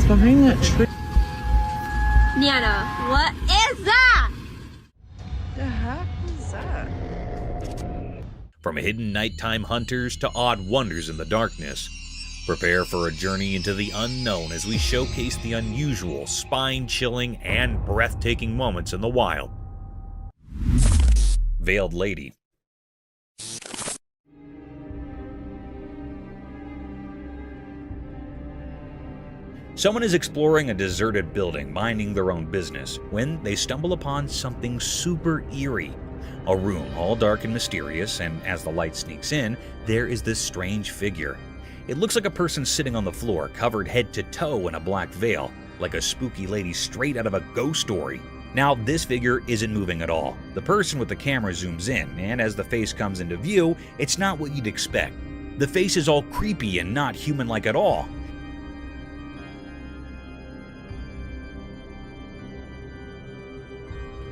behind that tree. Nana, what is that? The heck is that? From hidden nighttime hunters to odd wonders in the darkness, prepare for a journey into the unknown as we showcase the unusual, spine-chilling, and breathtaking moments in the wild. Veiled Lady. Someone is exploring a deserted building, minding their own business, when they stumble upon something super eerie. A room all dark and mysterious, and as the light sneaks in, there is this strange figure. It looks like a person sitting on the floor, covered head to toe in a black veil, like a spooky lady straight out of a ghost story. Now, this figure isn't moving at all. The person with the camera zooms in, and as the face comes into view, it's not what you'd expect. The face is all creepy and not human-like at all.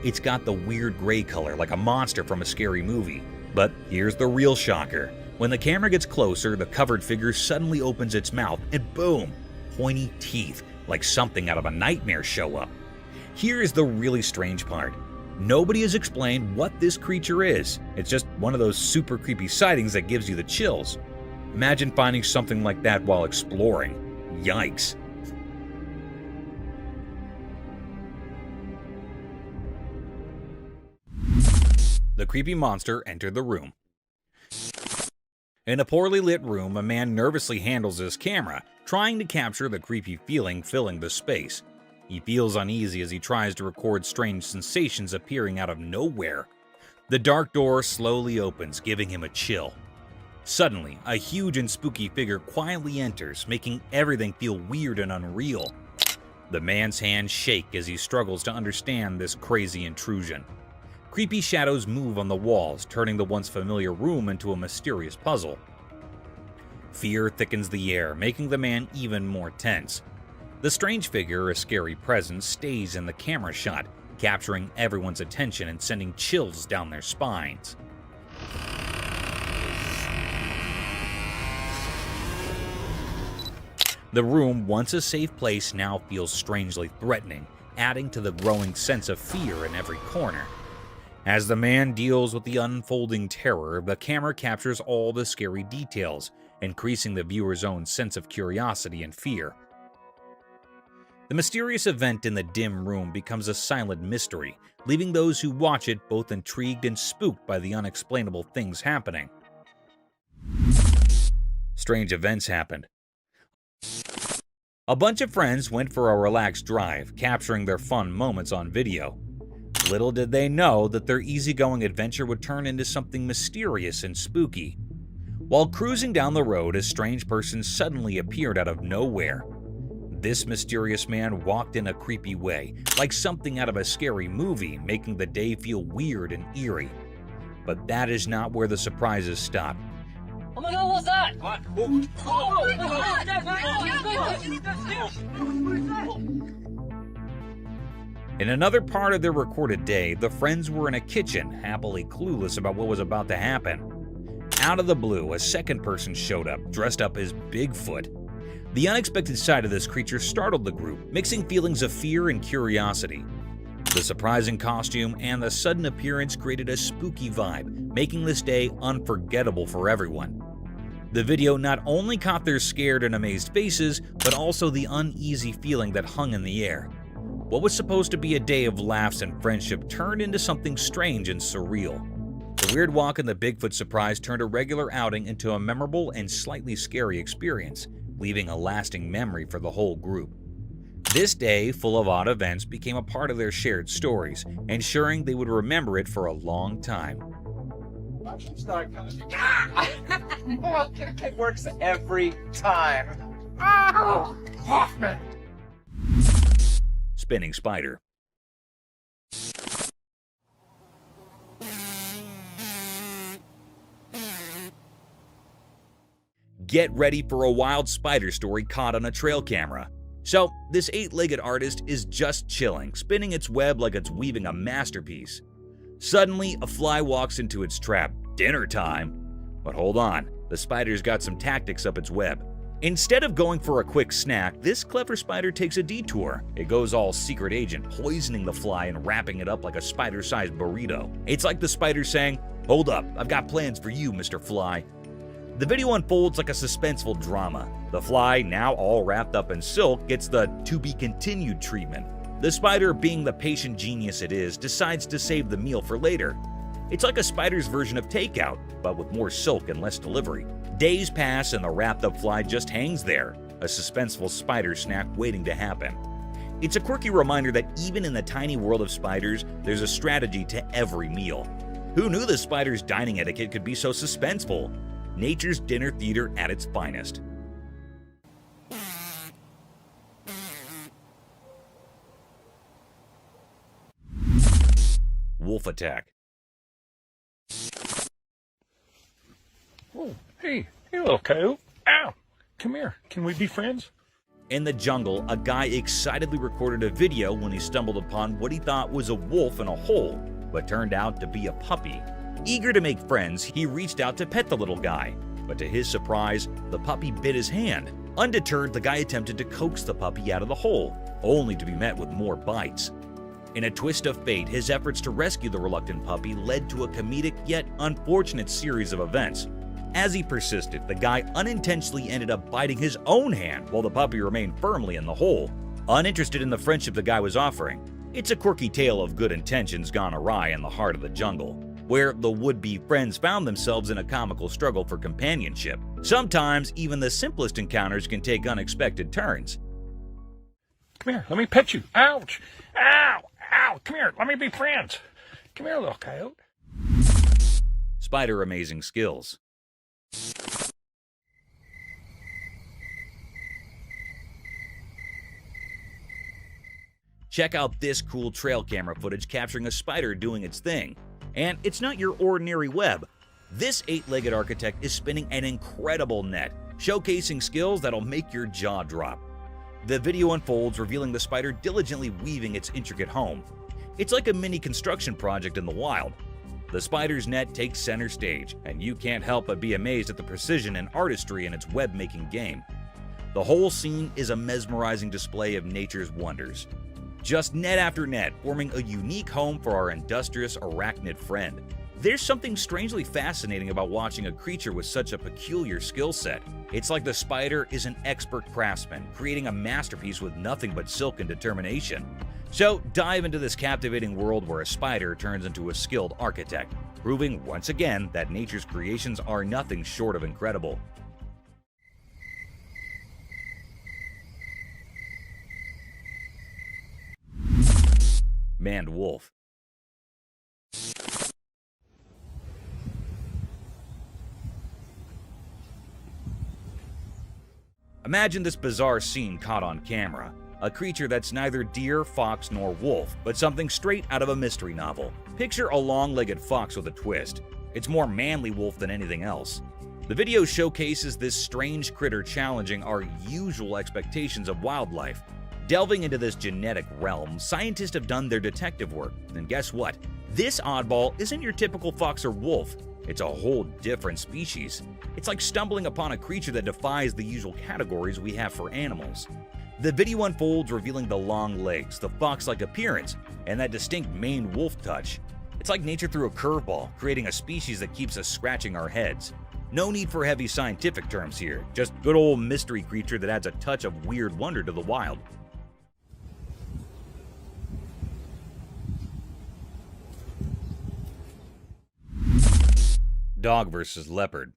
It's got the weird gray color like a monster from a scary movie. But here's the real shocker. When the camera gets closer, the covered figure suddenly opens its mouth and boom, pointy teeth, like something out of a nightmare show up. Here is the really strange part. Nobody has explained what this creature is. It's just one of those super creepy sightings that gives you the chills. Imagine finding something like that while exploring. Yikes. The creepy monster entered the room. In a poorly lit room, a man nervously handles his camera, trying to capture the creepy feeling filling the space. He feels uneasy as he tries to record strange sensations appearing out of nowhere. The dark door slowly opens, giving him a chill. Suddenly, a huge and spooky figure quietly enters, making everything feel weird and unreal. The man's hands shake as he struggles to understand this crazy intrusion. Creepy shadows move on the walls, turning the once familiar room into a mysterious puzzle. Fear thickens the air, making the man even more tense. The strange figure, a scary presence, stays in the camera shot, capturing everyone's attention and sending chills down their spines. The room, once a safe place, now feels strangely threatening, adding to the growing sense of fear in every corner. As the man deals with the unfolding terror, the camera captures all the scary details, increasing the viewer's own sense of curiosity and fear. The mysterious event in the dim room becomes a silent mystery, leaving those who watch it both intrigued and spooked by the unexplainable things happening. Strange events happened. A bunch of friends went for a relaxed drive, capturing their fun moments on video. Little did they know that their easygoing adventure would turn into something mysterious and spooky. While cruising down the road, a strange person suddenly appeared out of nowhere. This mysterious man walked in a creepy way, like something out of a scary movie, making the day feel weird and eerie. But that is not where the surprises stop. Oh my god, what's that? What? In another part of their recorded day, the friends were in a kitchen, happily clueless about what was about to happen. Out of the blue, a second person showed up, dressed up as Bigfoot. The unexpected sight of this creature startled the group, mixing feelings of fear and curiosity. The surprising costume and the sudden appearance created a spooky vibe, making this day unforgettable for everyone. The video not only caught their scared and amazed faces, but also the uneasy feeling that hung in the air. What was supposed to be a day of laughs and friendship turned into something strange and surreal. The weird walk and the Bigfoot surprise turned a regular outing into a memorable and slightly scary experience, leaving a lasting memory for the whole group. This day, full of odd events, became a part of their shared stories, ensuring they would remember it for a long time. It works every time. Hoffman! Spinning spider. Get ready for a wild spider story caught on a trail camera. So, this 8-legged artist is just chilling, spinning its web like it's weaving a masterpiece. Suddenly, a fly walks into its trap. Dinner time! But hold on, the spider's got some tactics up its web. Instead of going for a quick snack, this clever spider takes a detour. It goes all secret agent, poisoning the fly and wrapping it up like a spider-sized burrito. It's like the spider saying, "Hold up, I've got plans for you, Mr. Fly." The video unfolds like a suspenseful drama. The fly, now all wrapped up in silk, gets the to-be-continued treatment. The spider, being the patient genius it is, decides to save the meal for later. It's like a spider's version of takeout, but with more silk and less delivery. Days pass and the wrapped-up fly just hangs there, a suspenseful spider snack waiting to happen. It's a quirky reminder that even in the tiny world of spiders, there's a strategy to every meal. Who knew the spider's dining etiquette could be so suspenseful? Nature's dinner theater at its finest. Wolf attack. Oh, hey little coyote. Ow! Come here. Can we be friends? In the jungle, a guy excitedly recorded a video when he stumbled upon what he thought was a wolf in a hole, but turned out to be a puppy. Eager to make friends, he reached out to pet the little guy, but to his surprise, the puppy bit his hand. Undeterred, the guy attempted to coax the puppy out of the hole, only to be met with more bites. In a twist of fate, his efforts to rescue the reluctant puppy led to a comedic yet unfortunate series of events. As he persisted, the guy unintentionally ended up biting his own hand while the puppy remained firmly in the hole. Uninterested in the friendship the guy was offering, it's a quirky tale of good intentions gone awry in the heart of the jungle, where the would-be friends found themselves in a comical struggle for companionship. Sometimes, even the simplest encounters can take unexpected turns. Come here. Let me pet you. Ouch! Ow! Ow! Come here. Let me be friends. Come here, little coyote. Spider amazing skills. Check out this cool trail camera footage capturing a spider doing its thing. And it's not your ordinary web. This 8-legged architect is spinning an incredible net, showcasing skills that'll make your jaw drop. The video unfolds, revealing the spider diligently weaving its intricate home. It's like a mini construction project in the wild. The spider's net takes center stage, and you can't help but be amazed at the precision and artistry in its web-making game. The whole scene is a mesmerizing display of nature's wonders. Just net after net, forming a unique home for our industrious arachnid friend. There's something strangely fascinating about watching a creature with such a peculiar skill set. It's like the spider is an expert craftsman, creating a masterpiece with nothing but silk and determination. So dive into this captivating world where a spider turns into a skilled architect, proving once again that nature's creations are nothing short of incredible. Maned wolf. Imagine this bizarre scene caught on camera. A creature that's neither deer, fox, nor wolf, but something straight out of a mystery novel. Picture a long-legged fox with a twist. It's more manly wolf than anything else. The video showcases this strange critter challenging our usual expectations of wildlife. Delving into this genetic realm, scientists have done their detective work, and guess what? This oddball isn't your typical fox or wolf. It's a whole different species. It's like stumbling upon a creature that defies the usual categories we have for animals. The video unfolds, revealing the long legs, the fox-like appearance, and that distinct maned wolf touch. It's like nature threw a curveball, creating a species that keeps us scratching our heads. No need for heavy scientific terms here, just good old mystery creature that adds a touch of weird wonder to the wild. Dog versus leopard.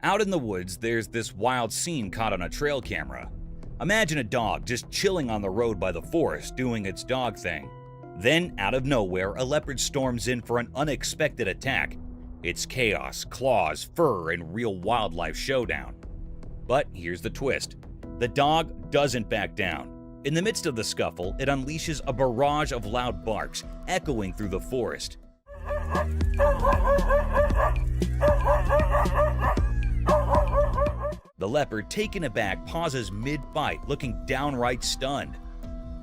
Out in the woods, there's this wild scene caught on a trail camera. Imagine a dog just chilling on the road by the forest, doing its dog thing. Then, out of nowhere, a leopard storms in for an unexpected attack. It's chaos, claws, fur, and real wildlife showdown. But here's the twist. The dog doesn't back down. In the midst of the scuffle, it unleashes a barrage of loud barks, echoing through the forest. The leopard, taken aback, pauses mid-bite, looking downright stunned.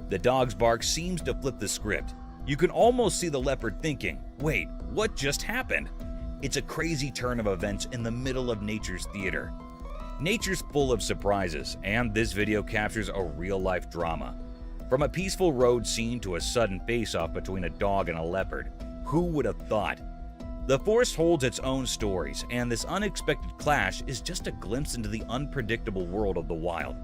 The dog's bark seems to flip the script. You can almost see the leopard thinking, wait, what just happened? It's a crazy turn of events in the middle of nature's theater. Nature's full of surprises, and this video captures a real-life drama. From a peaceful road scene to a sudden face-off between a dog and a leopard, who would have thought? The forest holds its own stories, and this unexpected clash is just a glimpse into the unpredictable world of the wild.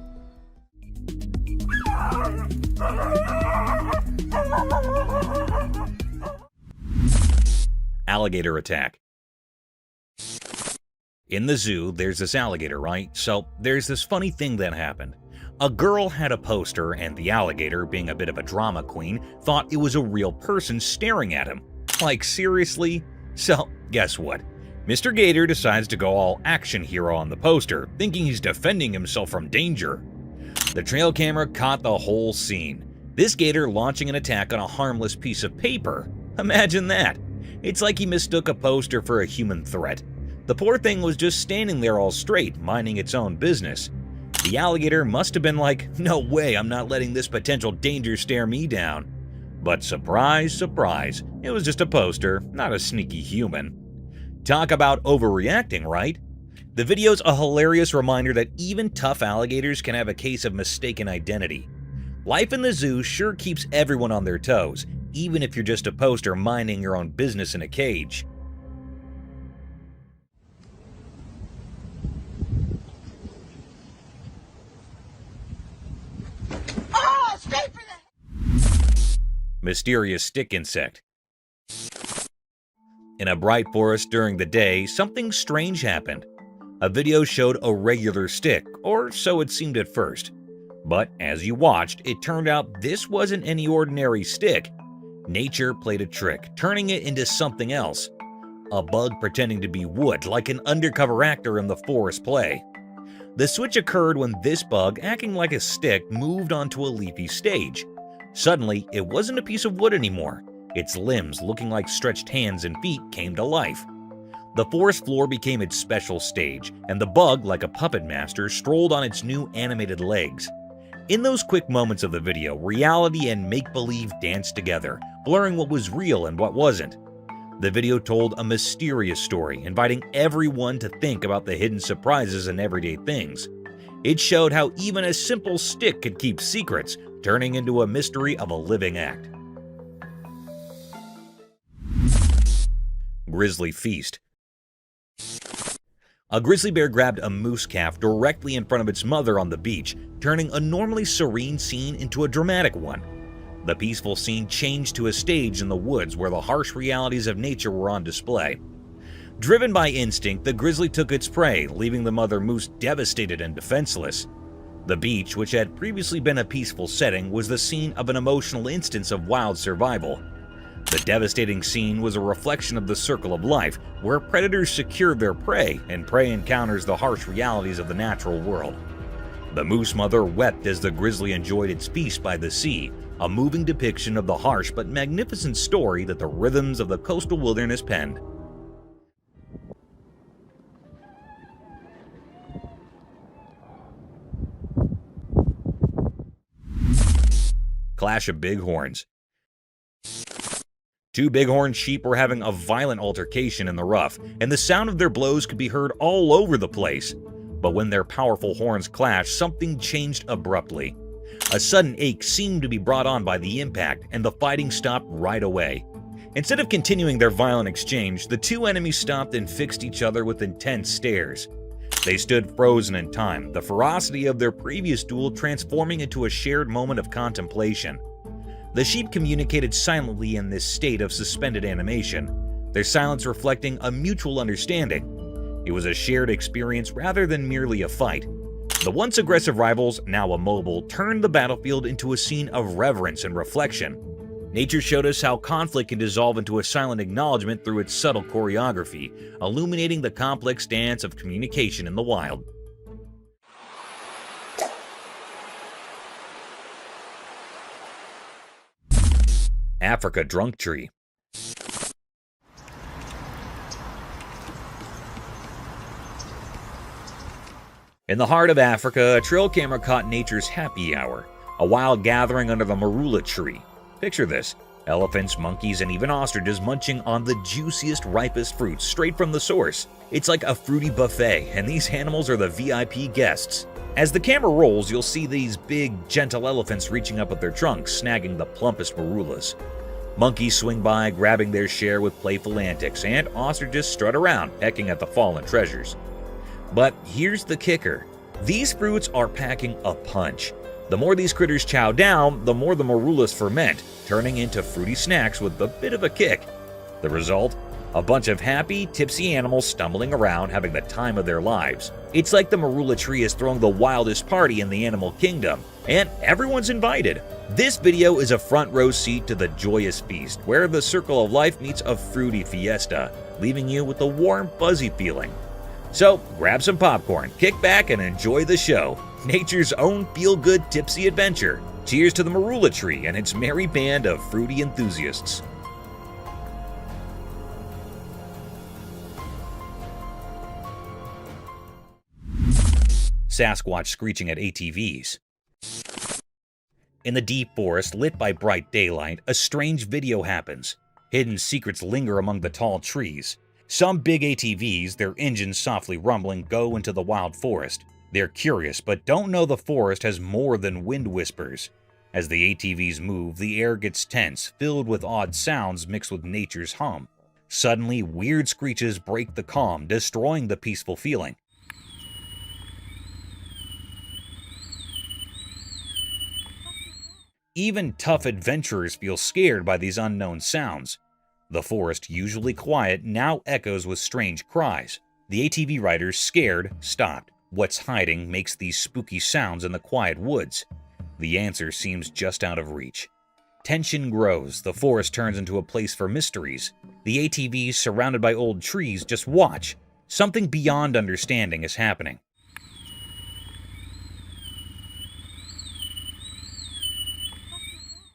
Alligator Attack. In the zoo, there's this alligator, right? So there's this funny thing that happened. A girl had a poster, and the alligator, being a bit of a drama queen, thought it was a real person staring at him. Like, seriously? So, guess what? Mr. Gator decides to go all action hero on the poster, thinking he's defending himself from danger. The trail camera caught the whole scene. This gator launching an attack on a harmless piece of paper. Imagine that. It's like he mistook a poster for a human threat. The poor thing was just standing there all straight, minding its own business. The alligator must have been like, no way, I'm not letting this potential danger stare me down. But surprise, surprise, it was just a poster, not a sneaky human. Talk about overreacting, right? The video's a hilarious reminder that even tough alligators can have a case of mistaken identity. Life in the zoo sure keeps everyone on their toes, even if you're just a poster minding your own business in a cage. Mysterious stick insect. In a bright forest during the day, something strange happened. A video showed a regular stick, or so it seemed at first. But as you watched, it turned out this wasn't any ordinary stick. Nature played a trick, turning it into something else. A bug pretending to be wood, like an undercover actor in the forest play. The switch occurred when this bug, acting like a stick, moved onto a leafy stage. Suddenly, it wasn't a piece of wood anymore. Its limbs, looking like stretched hands and feet, came to life. The forest floor became its special stage, and the bug, like a puppet master, strolled on its new animated legs. In those quick moments of the video, reality and make-believe danced together, blurring what was real and what wasn't. The video told a mysterious story, inviting everyone to think about the hidden surprises in everyday things. It showed how even a simple stick could keep secrets, turning into a mystery of a living act. Grizzly Feast. A grizzly bear grabbed a moose calf directly in front of its mother on the beach, turning a normally serene scene into a dramatic one. The peaceful scene changed to a stage in the woods where the harsh realities of nature were on display. Driven by instinct, the grizzly took its prey, leaving the mother moose devastated and defenseless. The beach, which had previously been a peaceful setting, was the scene of an emotional instance of wild survival. The devastating scene was a reflection of the circle of life, where predators secure their prey and prey encounters the harsh realities of the natural world. The moose mother wept as the grizzly enjoyed its feast by the sea, a moving depiction of the harsh but magnificent story that the rhythms of the coastal wilderness penned. Clash of bighorns. Two bighorn sheep were having a violent altercation in the rough, and the sound of their blows could be heard all over the place. But when their powerful horns clashed, something changed abruptly. A sudden ache seemed to be brought on by the impact, and the fighting stopped right away. Instead of continuing their violent exchange, the two enemies stopped and fixed each other with intense stares. They stood frozen in time, the ferocity of their previous duel transforming into a shared moment of contemplation. The sheep communicated silently in this state of suspended animation, their silence reflecting a mutual understanding. It was a shared experience rather than merely a fight. The once aggressive rivals, now immobile, turned the battlefield into a scene of reverence and reflection. Nature showed us how conflict can dissolve into a silent acknowledgement through its subtle choreography, illuminating the complex dance of communication in the wild. Africa drunk tree. In the heart of Africa, a trail camera caught nature's happy hour, a wild gathering under the marula tree. Picture this, Elephants, monkeys, and even ostriches munching on the juiciest, ripest fruits straight from the source. It's like a fruity buffet, and these animals are the VIP guests. As the camera rolls, you'll see these big, gentle elephants reaching up with their trunks, snagging the plumpest marulas. Monkeys swing by, grabbing their share with playful antics, and ostriches strut around, pecking at the fallen treasures. But here's the kicker. These fruits are packing a punch. The more these critters chow down, the more the marulas ferment, turning into fruity snacks with a bit of a kick. The result? A bunch of happy, tipsy animals stumbling around, having the time of their lives. It's like the marula tree is throwing the wildest party in the animal kingdom, and everyone's invited. This video is a front row seat to the joyous feast, where the circle of life meets a fruity fiesta, leaving you with a warm, fuzzy feeling. So grab some popcorn, kick back, and enjoy the show. Nature's own feel-good tipsy adventure. Cheers to the marula tree and its merry band of fruity enthusiasts. Sasquatch screeching at ATVs. In the deep forest, lit by bright daylight, a strange video happens. Hidden secrets linger among the tall trees. Some big ATVs, their engines softly rumbling, go into the wild forest. They're curious, but don't know the forest has more than wind whispers. As the ATVs move, the air gets tense, filled with odd sounds mixed with nature's hum. Suddenly, weird screeches break the calm, destroying the peaceful feeling. Even tough adventurers feel scared by these unknown sounds. The forest, usually quiet, now echoes with strange cries. The ATV riders, scared, stopped. What's hiding makes these spooky sounds in the quiet woods? The answer seems just out of reach. Tension grows, the forest turns into a place for mysteries. The ATVs, surrounded by old trees, just watch. Something beyond understanding is happening.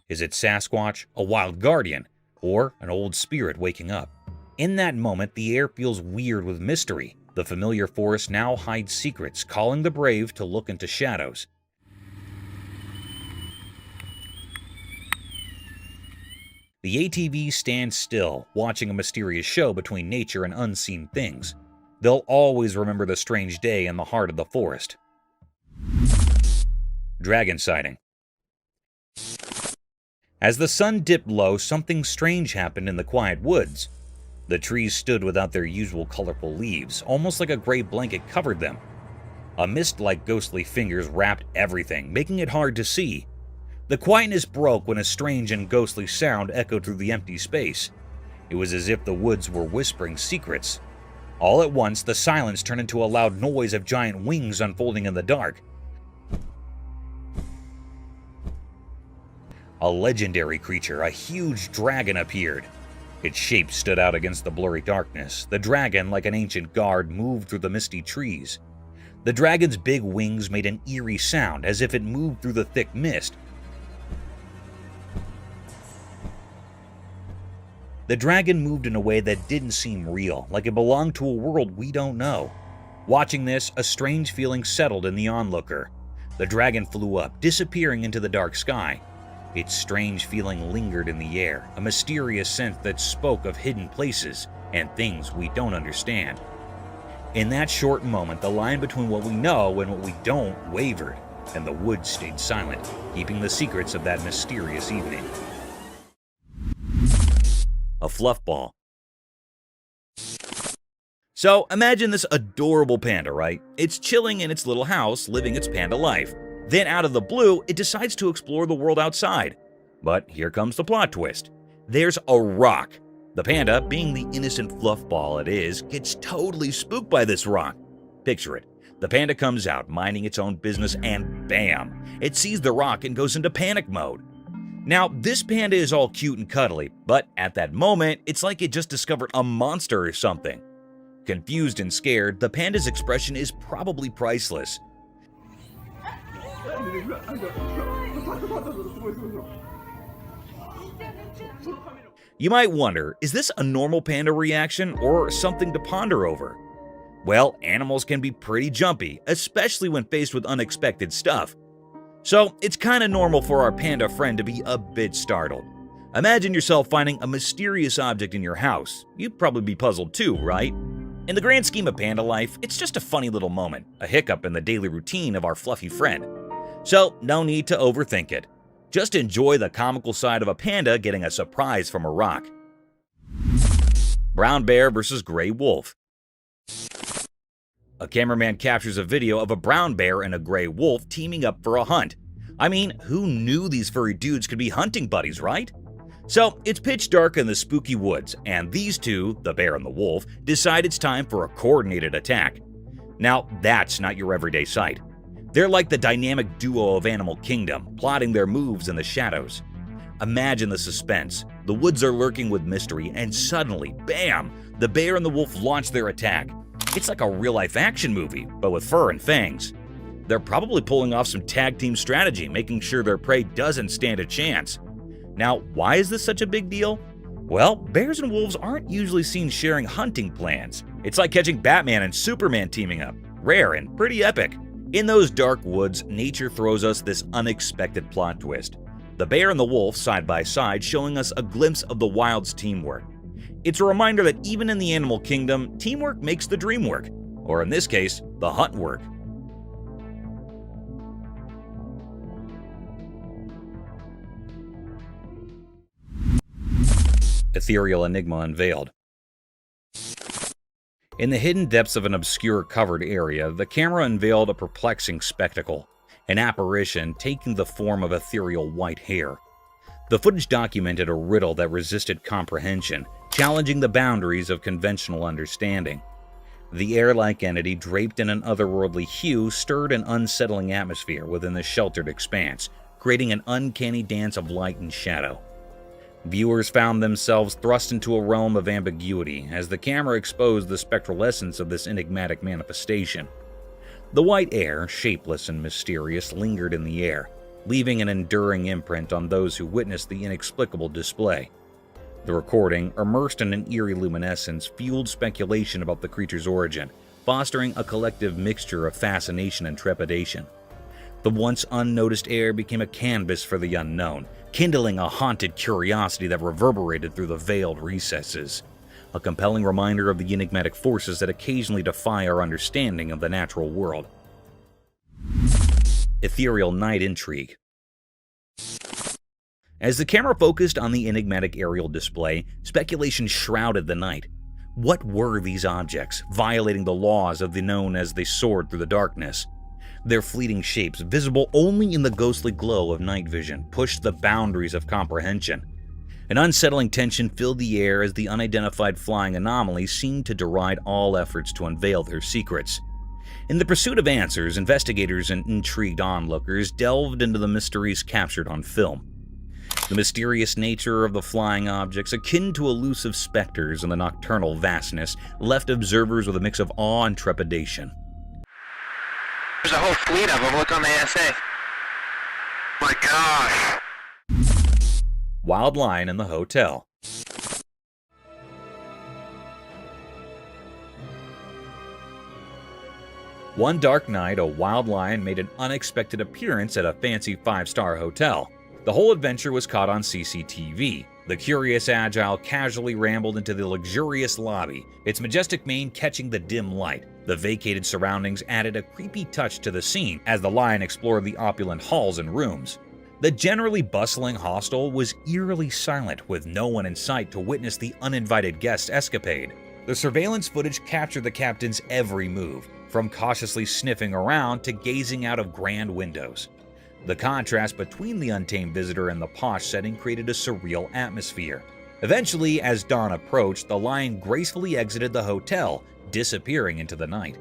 Is it Sasquatch, a wild guardian, or an old spirit waking up? In that moment, the air feels weird with mystery. The familiar forest now hides secrets, calling the brave to look into shadows. The ATVs stand still, watching a mysterious show between nature and unseen things. They'll always remember the strange day in the heart of the forest. Dragon sighting. As the sun dipped low, something strange happened in the quiet woods. The trees stood without their usual colorful leaves, almost like a gray blanket covered them. A mist like ghostly fingers wrapped everything, making it hard to see. The quietness broke when a strange and ghostly sound echoed through the empty space. It was as if the woods were whispering secrets. All at once, the silence turned into a loud noise of giant wings unfolding in the dark. A legendary creature, a huge dragon, appeared. Its shape stood out against the blurry darkness. The dragon, like an ancient guard, moved through the misty trees. The dragon's big wings made an eerie sound, as if it moved through the thick mist. The dragon moved in a way that didn't seem real, like it belonged to a world we don't know. Watching this, a strange feeling settled in the onlooker. The dragon flew up, disappearing into the dark sky. Its strange feeling lingered in the air, a mysterious sense that spoke of hidden places and things we don't understand. In that short moment, the line between what we know and what we don't wavered, and the woods stayed silent, keeping the secrets of that mysterious evening. A fluffball. So imagine this adorable panda, right? It's chilling in its little house, living its panda life. Then out of the blue, it decides to explore the world outside. But here comes the plot twist. There's a rock. The panda, being the innocent fluffball it is, gets totally spooked by this rock. Picture it. The panda comes out, minding its own business, and bam! It sees the rock and goes into panic mode. Now, this panda is all cute and cuddly, but at that moment, it's like it just discovered a monster or something. Confused and scared, the panda's expression is probably priceless. You might wonder, is this a normal panda reaction or something to ponder over? Well, animals can be pretty jumpy, especially when faced with unexpected stuff. So it's kinda normal for our panda friend to be a bit startled. Imagine yourself finding a mysterious object in your house. You'd probably be puzzled too, right? In the grand scheme of panda life, it's just a funny little moment, a hiccup in the daily routine of our fluffy friend. So, no need to overthink it. Just enjoy the comical side of a panda getting a surprise from a rock. Brown bear versus gray wolf. A cameraman captures a video of a brown bear and a gray wolf teaming up for a hunt. I mean, who knew these furry dudes could be hunting buddies, right? So, it's pitch dark in the spooky woods, and these two, the bear and the wolf, decide it's time for a coordinated attack. Now, that's not your everyday sight. They're like the dynamic duo of Animal Kingdom, plotting their moves in the shadows. Imagine the suspense. The woods are lurking with mystery, and suddenly, bam! The bear and the wolf launch their attack. It's like a real-life action movie, but with fur and fangs. They're probably pulling off some tag team strategy, making sure their prey doesn't stand a chance. Now, why is this such a big deal? Well, bears and wolves aren't usually seen sharing hunting plans. It's like catching Batman and Superman teaming up. Rare and pretty epic. In those dark woods, nature throws us this unexpected plot twist. The bear and the wolf side by side, showing us a glimpse of the wild's teamwork. It's a reminder that even in the animal kingdom, teamwork makes the dream work. Or in this case, the hunt work. Ethereal Enigma unveiled. In the hidden depths of an obscure covered area, the camera unveiled a perplexing spectacle, an apparition taking the form of ethereal white hair. The footage documented a riddle that resisted comprehension, challenging the boundaries of conventional understanding. The air-like entity, draped in an otherworldly hue, stirred an unsettling atmosphere within the sheltered expanse, creating an uncanny dance of light and shadow. Viewers found themselves thrust into a realm of ambiguity as the camera exposed the spectral essence of this enigmatic manifestation. The white air, shapeless and mysterious, lingered in the air, leaving an enduring imprint on those who witnessed the inexplicable display. The recording, immersed in an eerie luminescence, fueled speculation about the creature's origin, fostering a collective mixture of fascination and trepidation. The once unnoticed air became a canvas for the unknown, kindling a haunted curiosity that reverberated through the veiled recesses. A compelling reminder of the enigmatic forces that occasionally defy our understanding of the natural world. Ethereal Night Intrigue. As the camera focused on the enigmatic aerial display, speculation shrouded the night. What were these objects, violating the laws of the known as they soared through the darkness? Their fleeting shapes, visible only in the ghostly glow of night vision, pushed the boundaries of comprehension. An unsettling tension filled the air as the unidentified flying anomalies seemed to deride all efforts to unveil their secrets. In the pursuit of answers, investigators and intrigued onlookers delved into the mysteries captured on film. The mysterious nature of the flying objects, akin to elusive specters in the nocturnal vastness, left observers with a mix of awe and trepidation. There's a whole fleet of them. Look on the ASA. My gosh. Wild lion in the hotel. One dark night, a wild lion made an unexpected appearance at a fancy 5-star hotel. The whole adventure was caught on CCTV. The curious agile casually rambled into the luxurious lobby, its majestic mane catching the dim light. The vacated surroundings added a creepy touch to the scene as the lion explored the opulent halls and rooms. The generally bustling hostel was eerily silent, with no one in sight to witness the uninvited guest's escapade. The surveillance footage captured the captain's every move, from cautiously sniffing around to gazing out of grand windows. The contrast between the untamed visitor and the posh setting created a surreal atmosphere. Eventually, as dawn approached, the lion gracefully exited the hotel, disappearing into the night.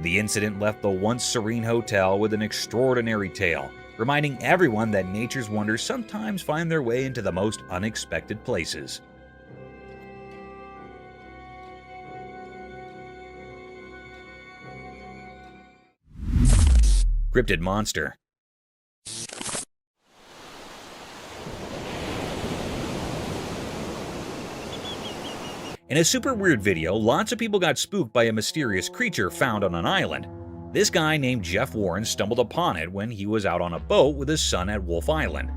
The incident left the once serene hotel with an extraordinary tale, reminding everyone that nature's wonders sometimes find their way into the most unexpected places. Crypted Monster. In a super weird video, lots of people got spooked by a mysterious creature found on an island. This guy named Jeff Warren stumbled upon it when he was out on a boat with his son at Wolf Island.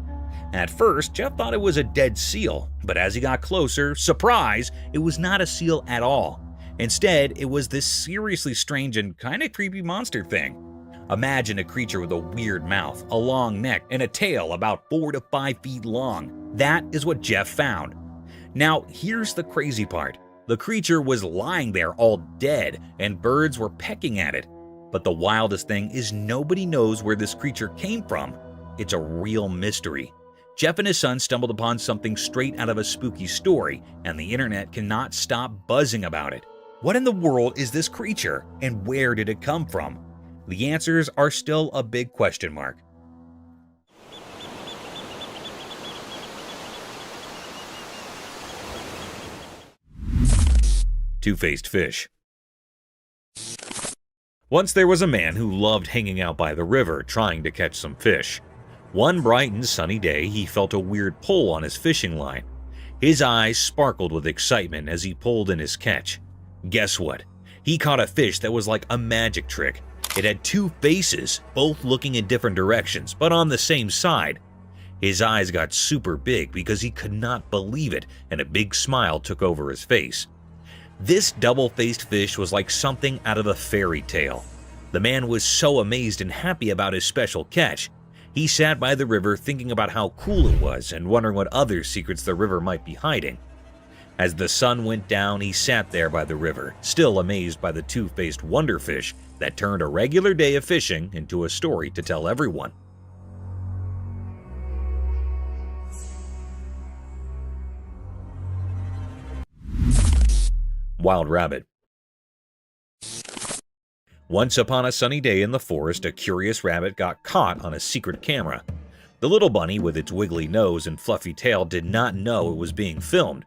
At first, Jeff thought it was a dead seal, but as he got closer, surprise, it was not a seal at all. Instead, it was this seriously strange and kind of creepy monster thing. Imagine a creature with a weird mouth, a long neck, and a tail about 4 to 5 feet long. That is what Jeff found. Now, here's the crazy part. The creature was lying there all dead, and birds were pecking at it. But the wildest thing is nobody knows where this creature came from. It's a real mystery. Jeff and his son stumbled upon something straight out of a spooky story, and the internet cannot stop buzzing about it. What in the world is this creature, and where did it come from? The answers are still a big question mark. Two-faced fish. Once there was a man who loved hanging out by the river trying to catch some fish. One bright and sunny day, he felt a weird pull on his fishing line. His eyes sparkled with excitement as he pulled in his catch. Guess what? He caught a fish that was like a magic trick. It had 2 faces, both looking in different directions, but on the same side. His eyes got super big because he could not believe it, and a big smile took over his face. This double-faced fish was like something out of a fairy tale. The man was so amazed and happy about his special catch. He sat by the river thinking about how cool it was and wondering what other secrets the river might be hiding. As the sun went down, he sat there by the river, still amazed by the 2-faced wonderfish that turned a regular day of fishing into a story to tell everyone. Wild rabbit. Once upon a sunny day in the forest, a curious rabbit got caught on a secret camera. The little bunny with its wiggly nose and fluffy tail did not know it was being filmed.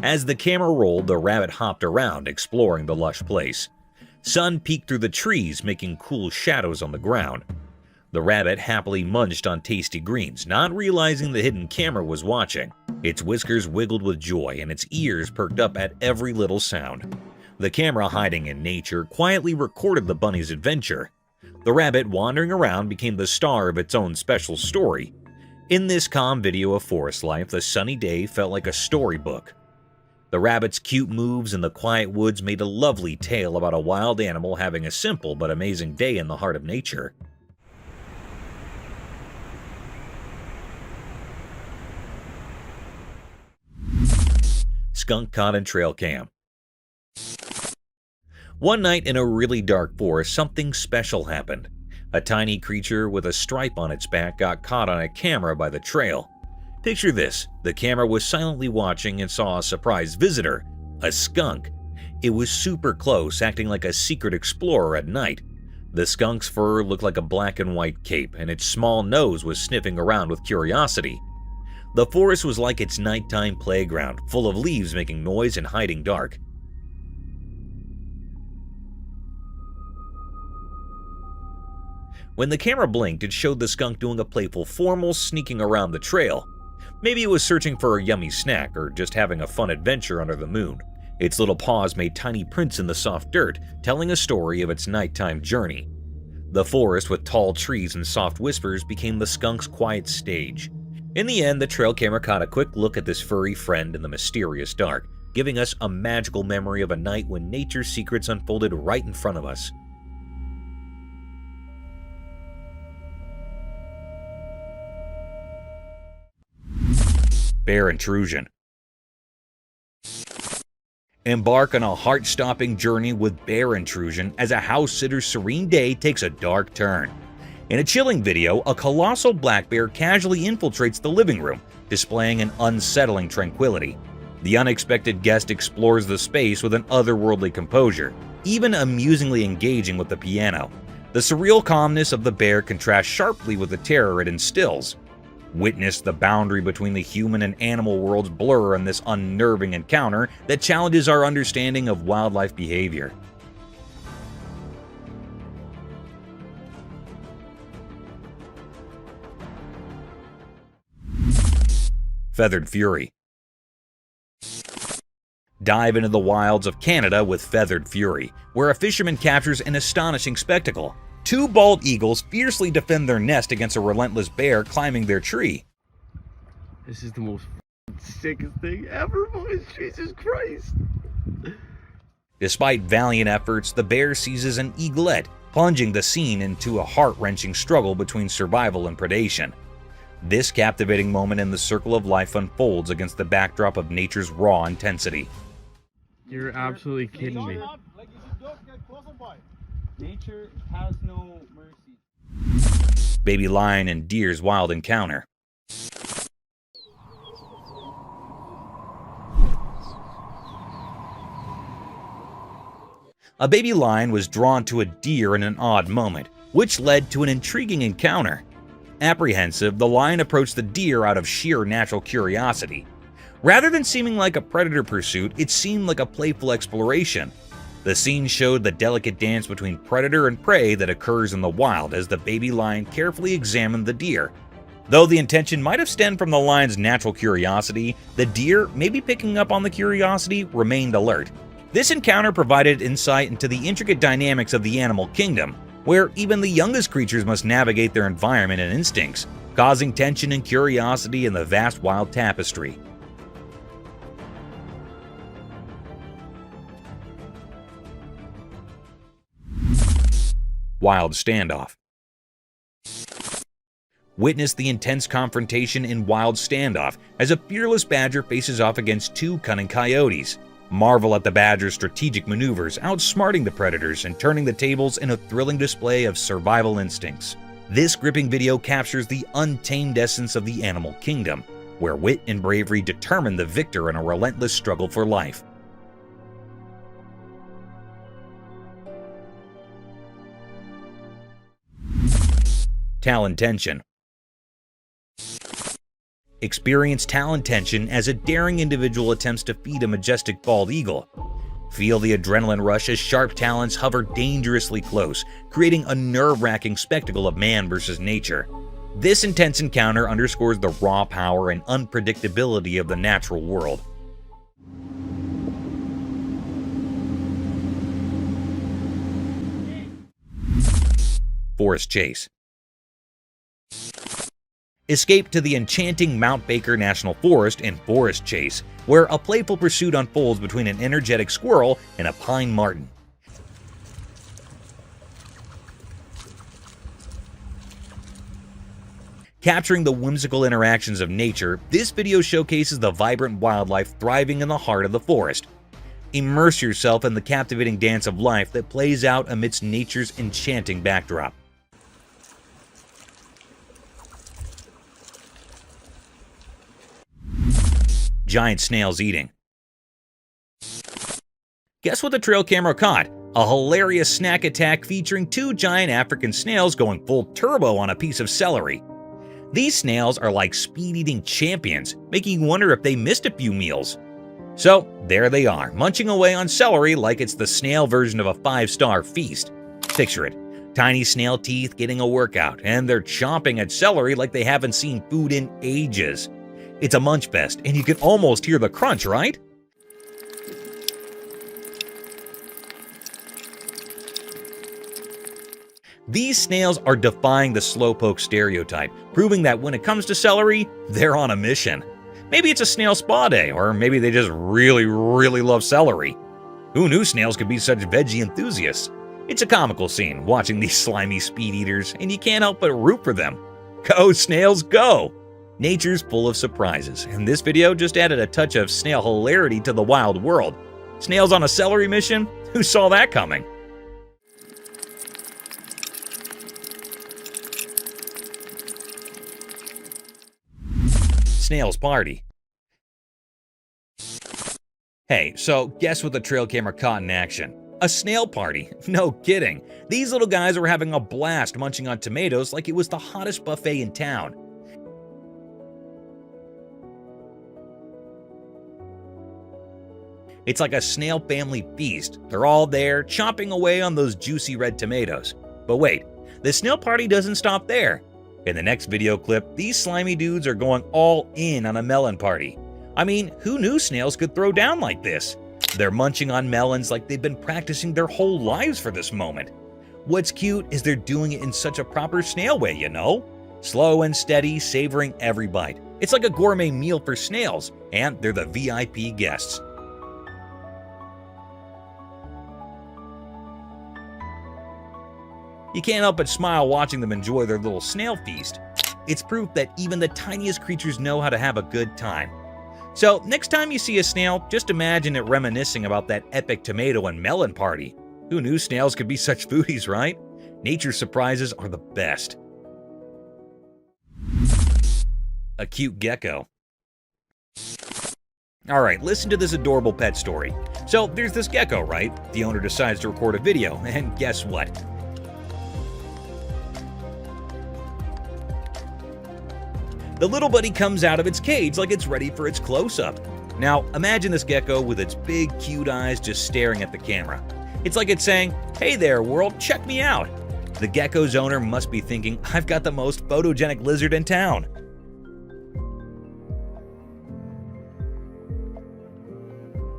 As the camera rolled, the rabbit hopped around, exploring the lush place. Sun peeked through the trees, making cool shadows on the ground. The rabbit happily munched on tasty greens, not realizing the hidden camera was watching. Its whiskers wiggled with joy, and its ears perked up at every little sound. The camera, hiding in nature, quietly recorded the bunny's adventure. The rabbit, wandering around, became the star of its own special story. In this calm video of forest life, the sunny day felt like a storybook. The rabbit's cute moves in the quiet woods made a lovely tale about a wild animal having a simple but amazing day in the heart of nature. Skunk caught in trail cam. One night in a really dark forest, something special happened. A tiny creature with a stripe on its back got caught on a camera by the trail. Picture this, the camera was silently watching and saw a surprise visitor, a skunk. It was super close, acting like a secret explorer at night. The skunk's fur looked like a black and white cape, and its small nose was sniffing around with curiosity. The forest was like its nighttime playground, full of leaves making noise and hiding dark. When the camera blinked, it showed the skunk doing a playful formal sneaking around the trail. Maybe it was searching for a yummy snack or just having a fun adventure under the moon. Its little paws made tiny prints in the soft dirt, telling a story of its nighttime journey. The forest with tall trees and soft whispers became the skunk's quiet stage. In the end, the trail camera caught a quick look at this furry friend in the mysterious dark, giving us a magical memory of a night when nature's secrets unfolded right in front of us. Bear intrusion. Embark on a heart-stopping journey with bear intrusion as a house sitter's serene day takes a dark turn. In a chilling video, a colossal black bear casually infiltrates the living room, displaying an unsettling tranquility. The unexpected guest explores the space with an otherworldly composure, even amusingly engaging with the piano. The surreal calmness of the bear contrasts sharply with the terror it instills. Witness the boundary between the human and animal worlds blur in this unnerving encounter that challenges our understanding of wildlife behavior. Feathered Fury. Dive into the wilds of Canada with Feathered Fury, where a fisherman captures an astonishing spectacle. 2 bald eagles fiercely defend their nest against a relentless bear climbing their tree. This is the most sickest thing ever, boys. Jesus Christ. Despite valiant efforts, the bear seizes an eaglet, plunging the scene into a heart-wrenching struggle between survival and predation. This captivating moment in the circle of life unfolds against the backdrop of nature's raw intensity. You're absolutely kidding me. Nature has no mercy. Baby lion and deer's wild encounter. A baby lion was drawn to a deer in an odd moment, which led to an intriguing encounter. Apprehensive, the lion approached the deer out of sheer natural curiosity. Rather than seeming like a predator pursuit, it seemed like a playful exploration. The scene showed the delicate dance between predator and prey that occurs in the wild as the baby lion carefully examined the deer. Though the intention might have stemmed from the lion's natural curiosity, the deer, maybe picking up on the curiosity, remained alert. This encounter provided insight into the intricate dynamics of the animal kingdom, where even the youngest creatures must navigate their environment and instincts, causing tension and curiosity in the vast wild tapestry. Wild Standoff. Witness the intense confrontation in Wild Standoff as a fearless badger faces off against two cunning coyotes. Marvel at the badger's strategic maneuvers, outsmarting the predators and turning the tables in a thrilling display of survival instincts. This gripping video captures the untamed essence of the animal kingdom, where wit and bravery determine the victor in a relentless struggle for life. Talon tension. Experience talon tension as a daring individual attempts to feed a majestic bald eagle. Feel the adrenaline rush as sharp talons hover dangerously close, creating a nerve-wracking spectacle of man versus nature. This intense encounter underscores the raw power and unpredictability of the natural world. Forest chase. Escape to the enchanting Mount Baker National Forest and Forest Chase, where a playful pursuit unfolds between an energetic squirrel and a pine marten. Capturing the whimsical interactions of nature, this video showcases the vibrant wildlife thriving in the heart of the forest. Immerse yourself in the captivating dance of life that plays out amidst nature's enchanting backdrop. Giant snails eating. Guess what the trail camera caught? A hilarious snack attack featuring two giant African snails going full turbo on a piece of celery. These snails are like speed-eating champions, making you wonder if they missed a few meals. So there they are, munching away on celery like it's the snail version of a 5-star feast. Picture it, tiny snail teeth getting a workout, and they're chomping at celery like they haven't seen food in ages. It's a munch fest, and you can almost hear the crunch, right? These snails are defying the slowpoke stereotype, proving that when it comes to celery, they're on a mission. Maybe it's a snail spa day, or maybe they just really love celery. Who knew snails could be such veggie enthusiasts? It's a comical scene, watching these slimy speed eaters, and you can't help but root for them. Go snails, go! Nature's full of surprises, and this video just added a touch of snail hilarity to the wild world. Snails on a celery mission? Who saw that coming? Snail's party. Hey, so guess what the trail camera caught in action? A snail party. No kidding. These little guys were having a blast munching on tomatoes like it was the hottest buffet in town. It's like a snail family feast. They're all there, chomping away on those juicy red tomatoes. But wait, the snail party doesn't stop there. In the next video clip, these slimy dudes are going all in on a melon party. I mean, who knew snails could throw down like this? They're munching on melons like they've been practicing their whole lives for this moment. What's cute is they're doing it in such a proper snail way, you know? slow and steady, savoring every bite. It's like a gourmet meal for snails, and they're the VIP guests. You can't help but smile watching them enjoy their little snail feast. It's proof that even the tiniest creatures know how to have a good time. So next time you see a snail, just imagine it reminiscing about that epic tomato and melon party. Who knew snails could be such foodies, right? Nature's surprises are the best. A cute gecko. Alright, listen to this adorable pet story. So there's this gecko, right? The owner decides to record a video, and guess what? The little buddy comes out of its cage like it's ready for its close-up. Now, imagine this gecko with its big, cute eyes just staring at the camera. It's like it's saying, "Hey there, world, check me out." The gecko's owner must be thinking, "I've got the most photogenic lizard in town."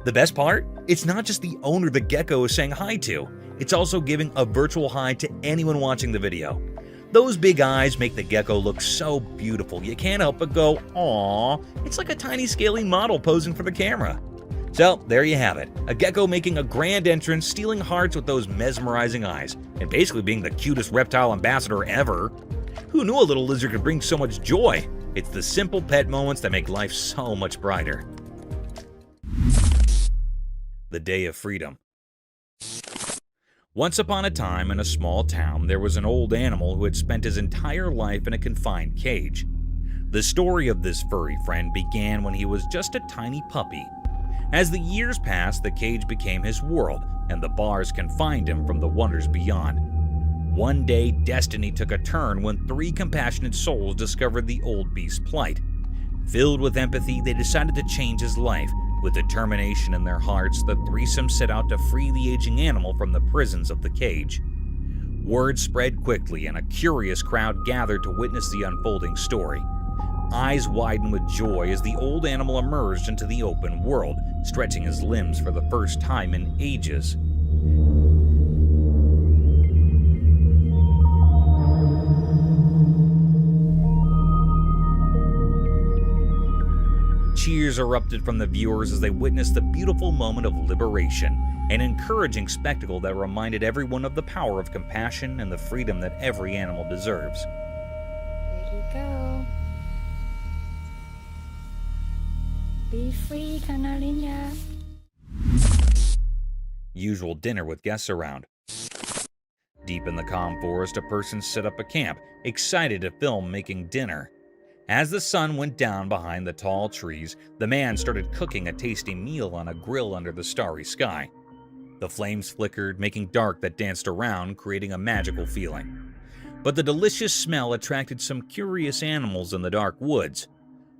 The best part? It's not just the owner the gecko is saying hi to. It's also giving a virtual hi to anyone watching the video. Those big eyes make the gecko look so beautiful, you can't help but go, "Aww." It's like a tiny scaly model posing for the camera. So, there you have it. A gecko making a grand entrance, stealing hearts with those mesmerizing eyes, and basically being the cutest reptile ambassador ever. Who knew a little lizard could bring so much joy? It's the simple pet moments that make life so much brighter. The Day of Freedom. Once upon a time in a small town, there was an old animal who had spent his entire life in a confined cage. The story of this furry friend began when he was just a tiny puppy. As the years passed, the cage became his world, and the bars confined him from the wonders beyond. One day, destiny took a turn when three compassionate souls discovered the old beast's plight. Filled with empathy, they decided to change his life. With determination in their hearts, the threesome set out to free the aging animal from the prisons of the cage. Word spread quickly, and a curious crowd gathered to witness the unfolding story. Eyes widened with joy as the old animal emerged into the open world, stretching his limbs for the first time in ages. Cheers erupted from the viewers as they witnessed the beautiful moment of liberation, an encouraging spectacle that reminded everyone of the power of compassion and the freedom that every animal deserves. There you go. Be free, Canarinha. Usual dinner with guests around. Deep in the calm forest, a person set up a camp, excited to film making dinner. As the sun went down behind the tall trees, the man started cooking a tasty meal on a grill under the starry sky. The flames flickered, making dark that danced around, creating a magical feeling. But the delicious smell attracted some curious animals in the dark woods.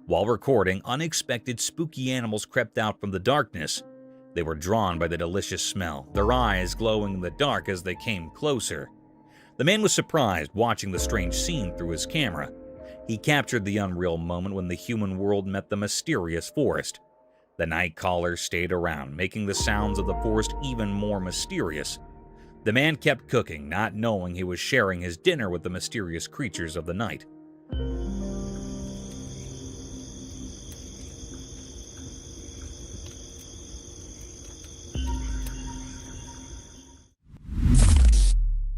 While recording, unexpected spooky animals crept out from the darkness. They were drawn by the delicious smell, their eyes glowing in the dark as they came closer. The man was surprised watching the strange scene through his camera. He captured the unreal moment when the human world met the mysterious forest. The night callers stayed around, making the sounds of the forest even more mysterious. The man kept cooking, not knowing he was sharing his dinner with the mysterious creatures of the night.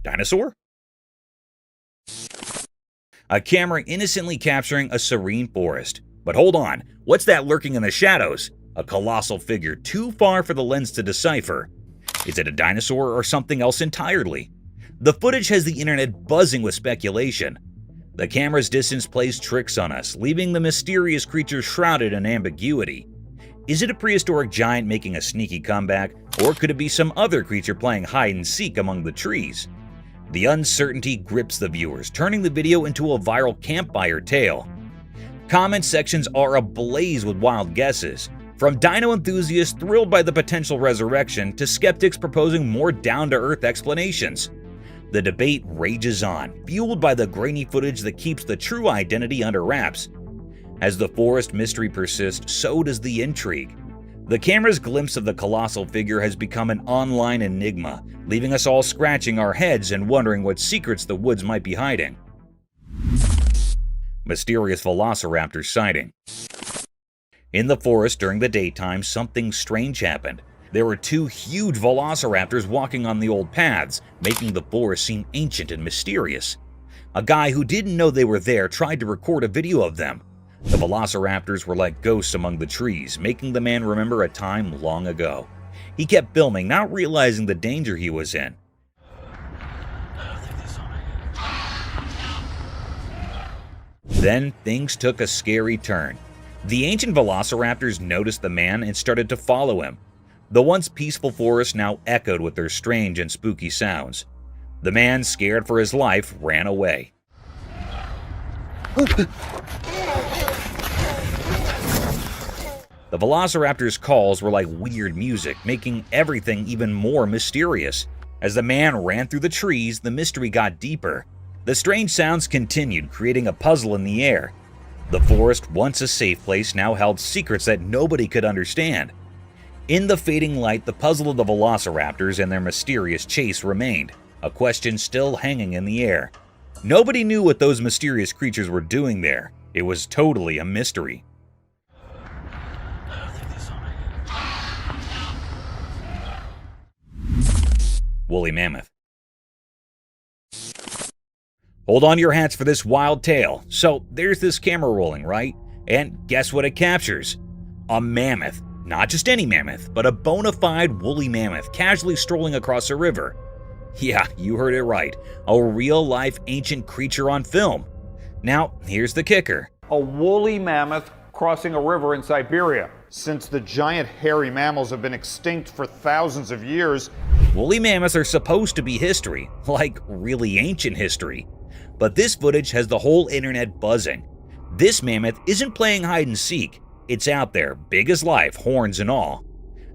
Dinosaur? A camera innocently capturing a serene forest. But hold on, what's that lurking in the shadows? A colossal figure too far for the lens to decipher. Is it a dinosaur or something else entirely? The footage has the internet buzzing with speculation. The camera's distance plays tricks on us, leaving the mysterious creature shrouded in ambiguity. Is it a prehistoric giant making a sneaky comeback, or could it be some other creature playing hide and seek among the trees? The uncertainty grips the viewers, turning the video into a viral campfire tale. Comment sections are ablaze with wild guesses, from dino enthusiasts thrilled by the potential resurrection to skeptics proposing more down-to-earth explanations. The debate rages on, fueled by the grainy footage that keeps the true identity under wraps. As the forest mystery persists, so does the intrigue. The camera's glimpse of the colossal figure has become an online enigma, leaving us all scratching our heads and wondering what secrets the woods might be hiding. Mysterious Velociraptor sighting. In the forest during the daytime, something strange happened. There were two huge velociraptors walking on the old paths, making the forest seem ancient and mysterious. A guy who didn't know they were there tried to record a video of them. The velociraptors were like ghosts among the trees, making the man remember a time long ago. He kept filming, not realizing the danger he was in. Then things took a scary turn. The ancient velociraptors noticed the man and started to follow him. The once peaceful forest now echoed with their strange and spooky sounds. The man, scared for his life, ran away. The velociraptors' calls were like weird music, making everything even more mysterious. As the man ran through the trees, the mystery got deeper. The strange sounds continued, creating a puzzle in the air. The forest, once a safe place, now held secrets that nobody could understand. In the fading light, the puzzle of the velociraptors and their mysterious chase remained, a question still hanging in the air. Nobody knew what those mysterious creatures were doing there. It was totally a mystery. Woolly mammoth. Hold on to your hats for this wild tale. So there's this camera rolling, right? And guess what it captures? A mammoth. Not just any mammoth, but a bona fide woolly mammoth casually strolling across a river. Yeah, you heard it right. A real-life ancient creature on film. Now, here's the kicker. A woolly mammoth crossing a river in Siberia. Since the giant hairy mammals have been extinct for thousands of years, woolly mammoths are supposed to be history, like really ancient history. But this footage has the whole internet buzzing. This mammoth isn't playing hide and seek. It's out there, big as life, horns and all.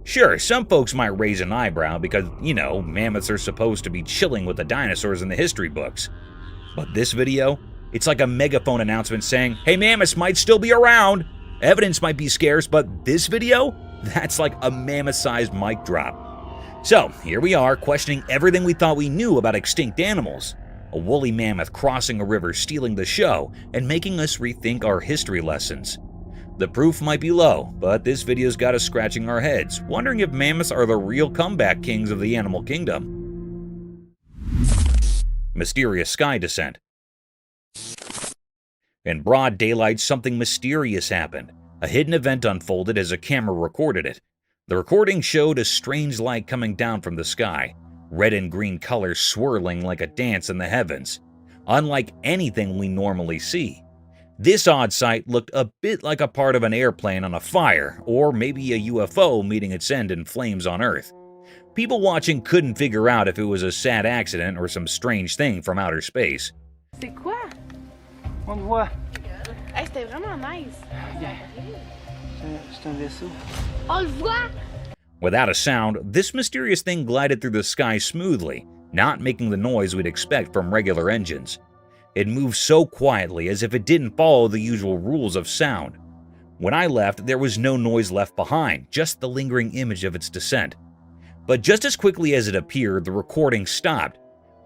Sure, some folks might raise an eyebrow because, you know, mammoths are supposed to be chilling with the dinosaurs in the history books. But this video, it's like a megaphone announcement saying, hey, mammoths might still be around. Evidence might be scarce, but this video, that's like a mammoth-sized mic drop. So, here we are, questioning everything we thought we knew about extinct animals. A woolly mammoth crossing a river, stealing the show, and making us rethink our history lessons. The proof might be low, but this video's got us scratching our heads, wondering if mammoths are the real comeback kings of the animal kingdom. Mysterious sky descent. In broad daylight, something mysterious happened. A hidden event unfolded as a camera recorded it. The recording showed a strange light coming down from the sky, red and green colors swirling like a dance in the heavens, unlike anything we normally see. This odd sight looked a bit like a part of an airplane on a fire, or maybe a UFO meeting its end in flames on Earth. People watching couldn't figure out if it was a sad accident or some strange thing from outer space. C'est quoi? On le voit. Hey, c'était vraiment nice. C'est un vaisseau. On le voit. Without a sound, this mysterious thing glided through the sky smoothly, not making the noise we'd expect from regular engines. It moved so quietly as if it didn't follow the usual rules of sound. When I left, there was no noise left behind, just the lingering image of its descent. But just as quickly as it appeared, the recording stopped.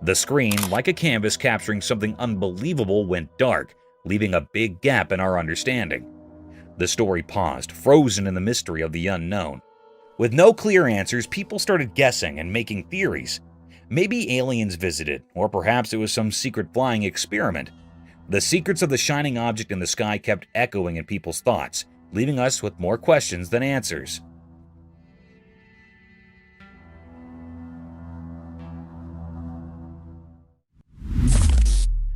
The screen, like a canvas capturing something unbelievable, went dark, leaving a big gap in our understanding. The story paused, frozen in the mystery of the unknown. With no clear answers, people started guessing and making theories. Maybe aliens visited, or perhaps it was some secret flying experiment. The secrets of the shining object in the sky kept echoing in people's thoughts, leaving us with more questions than answers.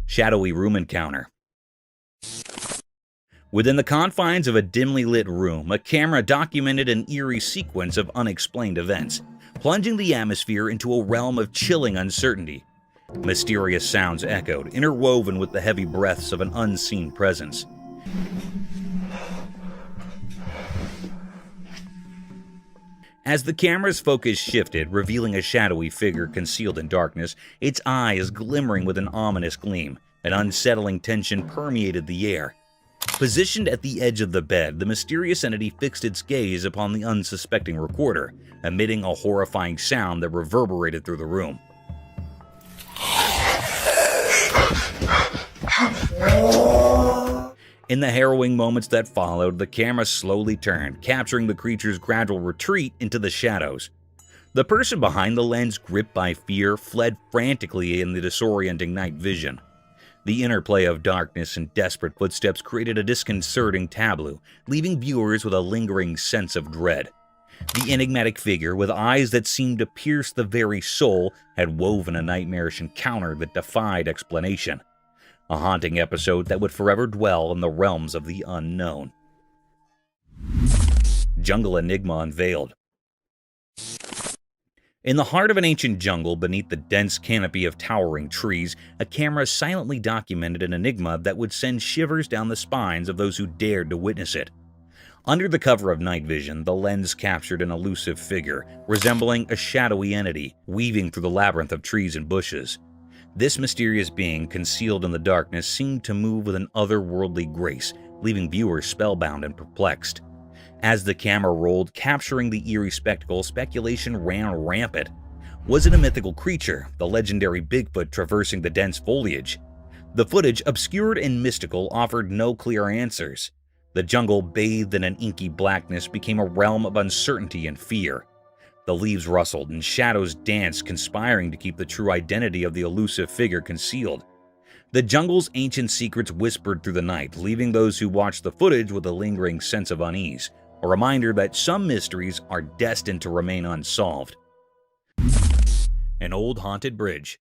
Shadowy room encounter. Within the confines of a dimly lit room, a camera documented an eerie sequence of unexplained events, plunging the atmosphere into a realm of chilling uncertainty. Mysterious sounds echoed, interwoven with the heavy breaths of an unseen presence. As the camera's focus shifted, revealing a shadowy figure concealed in darkness, its eyes glimmering with an ominous gleam, an unsettling tension permeated the air. Positioned at the edge of the bed, the mysterious entity fixed its gaze upon the unsuspecting recorder, emitting a horrifying sound that reverberated through the room. In the harrowing moments that followed, the camera slowly turned, capturing the creature's gradual retreat into the shadows. The person behind the lens, gripped by fear, fled frantically in the disorienting night vision. The interplay of darkness and desperate footsteps created a disconcerting tableau, leaving viewers with a lingering sense of dread. The enigmatic figure, with eyes that seemed to pierce the very soul, had woven a nightmarish encounter that defied explanation. A haunting episode that would forever dwell in the realms of the unknown. Jungle Enigma unveiled. In the heart of an ancient jungle, beneath the dense canopy of towering trees, a camera silently documented an enigma that would send shivers down the spines of those who dared to witness it. Under the cover of night vision, the lens captured an elusive figure, resembling a shadowy entity, weaving through the labyrinth of trees and bushes. This mysterious being, concealed in the darkness, seemed to move with an otherworldly grace, leaving viewers spellbound and perplexed. As the camera rolled, capturing the eerie spectacle, speculation ran rampant. Was it a mythical creature, the legendary Bigfoot traversing the dense foliage? The footage, obscured and mystical, offered no clear answers. The jungle, bathed in an inky blackness, became a realm of uncertainty and fear. The leaves rustled and shadows danced, conspiring to keep the true identity of the elusive figure concealed. The jungle's ancient secrets whispered through the night, leaving those who watched the footage with a lingering sense of unease, a reminder that some mysteries are destined to remain unsolved. An old haunted bridge.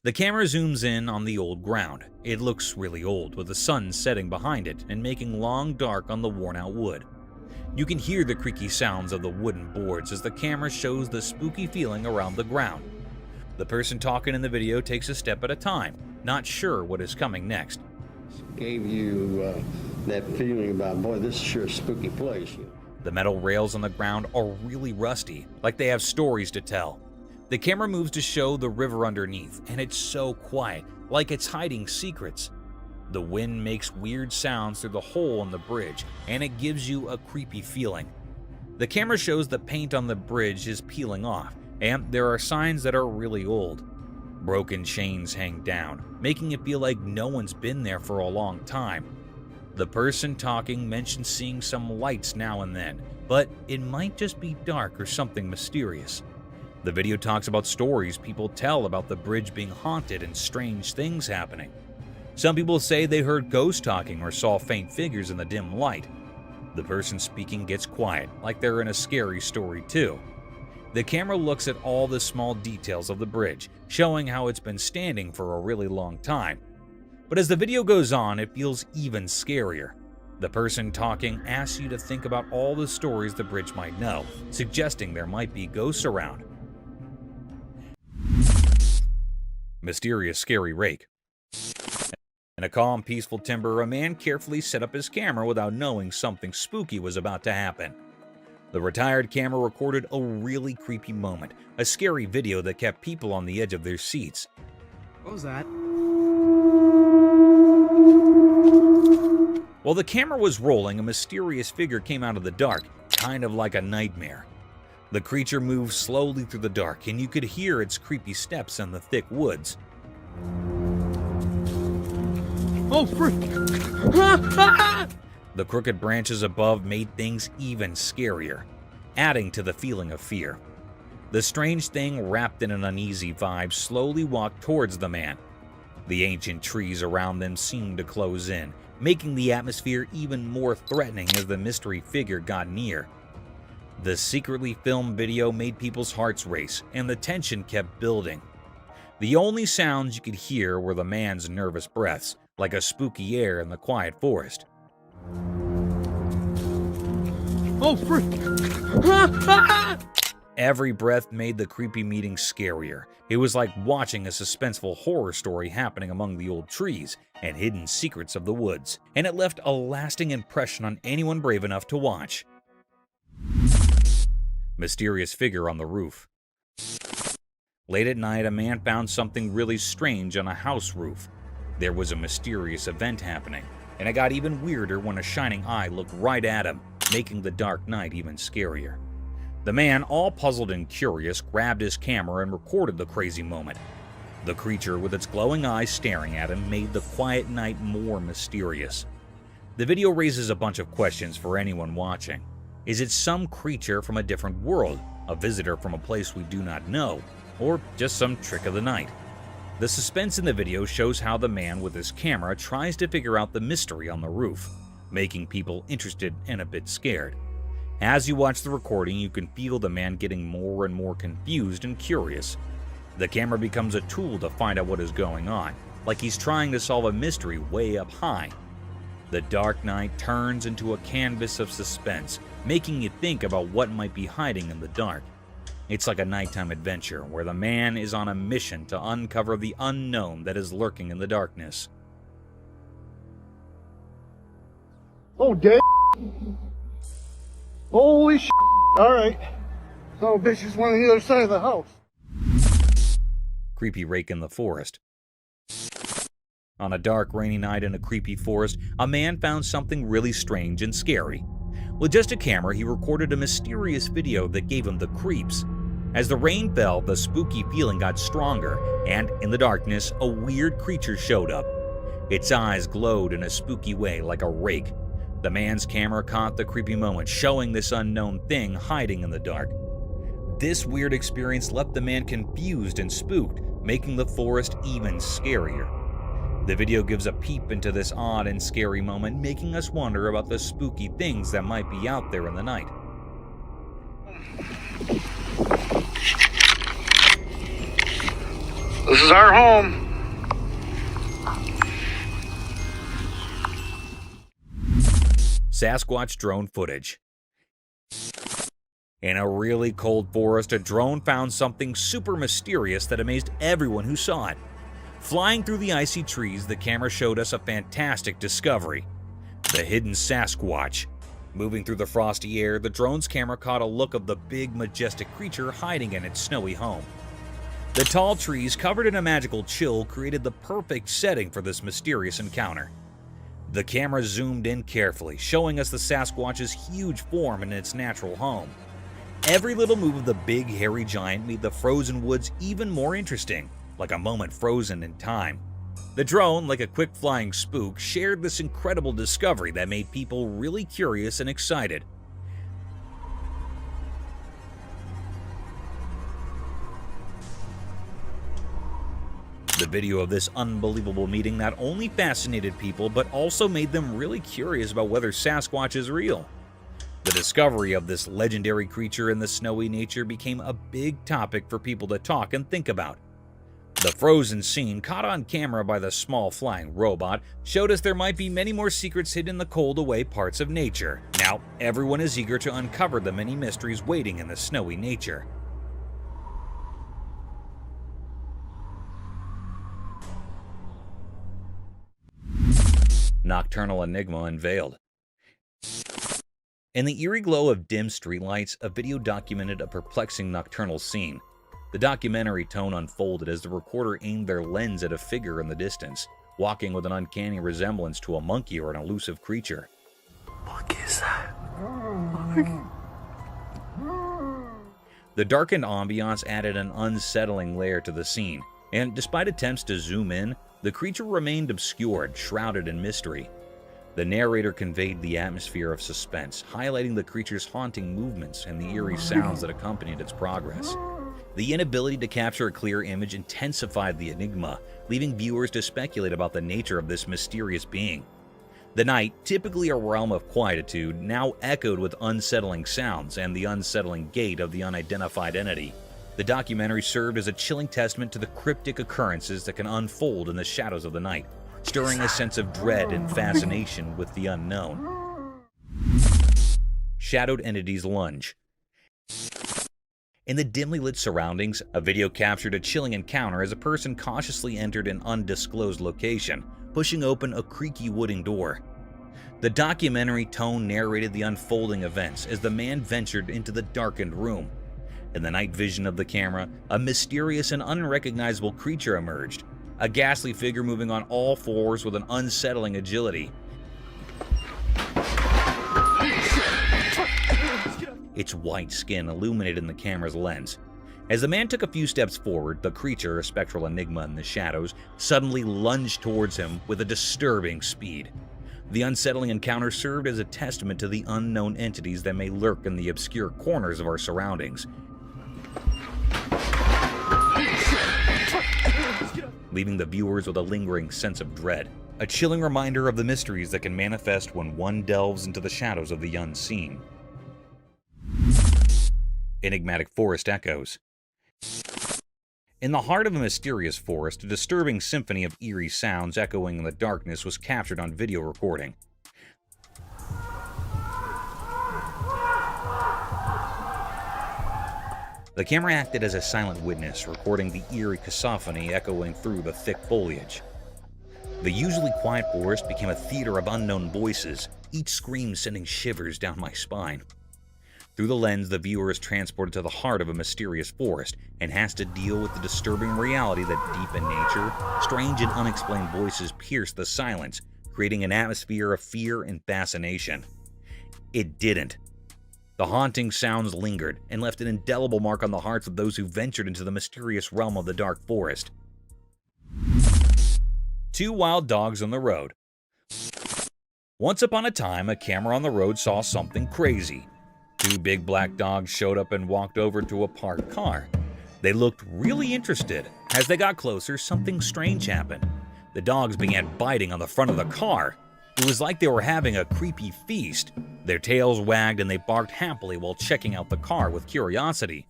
The camera zooms in on the old ground. It looks really old, with the sun setting behind it and making long dark on the worn-out wood. You can hear the creaky sounds of the wooden boards as the camera shows the spooky feeling around the ground. The person talking in the video takes a step at a time, not sure what is coming next. Gave you that feeling about, boy, this is sure a spooky place. The metal rails on the ground are really rusty, like they have stories to tell. The camera moves to show the river underneath, and it's so quiet, like it's hiding secrets. The wind makes weird sounds through the hole in the bridge, and it gives you a creepy feeling. The camera shows the paint on the bridge is peeling off, and there are signs that are really old. Broken chains hang down, making it feel like no one's been there for a long time. The person talking mentions seeing some lights now and then, but it might just be dark or something mysterious. The video talks about stories people tell about the bridge being haunted and strange things happening. Some people say they heard ghosts talking or saw faint figures in the dim light. The person speaking gets quiet, like they're in a scary story too. The camera looks at all the small details of the bridge, showing how it's been standing for a really long time. But as the video goes on, it feels even scarier. The person talking asks you to think about all the stories the bridge might know, suggesting there might be ghosts around. Mysterious scary rake. In a calm, peaceful timber, a man carefully set up his camera without knowing something spooky was about to happen. The retired camera recorded a really creepy moment, a scary video that kept people on the edge of their seats. What was that? While the camera was rolling, a mysterious figure came out of the dark, kind of like a nightmare. The creature moved slowly through the dark, and you could hear its creepy steps in the thick woods. Oh, frick! The crooked branches above made things even scarier, adding to the feeling of fear. The strange thing, wrapped in an uneasy vibe, slowly walked towards the man. The ancient trees around them seemed to close in, making the atmosphere even more threatening as the mystery figure got near. The secretly filmed video made people's hearts race, and the tension kept building. The only sounds you could hear were the man's nervous breaths, like a spooky air in the quiet forest. Oh, frick! Every breath made the creepy meeting scarier. It was like watching a suspenseful horror story happening among the old trees and hidden secrets of the woods, and it left a lasting impression on anyone brave enough to watch. Mysterious figure on the roof. Late at night, a man found something really strange on a house roof. There was a mysterious event happening, and it got even weirder when a shining eye looked right at him, making the dark night even scarier. The man, all puzzled and curious, grabbed his camera and recorded the crazy moment. The creature with its glowing eyes staring at him made the quiet night more mysterious. The video raises a bunch of questions for anyone watching. Is it some creature from a different world, a visitor from a place we do not know, or just some trick of the night? The suspense in the video shows how the man with his camera tries to figure out the mystery on the roof, making people interested and a bit scared. As you watch the recording, you can feel the man getting more and more confused and curious. The camera becomes a tool to find out what is going on, like he's trying to solve a mystery way up high. The dark night turns into a canvas of suspense, making you think about what might be hiding in the dark. It's like a nighttime adventure where the man is on a mission to uncover the unknown that is lurking in the darkness. Oh, damn. Holy shit. Alright. Oh, bitch is one on the other side of the house. Creepy rake in the forest. On a dark, rainy night in a creepy forest, a man found something really strange and scary. With just a camera, he recorded a mysterious video that gave him the creeps. As the rain fell, the spooky feeling got stronger, and in the darkness, a weird creature showed up. Its eyes glowed in a spooky way like a rake. The man's camera caught the creepy moment, showing this unknown thing hiding in the dark. This weird experience left the man confused and spooked, making the forest even scarier. The video gives a peep into this odd and scary moment, making us wonder about the spooky things that might be out there in the night. This is our home. Sasquatch drone footage. In a really cold forest, a drone found something super mysterious that amazed everyone who saw it. Flying through the icy trees, the camera showed us a fantastic discovery: the hidden Sasquatch. Moving through the frosty air, the drone's camera caught a look of the big, majestic creature hiding in its snowy home. The tall trees, covered in a magical chill, created the perfect setting for this mysterious encounter. The camera zoomed in carefully, showing us the Sasquatch's huge form in its natural home. Every little move of the big, hairy giant made the frozen woods even more interesting, like a moment frozen in time. The drone, like a quick flying spook, shared this incredible discovery that made people really curious and excited. The video of this unbelievable meeting not only fascinated people, but also made them really curious about whether Sasquatch is real. The discovery of this legendary creature in the snowy nature became a big topic for people to talk and think about. The frozen scene, caught on camera by the small flying robot, showed us there might be many more secrets hidden in the cold away parts of nature. Now, everyone is eager to uncover the many mysteries waiting in the snowy nature. Nocturnal Enigma unveiled. In the eerie glow of dim streetlights, a video documented a perplexing nocturnal scene. The documentary tone unfolded as the recorder aimed their lens at a figure in the distance, walking with an uncanny resemblance to a monkey or an elusive creature. What is that? The darkened ambiance added an unsettling layer to the scene, and despite attempts to zoom in, the creature remained obscured, shrouded in mystery. The narrator conveyed the atmosphere of suspense, highlighting the creature's haunting movements and the eerie sounds that accompanied its progress. The inability to capture a clear image intensified the enigma, leaving viewers to speculate about the nature of this mysterious being. The night, typically a realm of quietude, now echoed with unsettling sounds and the unsettling gait of the unidentified entity. The documentary served as a chilling testament to the cryptic occurrences that can unfold in the shadows of the night, stirring a sense of dread and fascination with the unknown. Shadowed entities lunge. In the dimly lit surroundings, a video captured a chilling encounter as a person cautiously entered an undisclosed location, pushing open a creaky wooden door. The documentary tone narrated the unfolding events as the man ventured into the darkened room. In the night vision of the camera, a mysterious and unrecognizable creature emerged, a ghastly figure moving on all fours with an unsettling agility. Its white skin illuminated in the camera's lens. As the man took a few steps forward, the creature, a spectral enigma in the shadows, suddenly lunged towards him with a disturbing speed. The unsettling encounter served as a testament to the unknown entities that may lurk in the obscure corners of our surroundings, leaving the viewers with a lingering sense of dread, a chilling reminder of the mysteries that can manifest when one delves into the shadows of the unseen. Enigmatic forest echoes. In the heart of a mysterious forest, a disturbing symphony of eerie sounds echoing in the darkness was captured on video recording. The camera acted as a silent witness, recording the eerie cacophony echoing through the thick foliage. The usually quiet forest became a theater of unknown voices, each scream sending shivers down my spine. Through the lens, the viewer is transported to the heart of a mysterious forest and has to deal with the disturbing reality that deep in nature, strange and unexplained voices pierce the silence, creating an atmosphere of fear and fascination. It didn't. The haunting sounds lingered and left an indelible mark on the hearts of those who ventured into the mysterious realm of the dark forest. Two wild dogs on the road. Once upon a time, a camera on the road saw something crazy. Two big black dogs showed up and walked over to a parked car. They looked really interested. As they got closer, something strange happened. The dogs began biting on the front of the car. It was like they were having a creepy feast. Their tails wagged and they barked happily while checking out the car with curiosity.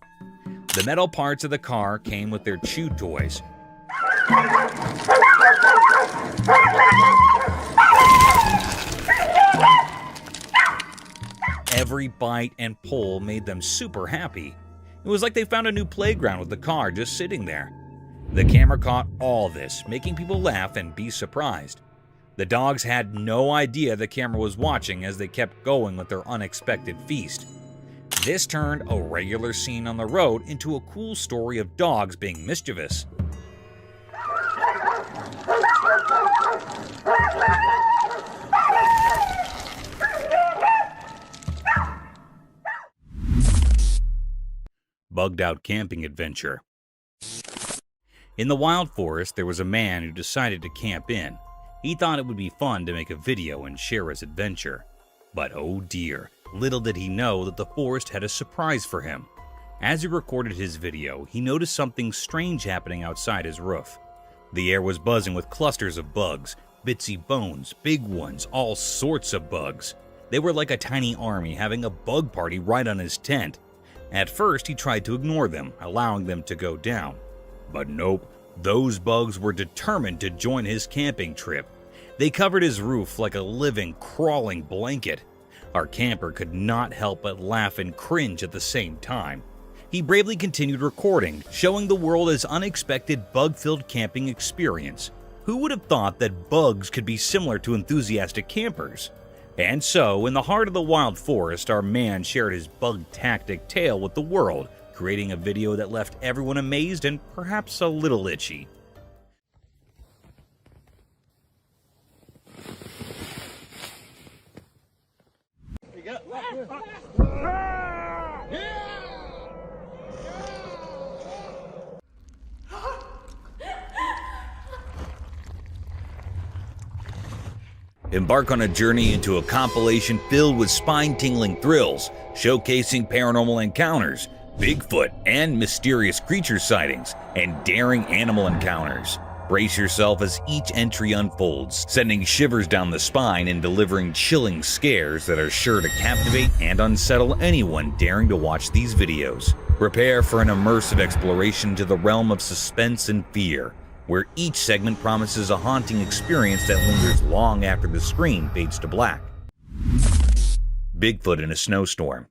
The metal parts of the car came with their chew toys. Every bite and pull made them super happy. It was like they found a new playground with the car just sitting there. The camera caught all this, making people laugh and be surprised. The dogs had no idea the camera was watching as they kept going with their unexpected feast. This turned a regular scene on the road into a cool story of dogs being mischievous. Bugged out camping adventure. In the wild forest, there was a man who decided to camp in. He thought it would be fun to make a video and share his adventure. But oh dear, little did he know that the forest had a surprise for him. As he recorded his video, he noticed something strange happening outside his roof. The air was buzzing with clusters of bugs, bitsy bones, big ones, all sorts of bugs. They were like a tiny army having a bug party right on his tent. At first, he tried to ignore them, allowing them to go down. But nope, those bugs were determined to join his camping trip. They covered his roof like a living, crawling blanket. Our camper could not help but laugh and cringe at the same time. He bravely continued recording, showing the world his unexpected bug-filled camping experience. Who would have thought that bugs could be similar to enthusiastic campers? And so, in the heart of the wild forest, our man shared his bug-tactic tale with the world, creating a video that left everyone amazed and perhaps a little itchy. Embark on a journey into a compilation filled with spine-tingling thrills, showcasing paranormal encounters, Bigfoot and mysterious creature sightings, and daring animal encounters. Brace yourself as each entry unfolds, sending shivers down the spine and delivering chilling scares that are sure to captivate and unsettle anyone daring to watch these videos. Prepare for an immersive exploration to the realm of suspense and fear, where each segment promises a haunting experience that lingers long after the screen fades to black. Bigfoot in a snowstorm.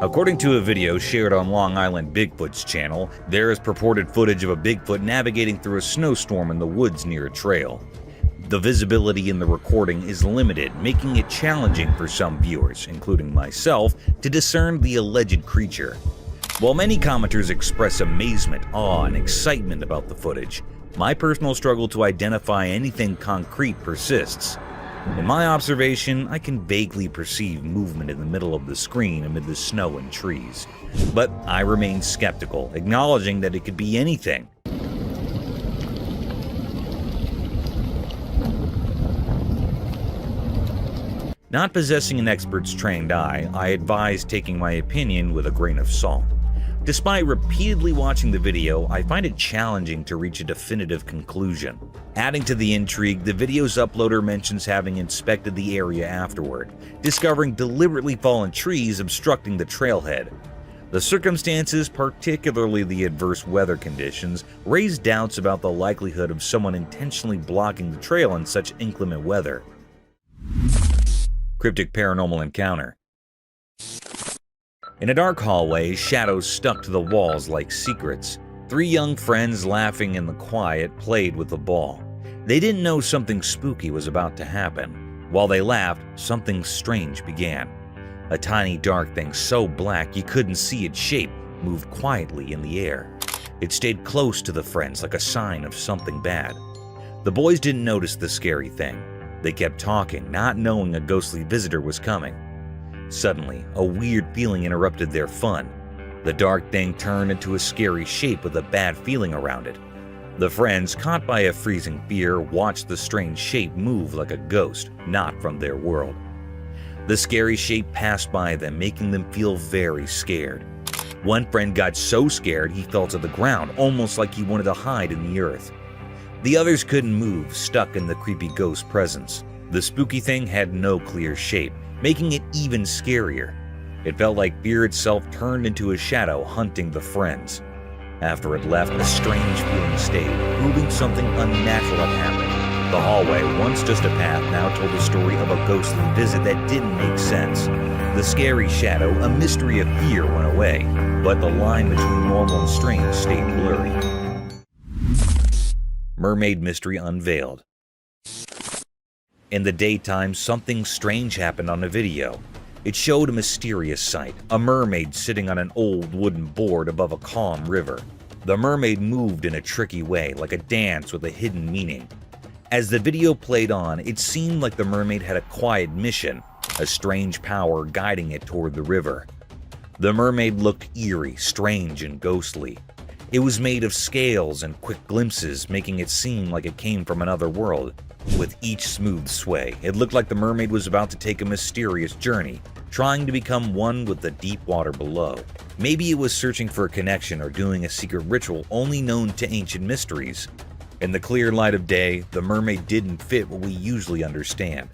According to a video shared on Long Island Bigfoot's channel, there is purported footage of a Bigfoot navigating through a snowstorm in the woods near a trail. The visibility in the recording is limited, making it challenging for some viewers, including myself, to discern the alleged creature. While many commenters express amazement, awe, and excitement about the footage, my personal struggle to identify anything concrete persists. In my observation, I can vaguely perceive movement in the middle of the screen amid the snow and trees. But I remain skeptical, acknowledging that it could be anything. Not possessing an expert's trained eye, I advise taking my opinion with a grain of salt. Despite repeatedly watching the video, I find it challenging to reach a definitive conclusion. Adding to the intrigue, the video's uploader mentions having inspected the area afterward, discovering deliberately fallen trees obstructing the trailhead. The circumstances, particularly the adverse weather conditions, raise doubts about the likelihood of someone intentionally blocking the trail in such inclement weather. Cryptic paranormal encounter. In a dark hallway, shadows stuck to the walls like secrets. 3 young friends, laughing in the quiet, played with the ball. They didn't know something spooky was about to happen. While they laughed, something strange began. A tiny dark thing so black you couldn't see its shape moved quietly in the air. It stayed close to the friends like a sign of something bad. The boys didn't notice the scary thing. They kept talking, not knowing a ghostly visitor was coming. Suddenly, a weird feeling interrupted their fun. The dark thing turned into a scary shape with a bad feeling around it. The friends, caught by a freezing fear, watched the strange shape move like a ghost, not from their world. The scary shape passed by them, making them feel very scared. One friend got so scared he fell to the ground, almost like he wanted to hide in the earth. The others couldn't move, stuck in the creepy ghost presence. The spooky thing had no clear shape, making it even scarier. It felt like fear itself turned into a shadow hunting the friends. After it left, a strange feeling stayed, proving something unnatural had happened. The hallway, once just a path, now told the story of a ghostly visit that didn't make sense. The scary shadow, a mystery of fear, went away, but the line between normal and strange stayed blurry. Mermaid mystery unveiled. In the daytime, something strange happened on a video. It showed a mysterious sight, a mermaid sitting on an old wooden board above a calm river. The mermaid moved in a tricky way, like a dance with a hidden meaning. As the video played on, it seemed like the mermaid had a quiet mission, a strange power guiding it toward the river. The mermaid looked eerie, strange, and ghostly. It was made of scales and quick glimpses, making it seem like it came from another world. With each smooth sway, it looked like the mermaid was about to take a mysterious journey, trying to become one with the deep water below. Maybe it was searching for a connection or doing a secret ritual only known to ancient mysteries. In the clear light of day, the mermaid didn't fit what we usually understand.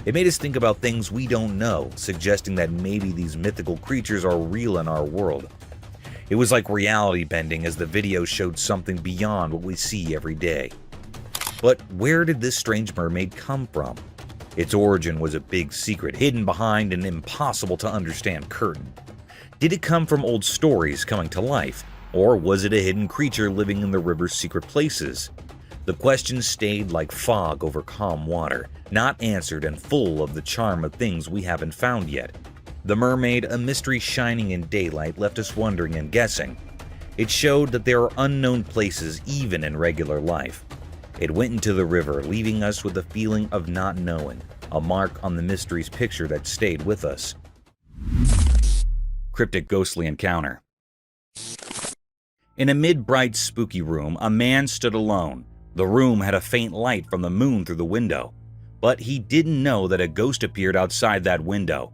It made us think about things we don't know, suggesting that maybe these mythical creatures are real in our world. It was like reality bending as the video showed something beyond what we see every day. But where did this strange mermaid come from? Its origin was a big secret, hidden behind an impossible-to-understand curtain. Did it come from old stories coming to life, or was it a hidden creature living in the river's secret places? The questions stayed like fog over calm water, not answered and full of the charm of things we haven't found yet. The mermaid, a mystery shining in daylight, left us wondering and guessing. It showed that there are unknown places even in regular life. It went into the river, leaving us with a feeling of not knowing, a mark on the mystery's picture that stayed with us. Cryptic ghostly encounter. In a mid-bright, spooky room, a man stood alone. The room had a faint light from the moon through the window, but he didn't know that a ghost appeared outside that window.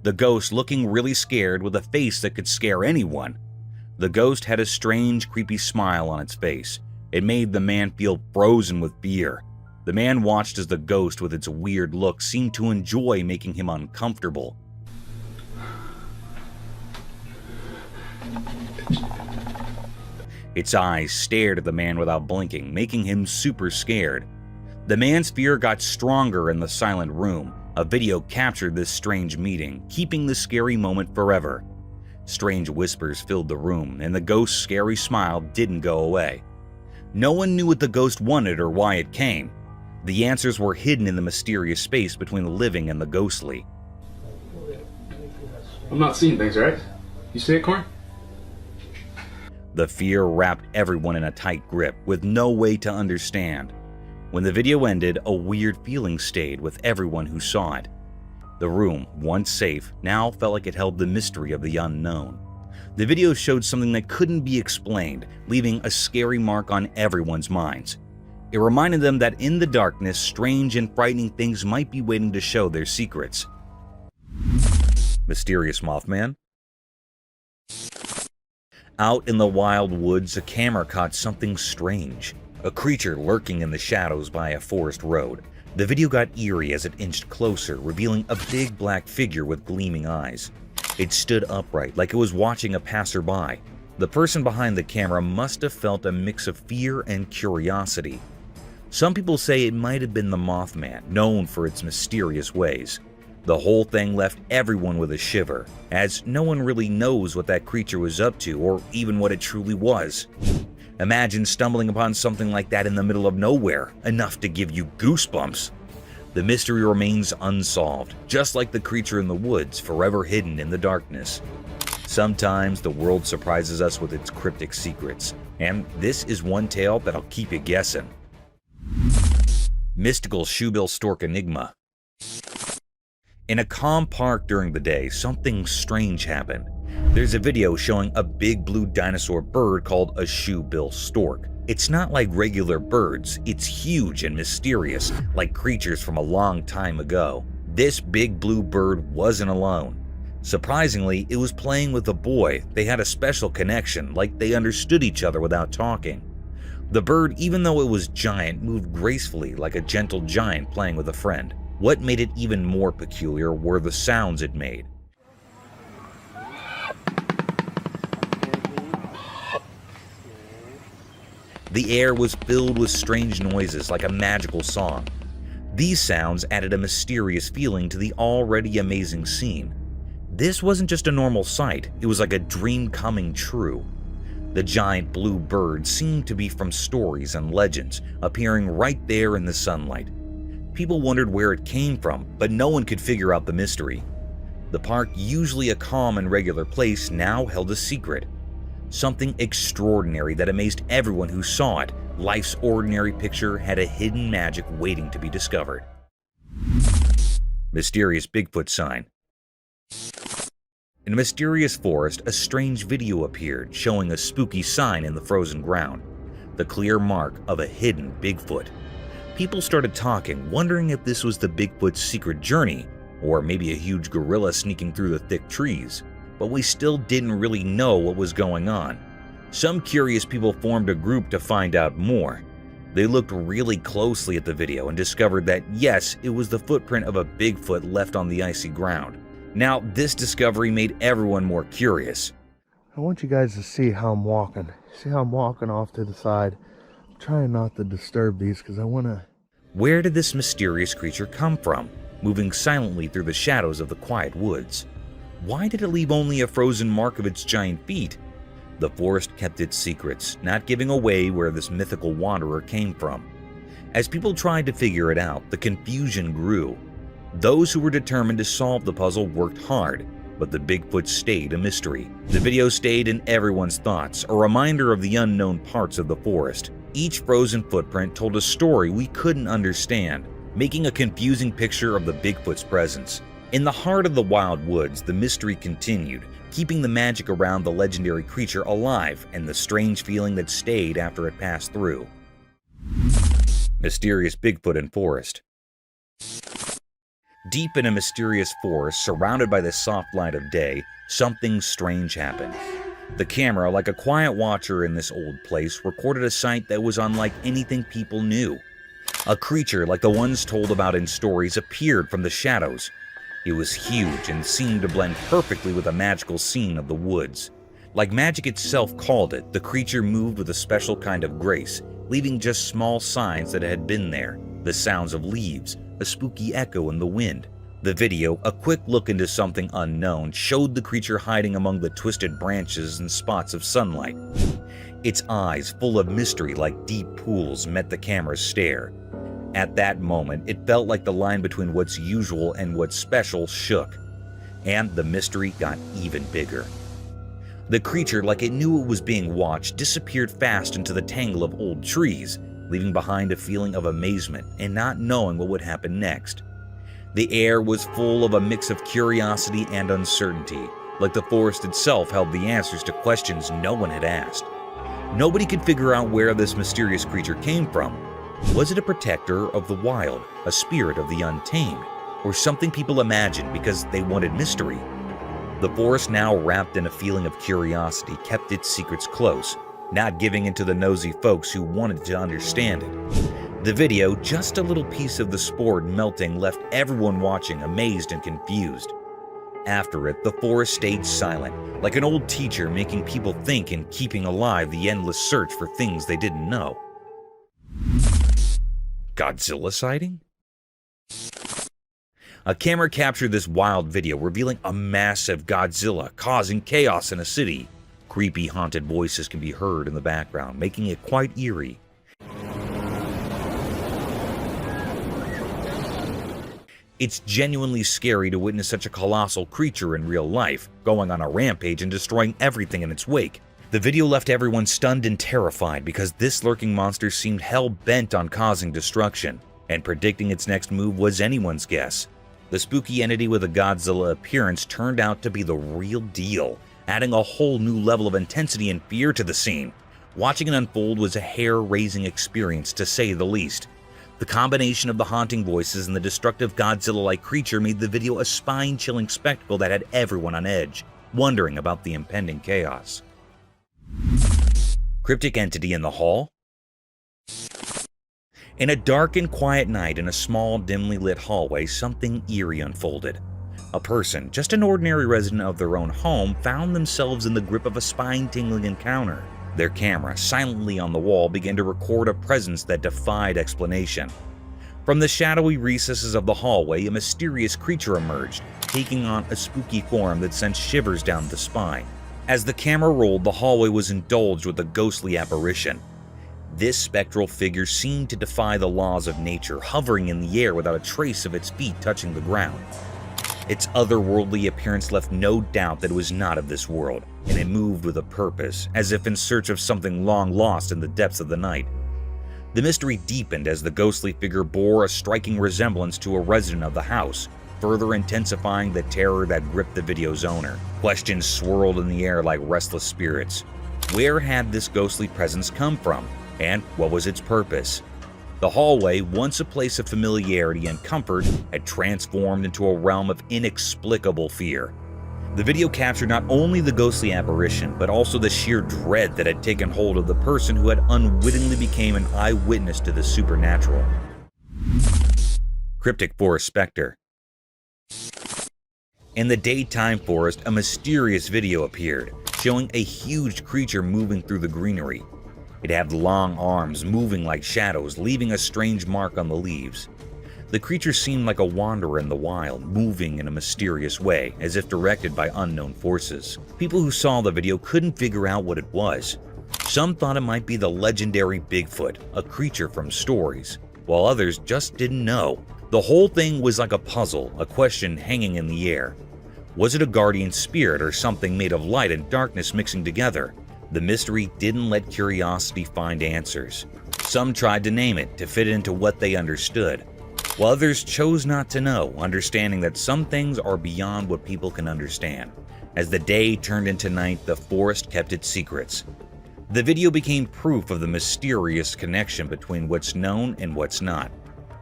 The ghost looking really scared with a face that could scare anyone. The ghost had a strange, creepy smile on its face. It made the man feel frozen with fear. The man watched as the ghost, with its weird look, seemed to enjoy making him uncomfortable. Its eyes stared at the man without blinking, making him super scared. The man's fear got stronger in the silent room. A video captured this strange meeting, keeping the scary moment forever. Strange whispers filled the room, and the ghost's scary smile didn't go away. No one knew what the ghost wanted or why it came. The answers were hidden in the mysterious space between the living and the ghostly. I'm not seeing things, right? You see it, Corn? The fear wrapped everyone in a tight grip, with no way to understand. When the video ended, a weird feeling stayed with everyone who saw it. The room, once safe, now felt like it held the mystery of the unknown. The video showed something that couldn't be explained, leaving a scary mark on everyone's minds. It reminded them that in the darkness, strange and frightening things might be waiting to show their secrets. Mysterious Mothman? Out in the wild woods, a camera caught something strange. A creature lurking in the shadows by a forest road. The video got eerie as it inched closer, revealing a big black figure with gleaming eyes. It stood upright, like it was watching a passerby. The person behind the camera must have felt a mix of fear and curiosity. Some people say it might have been the Mothman, known for its mysterious ways. The whole thing left everyone with a shiver, as no one really knows what that creature was up to or even what it truly was. Imagine stumbling upon something like that in the middle of nowhere, enough to give you goosebumps. The mystery remains unsolved, just like the creature in the woods, forever hidden in the darkness. Sometimes the world surprises us with its cryptic secrets, and this is one tale that'll keep you guessing. Mystical shoebill stork Enigma. In a calm park during the day, something strange happened. There's a video showing a big blue dinosaur bird called a shoebill stork. It's not like regular birds, it's huge and mysterious, like creatures from a long time ago. This big blue bird wasn't alone. Surprisingly, it was playing with a boy. They had a special connection, like they understood each other without talking. The bird, even though it was giant, moved gracefully like a gentle giant playing with a friend. What made it even more peculiar were the sounds it made. The air was filled with strange noises like a magical song. These sounds added a mysterious feeling to the already amazing scene. This wasn't just a normal sight, it was like a dream coming true. The giant blue bird seemed to be from stories and legends, appearing right there in the sunlight. People wondered where it came from, but no one could figure out the mystery. The park, usually a calm and regular place, now held a secret. Something extraordinary that amazed everyone who saw it. Life's ordinary picture had a hidden magic waiting to be discovered. Mysterious Bigfoot sign. In a mysterious forest, a strange video appeared showing a spooky sign in the frozen ground. The clear mark of a hidden Bigfoot. People started talking, wondering if this was the Bigfoot's secret journey, or maybe a huge gorilla sneaking through the thick trees. But we still didn't really know what was going on. Some curious people formed a group to find out more. They looked really closely at the video and discovered that yes, it was the footprint of a Bigfoot left on the icy ground. Now, this discovery made everyone more curious. I want you guys to see how I'm walking. See how I'm walking off to the side. I'm trying not to disturb these because I want to... Where did this mysterious creature come from, moving silently through the shadows of the quiet woods? Why did it leave only a frozen mark of its giant feet? The forest kept its secrets, not giving away where this mythical wanderer came from. As people tried to figure it out, the confusion grew. Those who were determined to solve the puzzle worked hard, but the Bigfoot stayed a mystery. The video stayed in everyone's thoughts, a reminder of the unknown parts of the forest. Each frozen footprint told a story we couldn't understand, making a confusing picture of the Bigfoot's presence. In the heart of the wild woods, the mystery continued, keeping the magic around the legendary creature alive and the strange feeling that stayed after it passed through. Mysterious Bigfoot in forest. Deep in a mysterious forest, surrounded by the soft light of day, something strange happened. The camera, like a quiet watcher in this old place, recorded a sight that was unlike anything people knew. A creature like the ones told about in stories appeared from the shadows. It was huge and seemed to blend perfectly with the magical scene of the woods. Like magic itself called it, the creature moved with a special kind of grace, leaving just small signs that it had been there, the sounds of leaves, a spooky echo in the wind. The video, a quick look into something unknown, showed the creature hiding among the twisted branches and spots of sunlight. Its eyes, full of mystery like deep pools, met the camera's stare. At that moment, it felt like the line between what's usual and what's special shook, and the mystery got even bigger. The creature, like it knew it was being watched, disappeared fast into the tangle of old trees. leaving behind a feeling of amazement and not knowing what would happen next. The air was full of a mix of curiosity and uncertainty, like the forest itself held the answers to questions no one had asked. Nobody could figure out where this mysterious creature came from. Was it a protector of the wild, a spirit of the untamed, or something people imagined because they wanted mystery? The forest, now wrapped in a feeling of curiosity, kept its secrets close, not giving in to the nosy folks who wanted to understand it. The video, just a little piece of the sport melting, left everyone watching amazed and confused. After it, the forest stayed silent, like an old teacher making people think and keeping alive the endless search for things they didn't know. Godzilla sighting? A camera captured this wild video, revealing a massive Godzilla causing chaos in a city. Creepy, haunted voices can be heard in the background, making it quite eerie. It's genuinely scary to witness such a colossal creature in real life, going on a rampage and destroying everything in its wake. The video left everyone stunned and terrified because this lurking monster seemed hell-bent on causing destruction, and predicting its next move was anyone's guess. The spooky entity with a Godzilla appearance turned out to be the real deal, adding a whole new level of intensity and fear to the scene. Watching it unfold was a hair-raising experience, to say the least. The combination of the haunting voices and the destructive Godzilla-like creature made the video a spine-chilling spectacle that had everyone on edge, wondering about the impending chaos. Cryptic entity in the hall? In a dark and quiet night in a small, dimly lit hallway, something eerie unfolded. A person, just an ordinary resident of their own home, found themselves in the grip of a spine-tingling encounter. Their camera, silently on the wall, began to record a presence that defied explanation. From the shadowy recesses of the hallway, a mysterious creature emerged, taking on a spooky form that sent shivers down the spine. As the camera rolled, the hallway was indulged with a ghostly apparition. This spectral figure seemed to defy the laws of nature, hovering in the air without a trace of its feet touching the ground. Its otherworldly appearance left no doubt that it was not of this world, and it moved with a purpose, as if in search of something long lost in the depths of the night. The mystery deepened as the ghostly figure bore a striking resemblance to a resident of the house, further intensifying the terror that gripped the video's owner. Questions swirled in the air like restless spirits. Where had this ghostly presence come from? And what was its purpose? The hallway, once a place of familiarity and comfort, had transformed into a realm of inexplicable fear. The video captured not only the ghostly apparition, but also the sheer dread that had taken hold of the person who had unwittingly become an eyewitness to the supernatural. Cryptic forest specter. In the daytime forest, a mysterious video appeared, showing a huge creature moving through the greenery. It had long arms moving like shadows, leaving a strange mark on the leaves. The creature seemed like a wanderer in the wild, moving in a mysterious way, as if directed by unknown forces. People who saw the video couldn't figure out what it was. Some thought it might be the legendary Bigfoot, a creature from stories, while others just didn't know. The whole thing was like a puzzle, a question hanging in the air. Was it a guardian spirit or something made of light and darkness mixing together? The mystery didn't let curiosity find answers. Some tried to name it to fit into what they understood, while others chose not to know, understanding that some things are beyond what people can understand. As the day turned into night, the forest kept its secrets. The video became proof of the mysterious connection between what's known and what's not.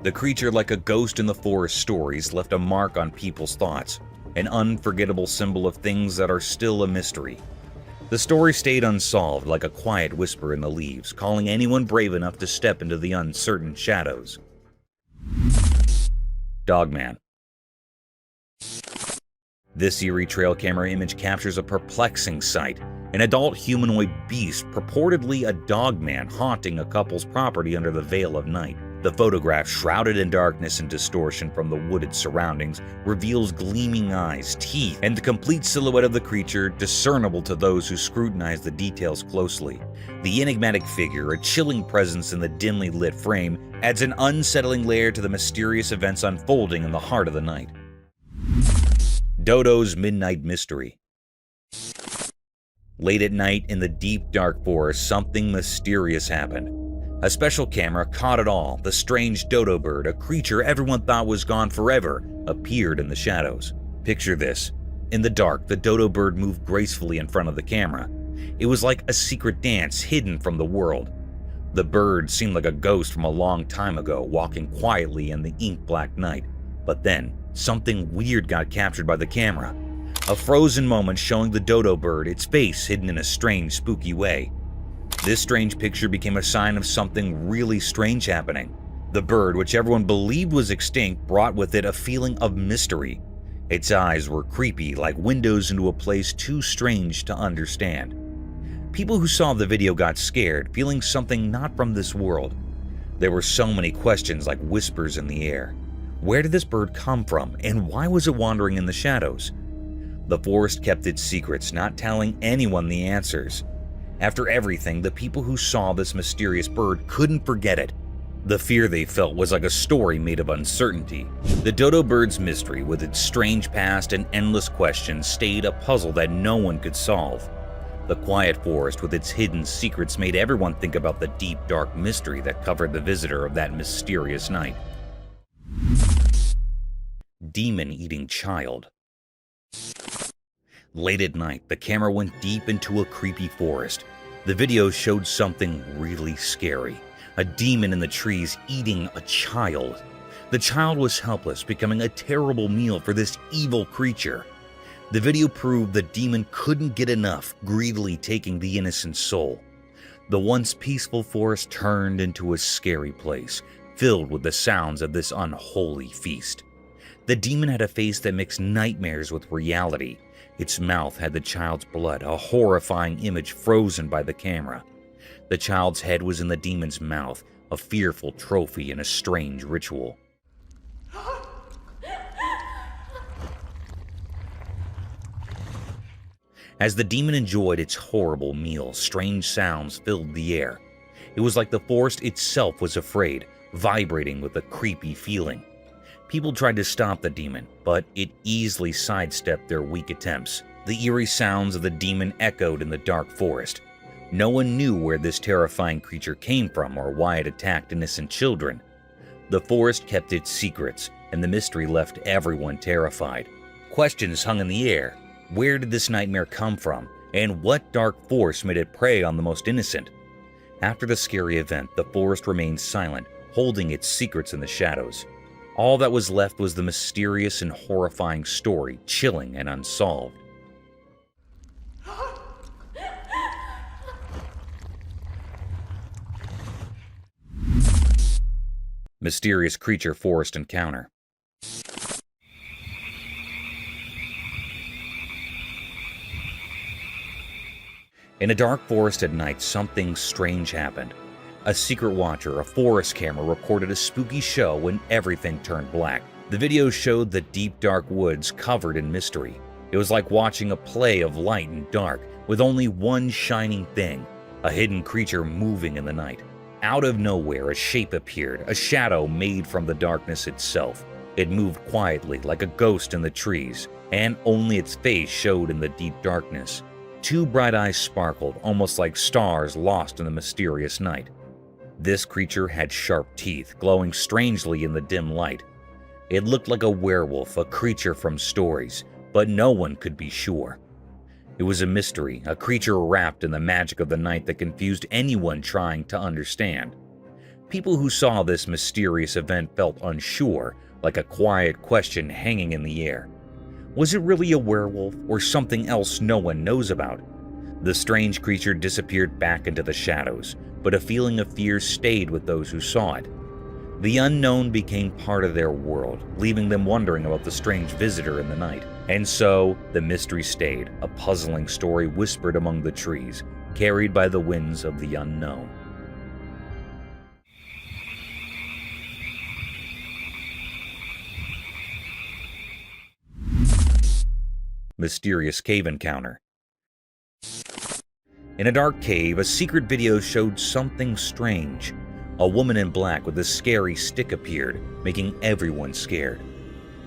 The creature, like a ghost in the forest stories, left a mark on people's thoughts, an unforgettable symbol of things that are still a mystery. The story stayed unsolved, like a quiet whisper in the leaves, calling anyone brave enough to step into the uncertain shadows. Dogman. This eerie trail camera image captures a perplexing sight: an adult humanoid beast, purportedly a dogman, haunting a couple's property under the veil of night. The photograph, shrouded in darkness and distortion from the wooded surroundings, reveals gleaming eyes, teeth, and the complete silhouette of the creature, discernible to those who scrutinize the details closely. The enigmatic figure, a chilling presence in the dimly lit frame, adds an unsettling layer to the mysterious events unfolding in the heart of the night. Dodo's Midnight Mystery. Late at night in the deep dark forest, something mysterious happened. A special camera caught it all. The strange dodo bird, a creature everyone thought was gone forever, appeared in the shadows. Picture this. In the dark, the dodo bird moved gracefully in front of the camera. It was like a secret dance hidden from the world. The bird seemed like a ghost from a long time ago, walking quietly in the ink-black night. But then, something weird got captured by the camera. A frozen moment showing the dodo bird, its face hidden in a strange, spooky way. This strange picture became a sign of something really strange happening. The bird, which everyone believed was extinct, brought with it a feeling of mystery. Its eyes were creepy, like windows into a place too strange to understand. People who saw the video got scared, feeling something not from this world. There were so many questions like whispers in the air. Where did this bird come from, and why was it wandering in the shadows? The forest kept its secrets, not telling anyone the answers. After everything, the people who saw this mysterious bird couldn't forget it. The fear they felt was like a story made of uncertainty. The dodo bird's mystery, with its strange past and endless questions, stayed a puzzle that no one could solve. The quiet forest with its hidden secrets made everyone think about the deep, dark mystery that covered the visitor of that mysterious night. Demon-eating child. Late at night, the camera went deep into a creepy forest. The video showed something really scary. A demon in the trees eating a child. The child was helpless, becoming a terrible meal for this evil creature. The video proved the demon couldn't get enough, greedily taking the innocent soul. The once peaceful forest turned into a scary place, filled with the sounds of this unholy feast. The demon had a face that mixed nightmares with reality. Its mouth had the child's blood, a horrifying image frozen by the camera. The child's head was in the demon's mouth, a fearful trophy in a strange ritual. As the demon enjoyed its horrible meal, strange sounds filled the air. It was like the forest itself was afraid, vibrating with a creepy feeling. People tried to stop the demon, but it easily sidestepped their weak attempts. The eerie sounds of the demon echoed in the dark forest. No one knew where this terrifying creature came from or why it attacked innocent children. The forest kept its secrets, and the mystery left everyone terrified. Questions hung in the air. Where did this nightmare come from, and what dark force made it prey on the most innocent? After the scary event, the forest remained silent, holding its secrets in the shadows. All that was left was the mysterious and horrifying story, chilling and unsolved. Mysterious creature forest encounter. In a dark forest at night, something strange happened. A secret watcher, a forest camera, recorded a spooky show when everything turned black. The video showed the deep, dark woods covered in mystery. It was like watching a play of light and dark, with only one shining thing, a hidden creature moving in the night. Out of nowhere, a shape appeared, a shadow made from the darkness itself. It moved quietly, like a ghost in the trees, and only its face showed in the deep darkness. Two bright eyes sparkled, almost like stars lost in the mysterious night. This creature had sharp teeth, glowing strangely in the dim light. It looked like a werewolf, a creature from stories, but no one could be sure. It was a mystery, a creature wrapped in the magic of the night that confused anyone trying to understand. People who saw this mysterious event felt unsure, like a quiet question hanging in the air. Was it really a werewolf, or something else no one knows about? The strange creature disappeared back into the shadows, but a feeling of fear stayed with those who saw it. The unknown became part of their world, leaving them wondering about the strange visitor in the night. And so, the mystery stayed, a puzzling story whispered among the trees, carried by the winds of the unknown. Mysterious cave encounter. In a dark cave, a secret video showed something strange. A woman in black with a scary stick appeared, making everyone scared.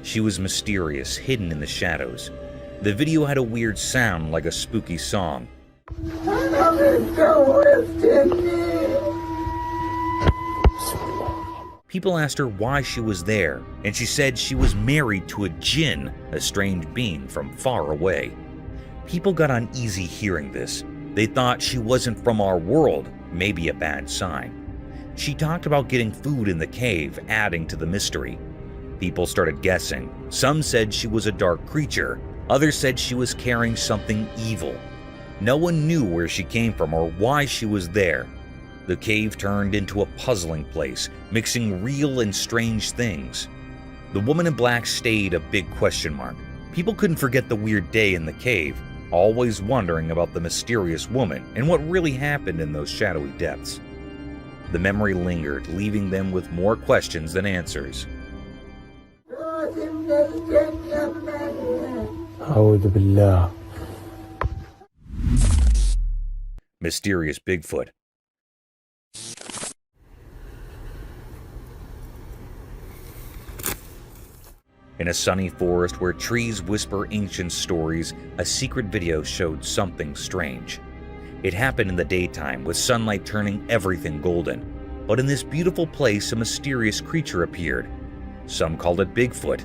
She was mysterious, hidden in the shadows. The video had a weird sound like a spooky song. People asked her why she was there, and she said she was married to a jinn, a strange being from far away. People got uneasy hearing this. They thought she wasn't from our world, maybe a bad sign. She talked about getting food in the cave, adding to the mystery. People started guessing. Some said she was a dark creature. Others said she was carrying something evil. No one knew where she came from or why she was there. The cave turned into a puzzling place, mixing real and strange things. The woman in black stayed a big question mark. People couldn't forget the weird day in the cave, always wondering about the mysterious woman and what really happened in those shadowy depths. The memory lingered, leaving them with more questions than answers. Mysterious Bigfoot. In a sunny forest where trees whisper ancient stories, a secret video showed something strange. It happened in the daytime, with sunlight turning everything golden. But in this beautiful place, a mysterious creature appeared. Some called it Bigfoot.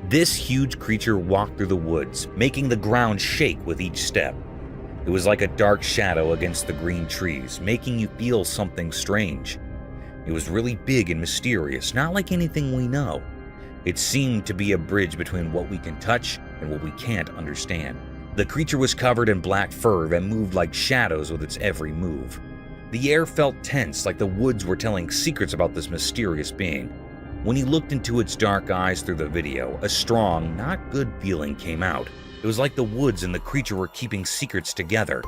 This huge creature walked through the woods, making the ground shake with each step. It was like a dark shadow against the green trees, making you feel something strange. It was really big and mysterious, not like anything we know. It seemed to be a bridge between what we can touch and what we can't understand. The creature was covered in black fur that moved like shadows with its every move. The air felt tense, like the woods were telling secrets about this mysterious being. When he looked into its dark eyes through the video, a strong, not good feeling came out. It was like the woods and the creature were keeping secrets together.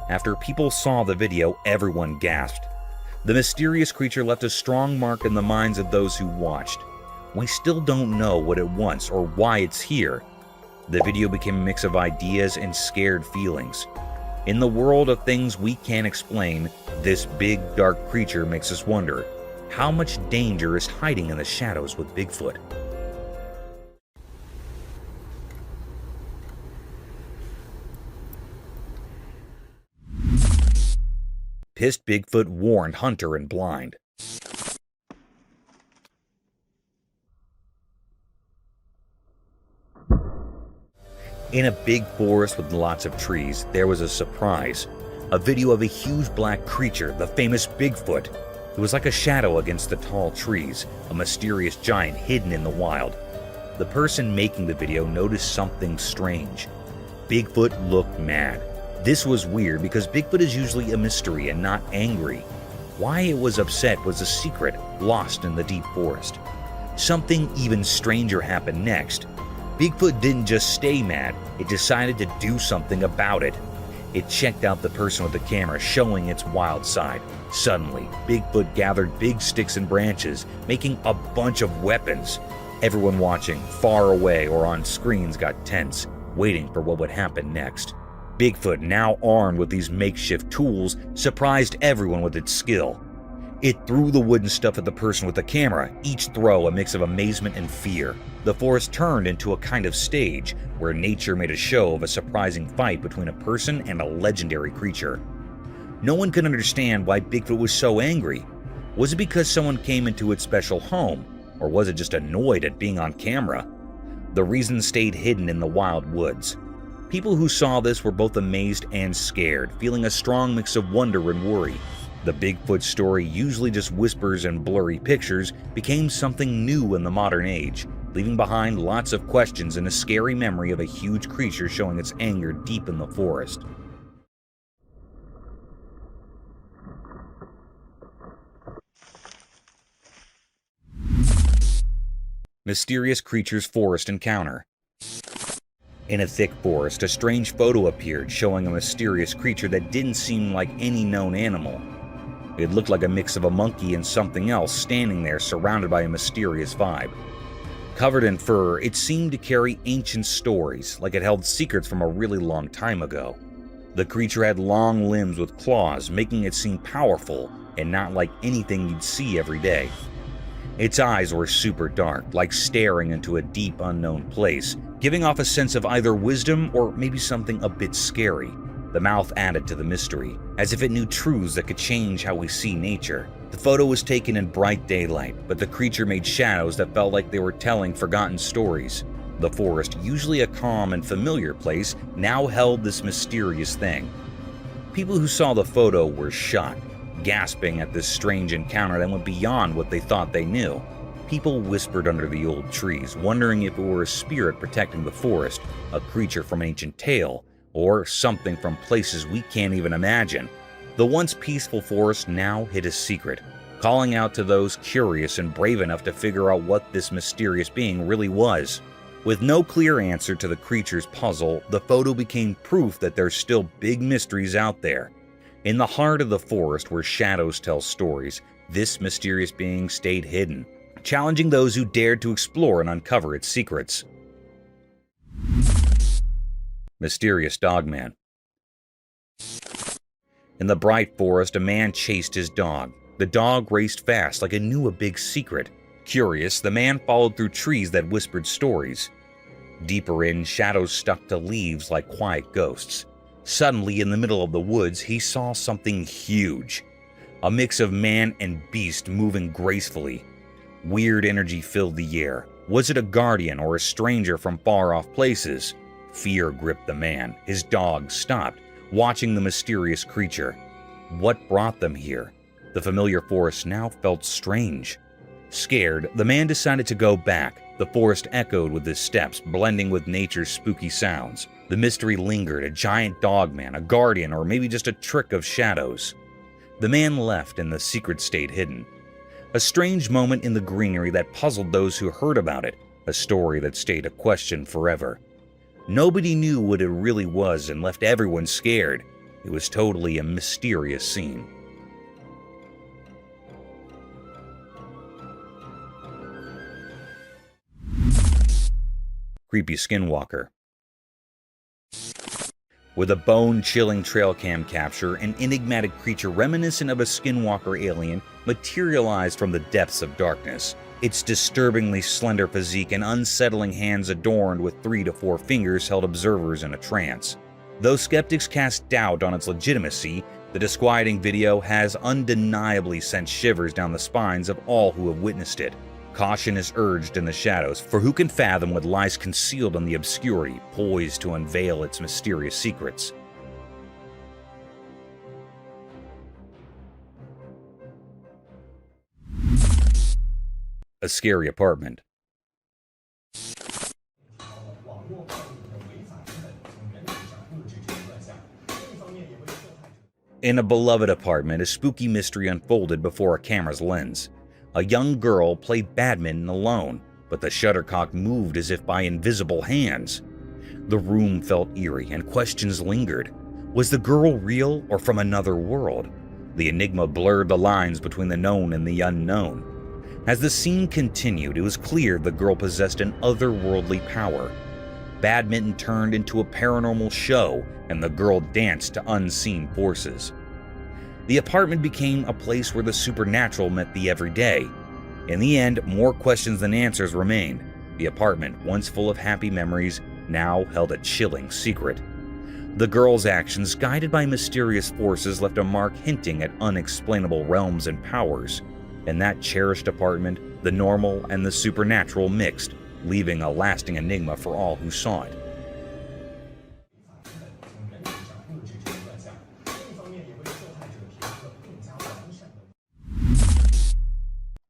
After people saw the video, everyone gasped. The mysterious creature left a strong mark in the minds of those who watched. We still don't know what it wants or why it's here. The video became a mix of ideas and scared feelings. In the world of things we can't explain, this big, dark creature makes us wonder, how much danger is hiding in the shadows with Bigfoot? Pissed Bigfoot warned hunter and blind. In a big forest with lots of trees, there was a surprise. A video of a huge black creature, the famous Bigfoot. It was like a shadow against the tall trees, a mysterious giant hidden in the wild. The person making the video noticed something strange. Bigfoot looked mad. This was weird because Bigfoot is usually a mystery and not angry. Why it was upset was a secret, lost in the deep forest. Something even stranger happened next. Bigfoot didn't just stay mad, it decided to do something about it. It checked out the person with the camera, showing its wild side. Suddenly, Bigfoot gathered big sticks and branches, making a bunch of weapons. Everyone watching, far away or on screens, got tense, waiting for what would happen next. Bigfoot, now armed with these makeshift tools, surprised everyone with its skill. It threw the wooden stuff at the person with the camera, each throw a mix of amazement and fear. The forest turned into a kind of stage, where nature made a show of a surprising fight between a person and a legendary creature. No one could understand why Bigfoot was so angry. Was it because someone came into its special home, or was it just annoyed at being on camera? The reason stayed hidden in the wild woods. People who saw this were both amazed and scared, feeling a strong mix of wonder and worry. The Bigfoot story, usually just whispers and blurry pictures, became something new in the modern age, leaving behind lots of questions and a scary memory of a huge creature showing its anger deep in the forest. Mysterious Creatures Forest Encounter. In a thick forest, a strange photo appeared showing a mysterious creature that didn't seem like any known animal. It looked like a mix of a monkey and something else standing there surrounded by a mysterious vibe. Covered in fur, it seemed to carry ancient stories, like it held secrets from a really long time ago. The creature had long limbs with claws, making it seem powerful and not like anything you'd see every day. Its eyes were super dark, like staring into a deep unknown place, giving off a sense of either wisdom or maybe something a bit scary. The mouth added to the mystery, as if it knew truths that could change how we see nature. The photo was taken in bright daylight, but the creature made shadows that felt like they were telling forgotten stories. The forest, usually a calm and familiar place, now held this mysterious thing. People who saw the photo were shocked, gasping at this strange encounter that went beyond what they thought they knew. People whispered under the old trees, wondering if it were a spirit protecting the forest, a creature from an ancient tale, or something from places we can't even imagine. The once peaceful forest now hid a secret, calling out to those curious and brave enough to figure out what this mysterious being really was. With no clear answer to the creature's puzzle, the photo became proof that there's still big mysteries out there. In the heart of the forest where shadows tell stories, this mysterious being stayed hidden, challenging those who dared to explore and uncover its secrets. Mysterious Dogman. In the bright forest, a man chased his dog. The dog raced fast like it knew a big secret. Curious, the man followed through trees that whispered stories. Deeper in, shadows stuck to leaves like quiet ghosts. Suddenly, in the middle of the woods, he saw something huge. A mix of man and beast moving gracefully. Weird energy filled the air. Was it a guardian or a stranger from far-off places? Fear gripped the man. His dog stopped, watching the mysterious creature. What brought them here? The familiar forest now felt strange. Scared, the man decided to go back. The forest echoed with his steps, blending with nature's spooky sounds. The mystery lingered, a giant dogman, a guardian, or maybe just a trick of shadows. The man left and the secret stayed hidden. A strange moment in the greenery that puzzled those who heard about it, a story that stayed a question forever. Nobody knew what it really was and left everyone scared. It was totally a mysterious scene. Creepy Skinwalker. With a bone-chilling trail cam capture, an enigmatic creature reminiscent of a skinwalker alien materialized from the depths of darkness. Its disturbingly slender physique and unsettling hands adorned with 3 to 4 fingers held observers in a trance. Though skeptics cast doubt on its legitimacy, the disquieting video has undeniably sent shivers down the spines of all who have witnessed it. Caution is urged in the shadows, for who can fathom what lies concealed in the obscurity, poised to unveil its mysterious secrets. A scary apartment. In a beloved apartment, a spooky mystery unfolded before a camera's lens. A young girl played badminton alone, but the shuttlecock moved as if by invisible hands. The room felt eerie and questions lingered. Was the girl real or from another world? The enigma blurred the lines between the known and the unknown. As the scene continued, it was clear the girl possessed an otherworldly power. Badminton turned into a paranormal show, and the girl danced to unseen forces. The apartment became a place where the supernatural met the everyday. In the end, more questions than answers remained. The apartment, once full of happy memories, now held a chilling secret. The girl's actions, guided by mysterious forces, left a mark hinting at unexplainable realms and powers. In that cherished apartment, the normal and the supernatural mixed, leaving a lasting enigma for all who saw it.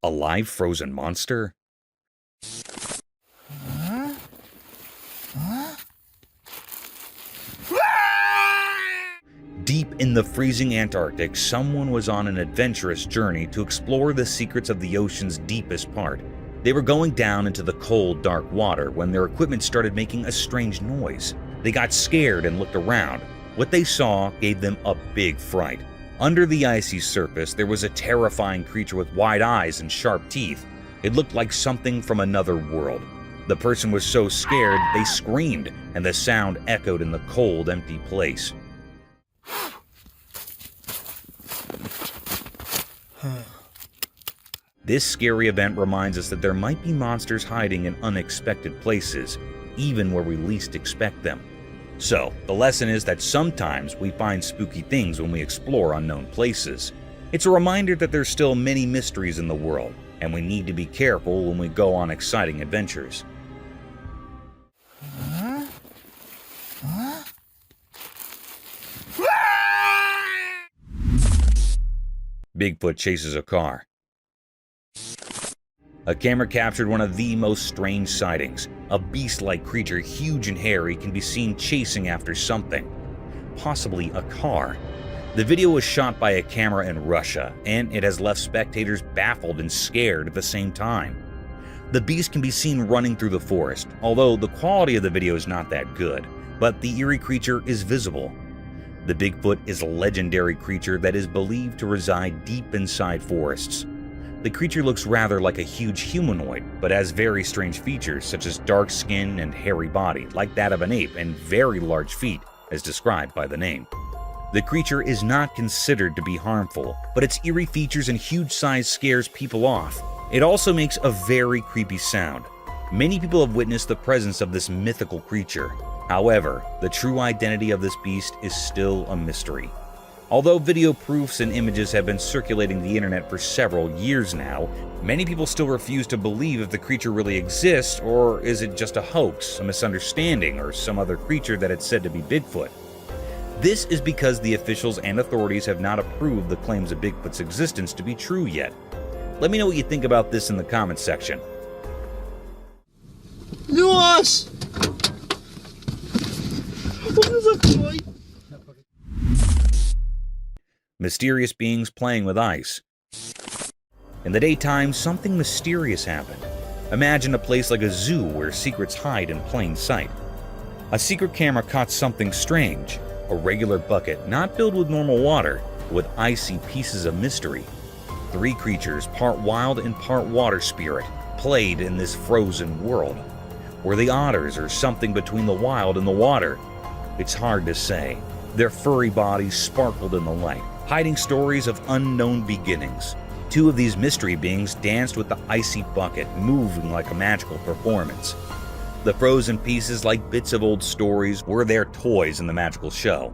A live frozen monster? Deep in the freezing Antarctic, someone was on an adventurous journey to explore the secrets of the ocean's deepest part. They were going down into the cold, dark water when their equipment started making a strange noise. They got scared and looked around. What they saw gave them a big fright. Under the icy surface, there was a terrifying creature with wide eyes and sharp teeth. It looked like something from another world. The person was so scared, they screamed, and the sound echoed in the cold, empty place. This scary event reminds us that there might be monsters hiding in unexpected places, even where we least expect them. So, the lesson is that sometimes we find spooky things when we explore unknown places. It's a reminder that there's still many mysteries in the world, and we need to be careful when we go on exciting adventures. Bigfoot chases a car. A camera captured one of the most strange sightings. A beast-like creature, huge and hairy, can be seen chasing after something, possibly a car. The video was shot by a camera in Russia, and it has left spectators baffled and scared at the same time. The beast can be seen running through the forest, although the quality of the video is not that good, but the eerie creature is visible. The Bigfoot is a legendary creature that is believed to reside deep inside forests. The creature looks rather like a huge humanoid, but has very strange features such as dark skin and hairy body, like that of an ape, and very large feet, as described by the name. The creature is not considered to be harmful, but its eerie features and huge size scares people off. It also makes a very creepy sound. Many people have witnessed the presence of this mythical creature. However, the true identity of this beast is still a mystery. Although video proofs and images have been circulating the internet for several years now, many people still refuse to believe if the creature really exists, or is it just a hoax, a misunderstanding, or some other creature that it's said to be Bigfoot. This is because the officials and authorities have not approved the claims of Bigfoot's existence to be true yet. Let me know what you think about this in the comments section. Luas! What is that boy? Mysterious beings playing with ice. In the daytime, something mysterious happened. Imagine a place like a zoo where secrets hide in plain sight. A secret camera caught something strange. A regular bucket, not filled with normal water, but with icy pieces of mystery. 3 creatures, part wild and part water spirit, played in this frozen world. Were they otters or something between the wild and the water? It's hard to say. Their furry bodies sparkled in the light, hiding stories of unknown beginnings. 2 of these mystery beings danced with the icy bucket, moving like a magical performance. The frozen pieces, like bits of old stories, were their toys in the magical show.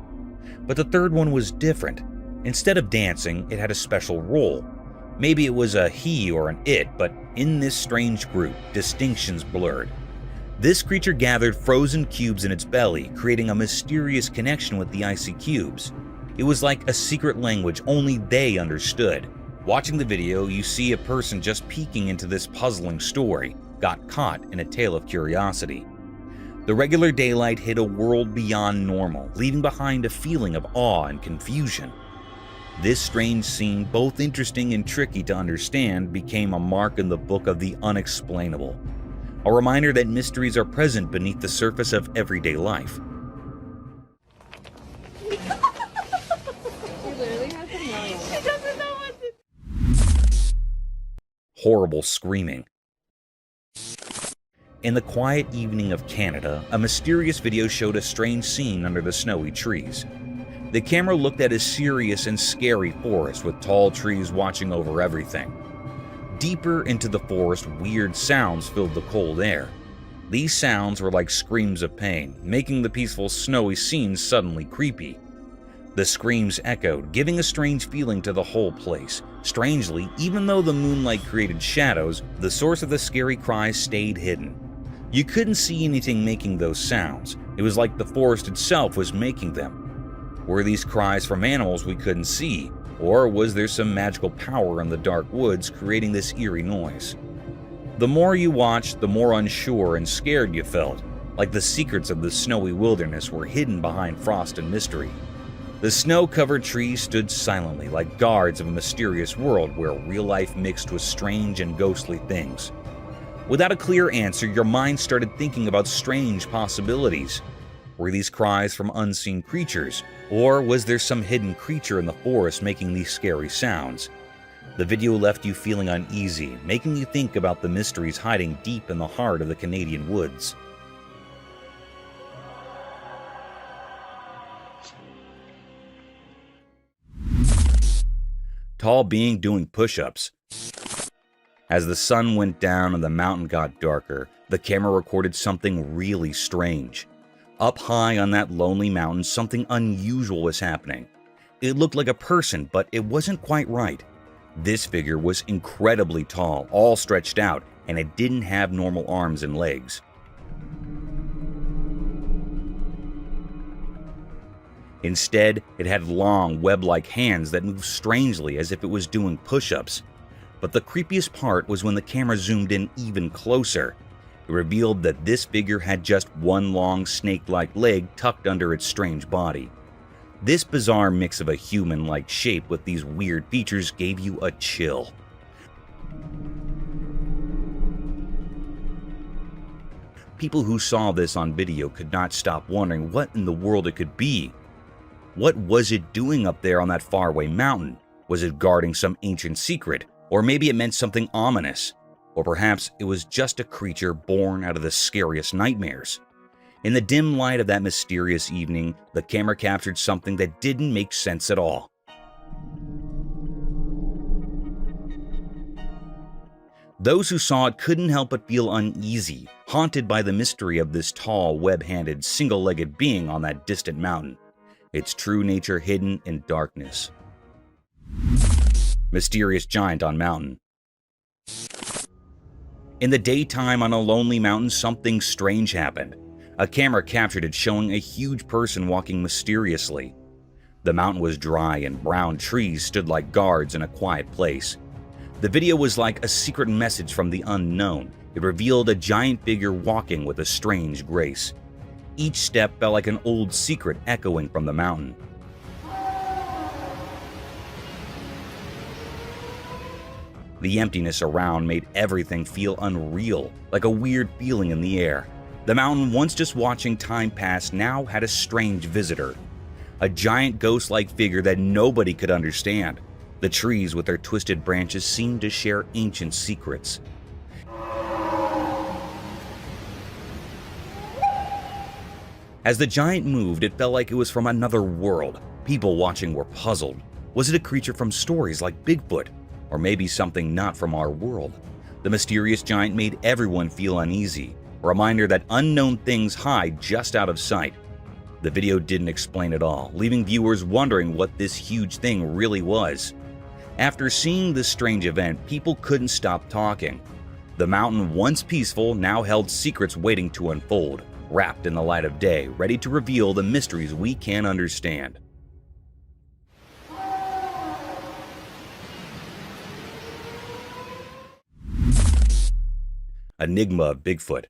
But the third one was different. Instead of dancing, it had a special role. Maybe it was a he or an it, but in this strange group, distinctions blurred. This creature gathered frozen cubes in its belly, creating a mysterious connection with the icy cubes. It was like a secret language only they understood. Watching the video, you see a person just peeking into this puzzling story, got caught in a tale of curiosity. The regular daylight hit a world beyond normal, leaving behind a feeling of awe and confusion. This strange scene, both interesting and tricky to understand, became a mark in the book of the unexplainable. A reminder that mysteries are present beneath the surface of everyday life. He literally has a million. He doesn't know what to... Horrible screaming. In the quiet evening of Canada, a mysterious video showed a strange scene under the snowy trees. The camera looked at a serious and scary forest with tall trees watching over everything. Deeper into the forest, weird sounds filled the cold air. These sounds were like screams of pain, making the peaceful snowy scene suddenly creepy. The screams echoed, giving a strange feeling to the whole place. Strangely, even though the moonlight created shadows, the source of the scary cries stayed hidden. You couldn't see anything making those sounds. It was like the forest itself was making them. Were these cries from animals we couldn't see, or was there some magical power in the dark woods creating this eerie noise? The more you watched, the more unsure and scared you felt, like the secrets of the snowy wilderness were hidden behind frost and mystery. The snow-covered trees stood silently like guards of a mysterious world where real life mixed with strange and ghostly things. Without a clear answer, your mind started thinking about strange possibilities. Were these cries from unseen creatures, or was there some hidden creature in the forest making these scary sounds? The video left you feeling uneasy, making you think about the mysteries hiding deep in the heart of the Canadian woods. Tall being doing push-ups. As the sun went down and the mountain got darker, the camera recorded something really strange. Up high on that lonely mountain, something unusual was happening. It looked like a person, but it wasn't quite right. This figure was incredibly tall, all stretched out, and it didn't have normal arms and legs. Instead, it had long, web-like hands that moved strangely as if it was doing push-ups. But the creepiest part was when the camera zoomed in even closer. It revealed that this figure had just one long, snake-like leg tucked under its strange body. This bizarre mix of a human-like shape with these weird features gave you a chill. People who saw this on video could not stop wondering what in the world it could be. What was it doing up there on that faraway mountain? Was it guarding some ancient secret? Or maybe it meant something ominous? Or perhaps it was just a creature born out of the scariest nightmares? In the dim light of that mysterious evening, the camera captured something that didn't make sense at all. Those who saw it couldn't help but feel uneasy, haunted by the mystery of this tall, web-handed, single-legged being on that distant mountain, its true nature hidden in darkness. Mysterious giant on mountain. In the daytime on a lonely mountain, something strange happened. A camera captured it showing a huge person walking mysteriously. The mountain was dry and brown trees stood like guards in a quiet place. The video was like a secret message from the unknown. It revealed a giant figure walking with a strange grace. Each step felt like an old secret echoing from the mountain. The emptiness around made everything feel unreal, like a weird feeling in the air. The mountain, once just watching time pass, now had a strange visitor. A giant ghost-like figure that nobody could understand. The trees with their twisted branches seemed to share ancient secrets. As the giant moved, it felt like it was from another world. People watching were puzzled. Was it a creature from stories like Bigfoot? Or maybe something not from our world? The mysterious giant made everyone feel uneasy. A reminder that unknown things hide just out of sight. The video didn't explain it all, leaving viewers wondering what this huge thing really was. After seeing this strange event, people couldn't stop talking. The mountain, once peaceful, now held secrets waiting to unfold, wrapped in the light of day, ready to reveal the mysteries we can't understand. Enigma of Bigfoot.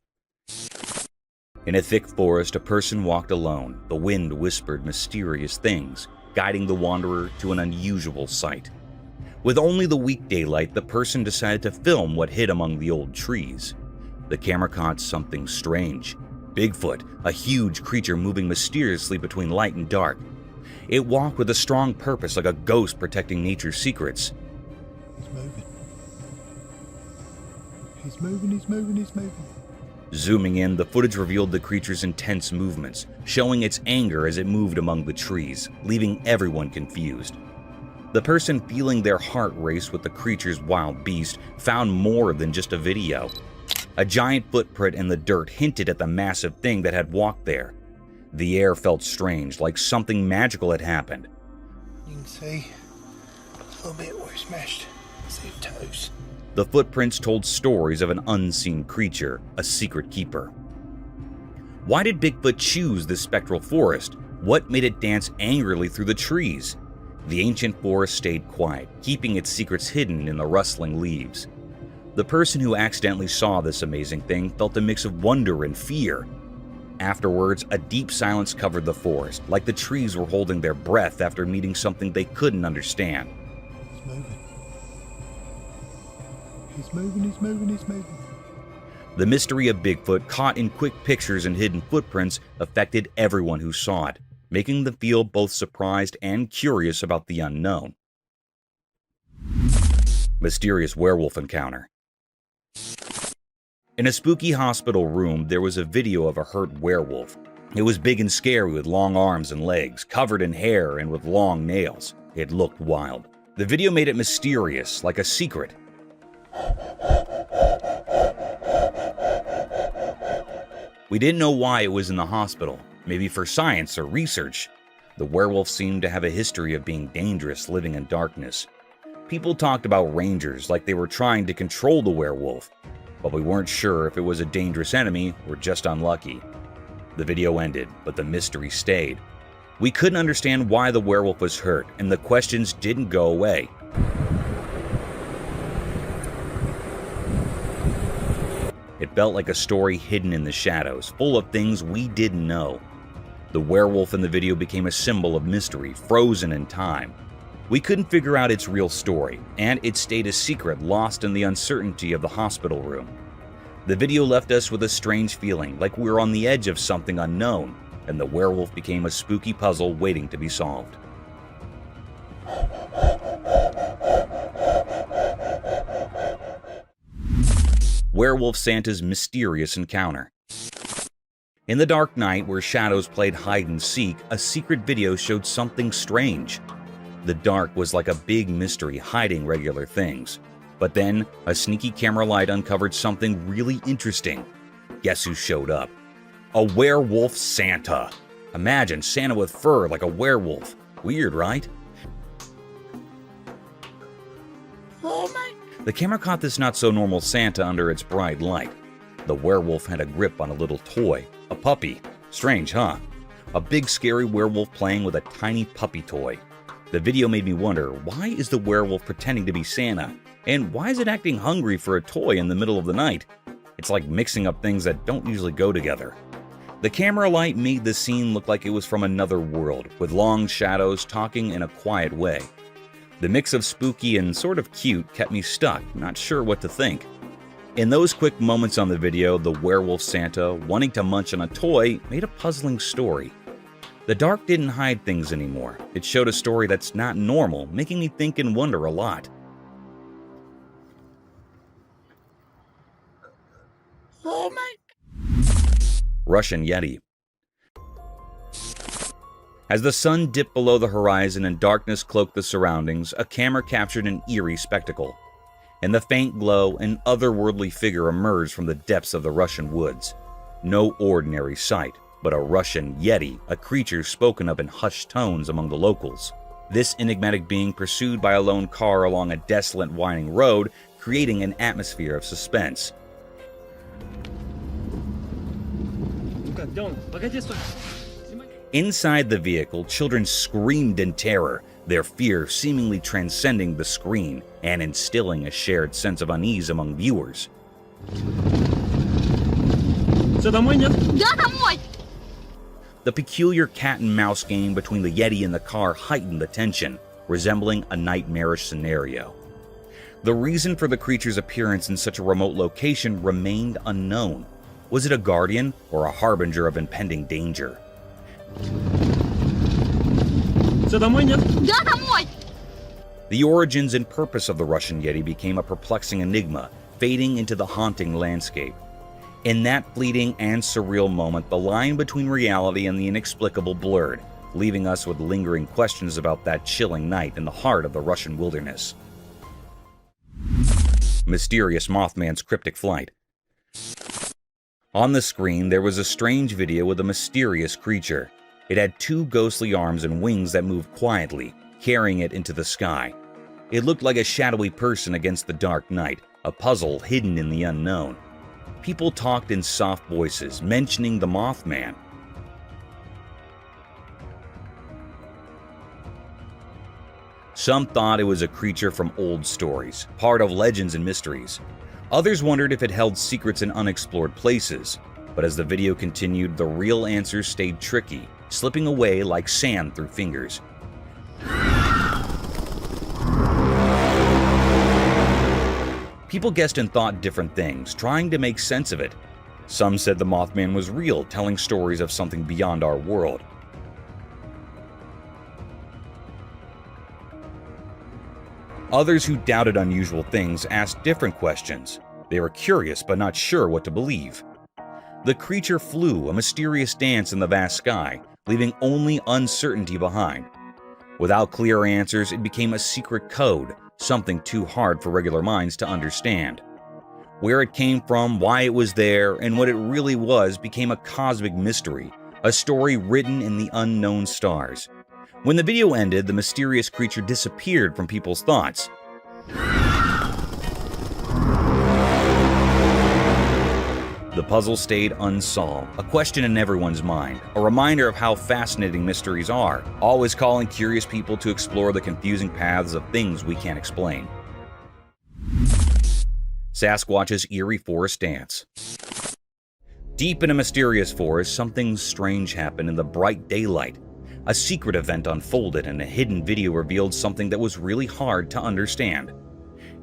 In a thick forest, a person walked alone. The wind whispered mysterious things, guiding the wanderer to an unusual sight. With only the weak daylight, the person decided to film what hid among the old trees. The camera caught something strange. Bigfoot, a huge creature moving mysteriously between light and dark. It walked with a strong purpose, like a ghost protecting nature's secrets. He's moving. He's moving, he's moving, he's moving. Zooming in, the footage revealed the creature's intense movements, showing its anger as it moved among the trees, leaving everyone confused. The person feeling their heart race with the creature's wild beast found more than just a video. A giant footprint in the dirt hinted at the massive thing that had walked there. The air felt strange, like something magical had happened. You can see a little bit where it's smashed. See the toes. The footprints told stories of an unseen creature, a secret keeper. Why did Bigfoot choose this spectral forest? What made it dance angrily through the trees? The ancient forest stayed quiet, keeping its secrets hidden in the rustling leaves. The person who accidentally saw this amazing thing felt a mix of wonder and fear. Afterwards, a deep silence covered the forest, like the trees were holding their breath after meeting something they couldn't understand. He's moving. He's moving, he's moving, he's moving. The mystery of Bigfoot, caught in quick pictures and hidden footprints, affected everyone who saw it, making them feel both surprised and curious about the unknown. Mysterious werewolf encounter. In a spooky hospital room, there was a video of a hurt werewolf. It was big and scary with long arms and legs, covered in hair and with long nails. It looked wild. The video made it mysterious, like a secret. We didn't know why it was in the hospital, maybe for science or research. The werewolf seemed to have a history of being dangerous living in darkness. People talked about rangers like they were trying to control the werewolf, but we weren't sure if it was a dangerous enemy or just unlucky. The video ended, but the mystery stayed. We couldn't understand why the werewolf was hurt, and the questions didn't go away. It felt like a story hidden in the shadows, full of things we didn't know. The werewolf in the video became a symbol of mystery, frozen in time. We couldn't figure out its real story, and it stayed a secret, lost in the uncertainty of the hospital room. The video left us with a strange feeling, like we were on the edge of something unknown, and the werewolf became a spooky puzzle waiting to be solved. Werewolf Santa's mysterious encounter. In the dark night where shadows played hide and seek, a secret video showed something strange. The dark was like a big mystery hiding regular things. But then, a sneaky camera light uncovered something really interesting. Guess who showed up? A werewolf Santa. Imagine Santa with fur like a werewolf. Weird, right? Oh my... The camera caught this not-so-normal Santa under its bright light. The werewolf had a grip on a little toy, a puppy. Strange, huh? A big scary werewolf playing with a tiny puppy toy. The video made me wonder, why is the werewolf pretending to be Santa? And why is it acting hungry for a toy in the middle of the night? It's like mixing up things that don't usually go together. The camera light made the scene look like it was from another world, with long shadows talking in a quiet way. The mix of spooky and sort of cute kept me stuck, not sure what to think. In those quick moments on the video, the werewolf Santa, wanting to munch on a toy, made a puzzling story. The dark didn't hide things anymore. It showed a story that's not normal, making me think and wonder a lot. Oh my... Russian Yeti. As the sun dipped below the horizon and darkness cloaked the surroundings, a camera captured an eerie spectacle. In the faint glow, an otherworldly figure emerged from the depths of the Russian woods. No ordinary sight, but a Russian Yeti, a creature spoken of in hushed tones among the locals. This enigmatic being pursued by a lone car along a desolate winding road, creating an atmosphere of suspense. Inside the vehicle, children screamed in terror, their fear seemingly transcending the screen and instilling a shared sense of unease among viewers. The peculiar cat and mouse game between the Yeti and the car heightened the tension, resembling a nightmarish scenario. The reason for the creature's appearance in such a remote location remained unknown. Was it a guardian or a harbinger of impending danger? The origins and purpose of the Russian Yeti became a perplexing enigma, fading into the haunting landscape. In that fleeting and surreal moment, the line between reality and the inexplicable blurred, leaving us with lingering questions about that chilling night in the heart of the Russian wilderness. Mysterious Mothman's cryptic flight. On the screen, there was a strange video with a mysterious creature. It had two ghostly arms and wings that moved quietly, carrying it into the sky. It looked like a shadowy person against the dark night, a puzzle hidden in the unknown. People talked in soft voices, mentioning the Mothman. Some thought it was a creature from old stories, part of legends and mysteries. Others wondered if it held secrets in unexplored places. But as the video continued, the real answers stayed tricky, slipping away like sand through fingers. People guessed and thought different things, trying to make sense of it. Some said the Mothman was real, telling stories of something beyond our world. Others who doubted unusual things asked different questions. They were curious but not sure what to believe. The creature flew, a mysterious dance in the vast sky, leaving only uncertainty behind. Without clear answers, it became a secret code, something too hard for regular minds to understand. Where it came from, why it was there, and what it really was became a cosmic mystery, a story written in the unknown stars. When the video ended, the mysterious creature disappeared from people's thoughts. The puzzle stayed unsolved, a question in everyone's mind, a reminder of how fascinating mysteries are, always calling curious people to explore the confusing paths of things we can't explain. Sasquatch's eerie forest dance. Deep in a mysterious forest, something strange happened in the bright daylight. A secret event unfolded, and a hidden video revealed something that was really hard to understand.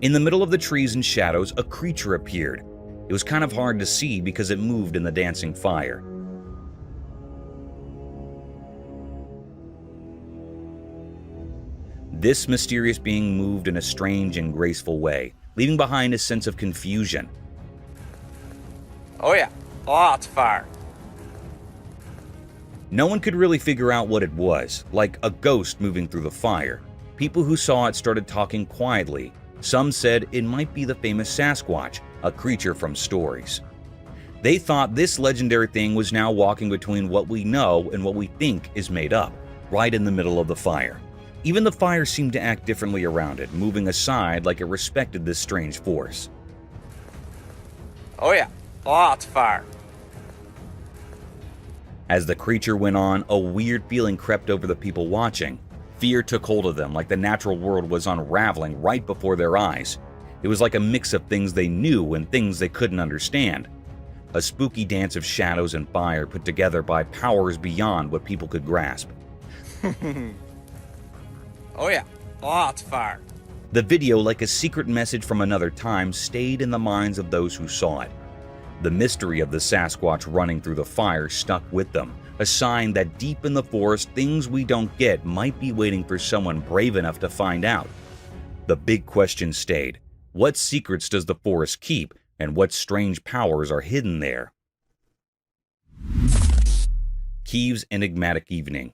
In the middle of the trees and shadows, a creature appeared. It was kind of hard to see because it moved in the dancing fire. This mysterious being moved in a strange and graceful way, leaving behind a sense of confusion. Oh yeah, lots of fire. No one could really figure out what it was, like a ghost moving through the fire. People who saw it started talking quietly. Some said it might be the famous Sasquatch, a creature from stories. They thought this legendary thing was now walking between what we know and what we think is made up, right in the middle of the fire. Even the fire seemed to act differently around it, moving aside like it respected this strange force. Oh yeah, lots of fire. As the creature went on, a weird feeling crept over the people watching. Fear took hold of them, like the natural world was unraveling right before their eyes. It was like a mix of things they knew and things they couldn't understand. A spooky dance of shadows and fire put together by powers beyond what people could grasp. Oh yeah, lots of fire. The video, like a secret message from another time, stayed in the minds of those who saw it. The mystery of the Sasquatch running through the fire stuck with them, a sign that deep in the forest, things we don't get might be waiting for someone brave enough to find out. The big question stayed. What secrets does the forest keep, and what strange powers are hidden there? Kyiv's enigmatic evening.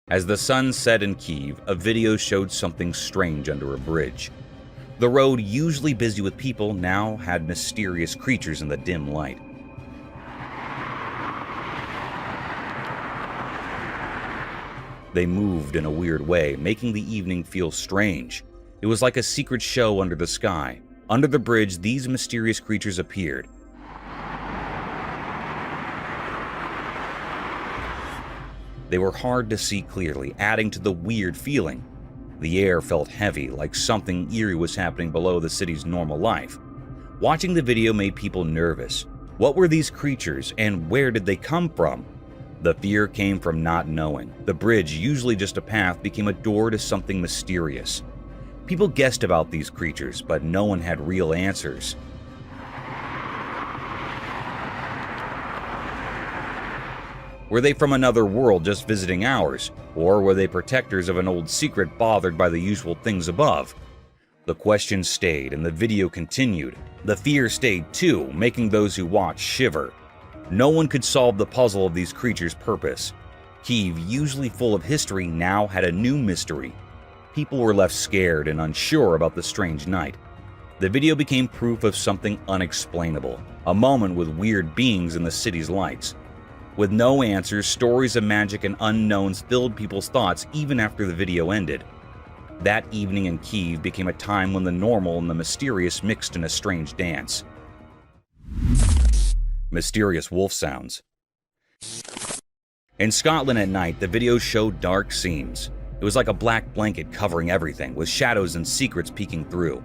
As the sun set in Kyiv, a video showed something strange under a bridge. The road, usually busy with people, now had mysterious creatures in the dim light. They moved in a weird way, making the evening feel strange. It was like a secret show under the sky. Under the bridge, these mysterious creatures appeared. They were hard to see clearly, adding to the weird feeling. The air felt heavy, like something eerie was happening below the city's normal life. Watching the video made people nervous. What were these creatures, and where did they come from? The fear came from not knowing. The bridge, usually just a path, became a door to something mysterious. People guessed about these creatures, but no one had real answers. Were they from another world just visiting ours? Or were they protectors of an old secret bothered by the usual things above? The question stayed and the video continued. The fear stayed too, making those who watched shiver. No one could solve the puzzle of these creatures' purpose. Kyiv, usually full of history, now had a new mystery. People were left scared and unsure about the strange night. The video became proof of something unexplainable, a moment with weird beings in the city's lights. With no answers, stories of magic and unknowns filled people's thoughts even after the video ended. That evening in Kyiv became a time when the normal and the mysterious mixed in a strange dance. Mysterious wolf sounds. In Scotland at night, the video showed dark scenes. It was like a black blanket covering everything, with shadows and secrets peeking through.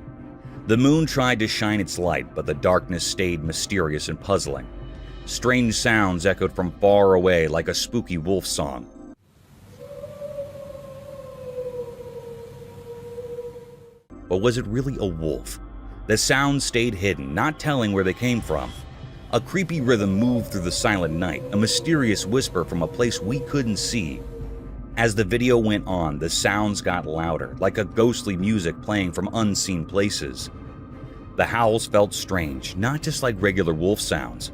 The moon tried to shine its light, but the darkness stayed mysterious and puzzling. Strange sounds echoed from far away like a spooky wolf song. But was it really a wolf? The sounds stayed hidden, not telling where they came from. A creepy rhythm moved through the silent night, a mysterious whisper from a place we couldn't see. As the video went on, the sounds got louder, like a ghostly music playing from unseen places. The howls felt strange, not just like regular wolf sounds.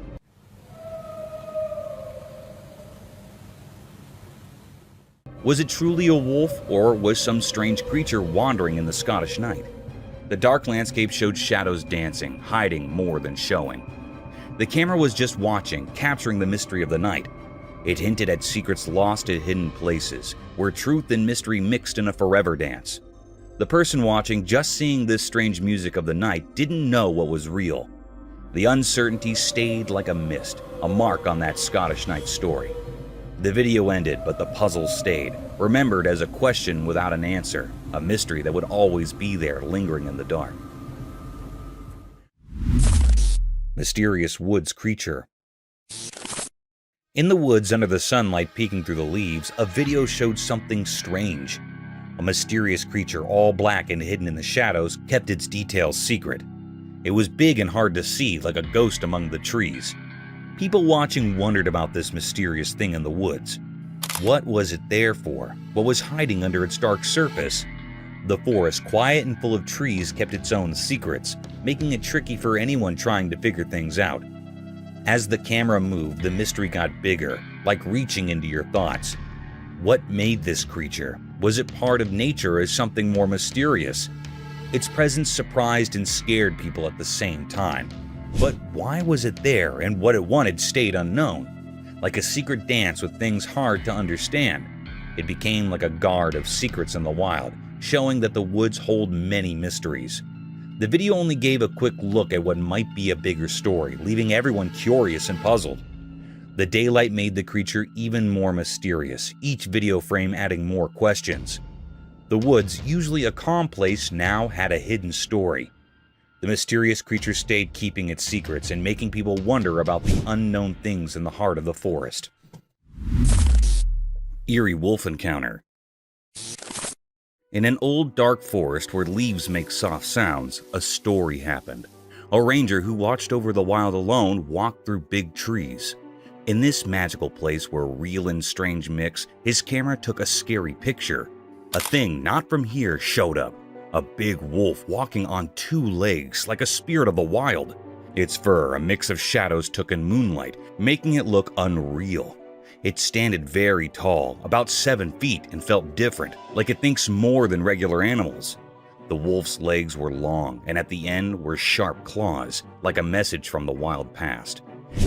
Was it truly a wolf, or was some strange creature wandering in the Scottish night? The dark landscape showed shadows dancing, hiding more than showing. The camera was just watching, capturing the mystery of the night. It hinted at secrets lost at hidden places, where truth and mystery mixed in a forever dance. The person watching, just seeing this strange music of the night, didn't know what was real. The uncertainty stayed like a mist, a mark on that Scottish night story. The video ended, but the puzzle stayed, remembered as a question without an answer, a mystery that would always be there, lingering in the dark. Mysterious woods creature. In the woods, under the sunlight peeking through the leaves, a video showed something strange. A mysterious creature, all black and hidden in the shadows, kept its details secret. It was big and hard to see, like a ghost among the trees. People watching wondered about this mysterious thing in the woods. What was it there for? What was hiding under its dark surface? The forest, quiet and full of trees, kept its own secrets, making it tricky for anyone trying to figure things out. As the camera moved, the mystery got bigger, like reaching into your thoughts. What made this creature? Was it part of nature or something more mysterious? Its presence surprised and scared people at the same time. But why was it there, and what it wanted stayed unknown? Like a secret dance with things hard to understand. It became like a guard of secrets in the wild, showing that the woods hold many mysteries. The video only gave a quick look at what might be a bigger story, leaving everyone curious and puzzled. The daylight made the creature even more mysterious, each video frame adding more questions. The woods, usually a calm place, now had a hidden story. The mysterious creature stayed keeping its secrets and making people wonder about the unknown things in the heart of the forest. Eerie wolf encounter. In an old dark forest where leaves make soft sounds, a story happened. A ranger who watched over the wild alone walked through big trees. In this magical place where real and strange mix, his camera took a scary picture. A thing not from here showed up. A big wolf walking on two legs, like a spirit of the wild. Its fur, a mix of shadows, took in moonlight, making it look unreal. It standed very tall, about 7 feet, and felt different, like it thinks more than regular animals. The wolf's legs were long, and at the end were sharp claws, like a message from the wild past.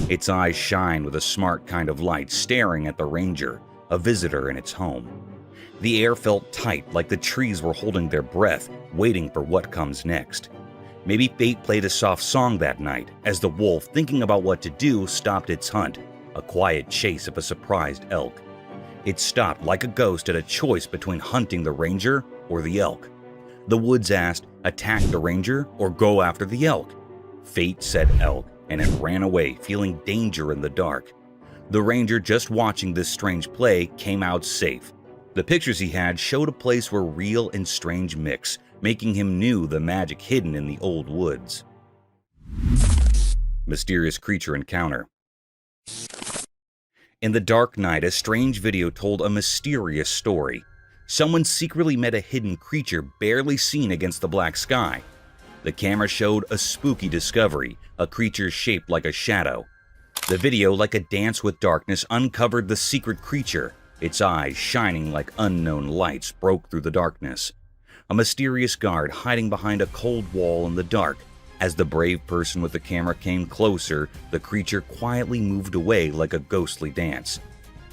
Its eyes shined with a smart kind of light, staring at the ranger, a visitor in its home. The air felt tight, like the trees were holding their breath, waiting for what comes next. Maybe fate played a soft song that night, as the wolf, thinking about what to do, stopped its hunt, a quiet chase of a surprised elk. It stopped like a ghost at a choice between hunting the ranger or the elk. The woods asked, attack the ranger or go after the elk? Fate said elk, and it ran away, feeling danger in the dark. The ranger, just watching this strange play, came out safe. The pictures he had showed a place where real and strange mix, making him knew the magic hidden in the old woods. Mysterious creature encounter. In the dark night, a strange video told a mysterious story. Someone secretly met a hidden creature barely seen against the black sky. The camera showed a spooky discovery, a creature shaped like a shadow. The video, like a dance with darkness, uncovered the secret creature. Its eyes, shining like unknown lights, broke through the darkness. A mysterious guard hiding behind a cold wall in the dark. As the brave person with the camera came closer, the creature quietly moved away like a ghostly dance.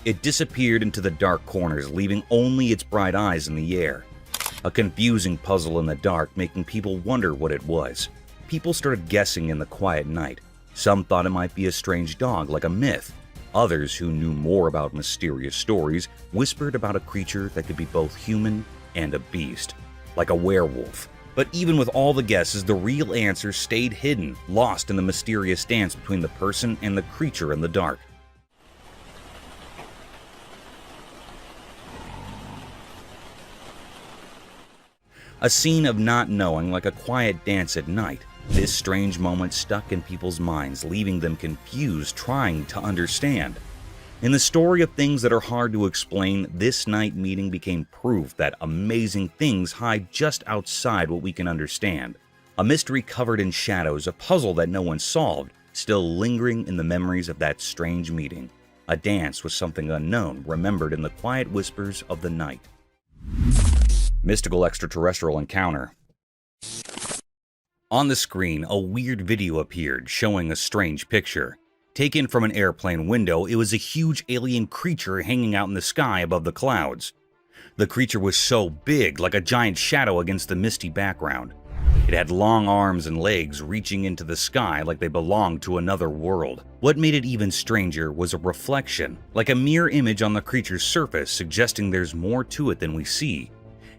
It disappeared into the dark corners, leaving only its bright eyes in the air. A confusing puzzle in the dark, making people wonder what it was. People started guessing in the quiet night. Some thought it might be a strange dog, like a myth. Others, who knew more about mysterious stories, whispered about a creature that could be both human and a beast, like a werewolf. But even with all the guesses, the real answer stayed hidden, lost in the mysterious dance between the person and the creature in the dark. A scene of not knowing, like a quiet dance at night. This strange moment stuck in people's minds, leaving them confused, trying to understand. In the story of things that are hard to explain, this night meeting became proof that amazing things hide just outside what we can understand. A mystery covered in shadows, a puzzle that no one solved, still lingering in the memories of that strange meeting. A dance with something unknown, remembered in the quiet whispers of the night. Mystical extraterrestrial encounter. On the screen, a weird video appeared, showing a strange picture. Taken from an airplane window, it was a huge alien creature hanging out in the sky above the clouds. The creature was so big, like a giant shadow against the misty background. It had long arms and legs reaching into the sky like they belonged to another world. What made it even stranger was a reflection, like a mirror image on the creature's surface, suggesting there's more to it than we see.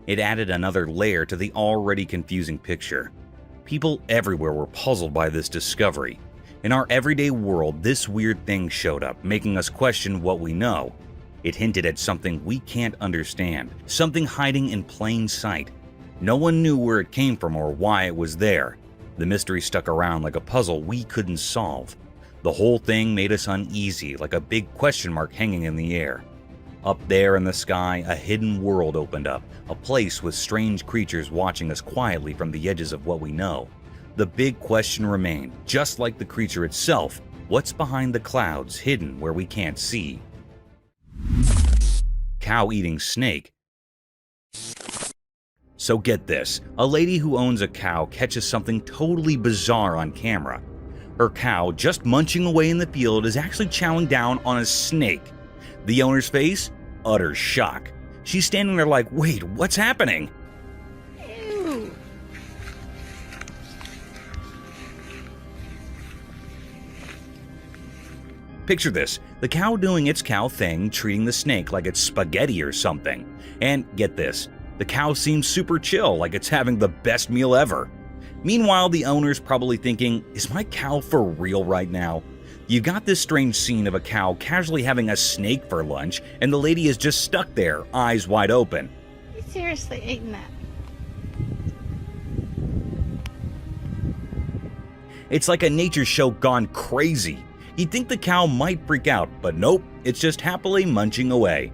It added another layer to the already confusing picture. People everywhere were puzzled by this discovery. In our everyday world, this weird thing showed up, making us question what we know. It hinted at something we can't understand, something hiding in plain sight. No one knew where it came from or why it was there. The mystery stuck around like a puzzle we couldn't solve. The whole thing made us uneasy, like a big question mark hanging in the air. Up there in the sky, a hidden world opened up, a place with strange creatures watching us quietly from the edges of what we know. The big question remained, just like the creature itself, what's behind the clouds, hidden where we can't see? Cow-eating snake. So get this, a lady who owns a cow catches something totally bizarre on camera. Her cow, just munching away in the field, is actually chowing down on a snake. The owner's face? Utter shock. She's standing there like, wait, what's happening? Ew. Picture this, the cow doing its cow thing, treating the snake like it's spaghetti or something. And get this, the cow seems super chill, like it's having the best meal ever. Meanwhile, the owner's probably thinking, is my cow for real right now? You got this strange scene of a cow casually having a snake for lunch, and the lady is just stuck there, eyes wide open. You seriously eating that? It's like a nature show gone crazy. You'd think the cow might freak out, but nope, it's just happily munching away.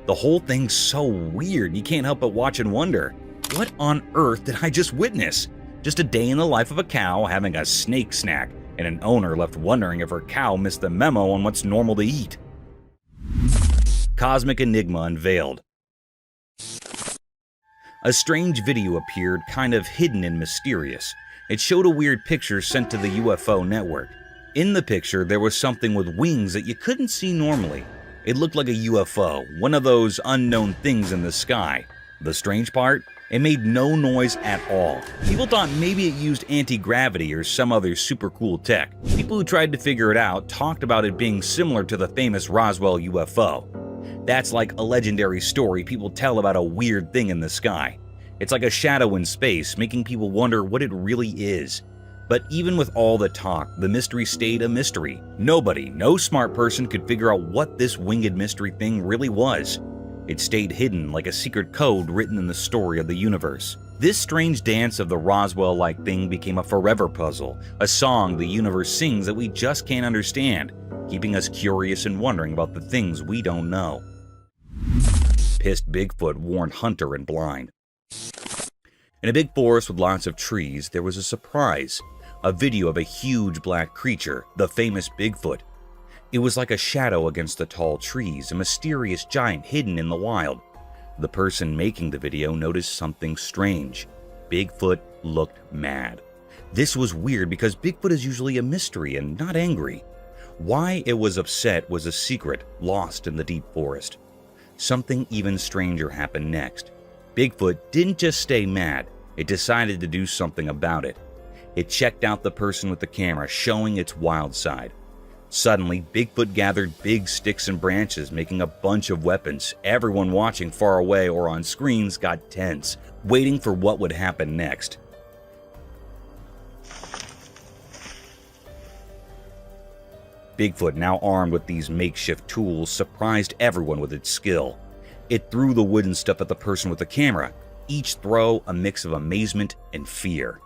The whole thing's so weird, you can't help but watch and wonder, what on earth did I just witness? Just a day in the life of a cow having a snake snack, and an owner left wondering if her cow missed the memo on what's normal to eat. Cosmic Enigma unveiled. A strange video appeared, kind of hidden and mysterious. It showed a weird picture sent to the UFO network. In the picture, there was something with wings that you couldn't see normally. It looked like a UFO, one of those unknown things in the sky. The strange part? It made no noise at all. People thought maybe it used anti-gravity or some other super cool tech. People who tried to figure it out talked about it being similar to the famous Roswell UFO. That's like a legendary story people tell about a weird thing in the sky. It's like a shadow in space, making people wonder what it really is. But even with all the talk, the mystery stayed a mystery. Nobody, no smart person could figure out what this winged mystery thing really was. It stayed hidden like a secret code written in the story of the universe. This strange dance of the Roswell-like thing became a forever puzzle, a song the universe sings that we just can't understand, keeping us curious and wondering about the things we don't know. Pissed Bigfoot warned hunter and blind. In a big forest with lots of trees, there was a surprise. A video of a huge black creature, the famous Bigfoot. It was like a shadow against the tall trees, a mysterious giant hidden in the wild. The person making the video noticed something strange. Bigfoot looked mad. This was weird because Bigfoot is usually a mystery and not angry. Why it was upset was a secret, lost in the deep forest. Something even stranger happened next. Bigfoot didn't just stay mad, it decided to do something about it. It checked out the person with the camera, showing its wild side. Suddenly, Bigfoot gathered big sticks and branches, making a bunch of weapons. Everyone watching far away or on screens got tense, waiting for what would happen next. Bigfoot, now armed with these makeshift tools, surprised everyone with its skill. It threw the wooden stuff at the person with the camera, each throw a mix of amazement and fear.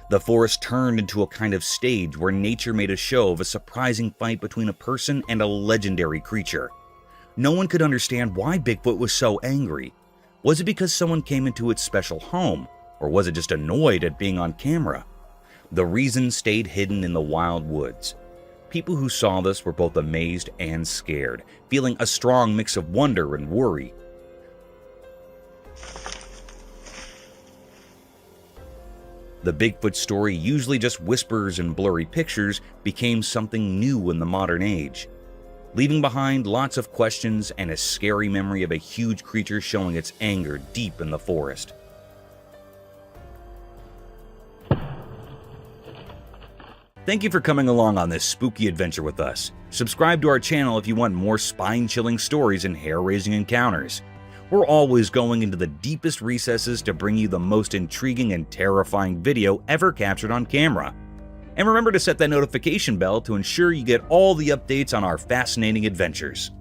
The forest turned into a kind of stage where nature made a show of a surprising fight between a person and a legendary creature. No one could understand why Bigfoot was so angry. Was it because someone came into its special home, or was it just annoyed at being on camera? The reason stayed hidden in the wild woods. People who saw this were both amazed and scared, feeling a strong mix of wonder and worry. The Bigfoot story, usually just whispers and blurry pictures, became something new in the modern age, leaving behind lots of questions and a scary memory of a huge creature showing its anger deep in the forest. Thank you for coming along on this spooky adventure with us. Subscribe to our channel if you want more spine-chilling stories and hair-raising encounters. We're always going into the deepest recesses to bring you the most intriguing and terrifying video ever captured on camera. And remember to set that notification bell to ensure you get all the updates on our fascinating adventures.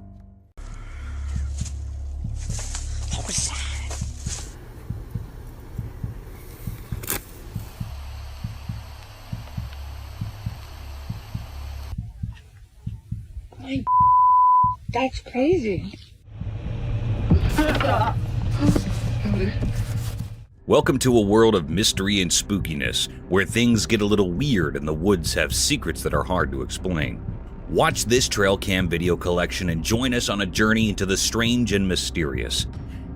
That's crazy. Welcome to a world of mystery and spookiness, where things get a little weird and the woods have secrets that are hard to explain. Watch this trail cam video collection and join us on a journey into the strange and mysterious.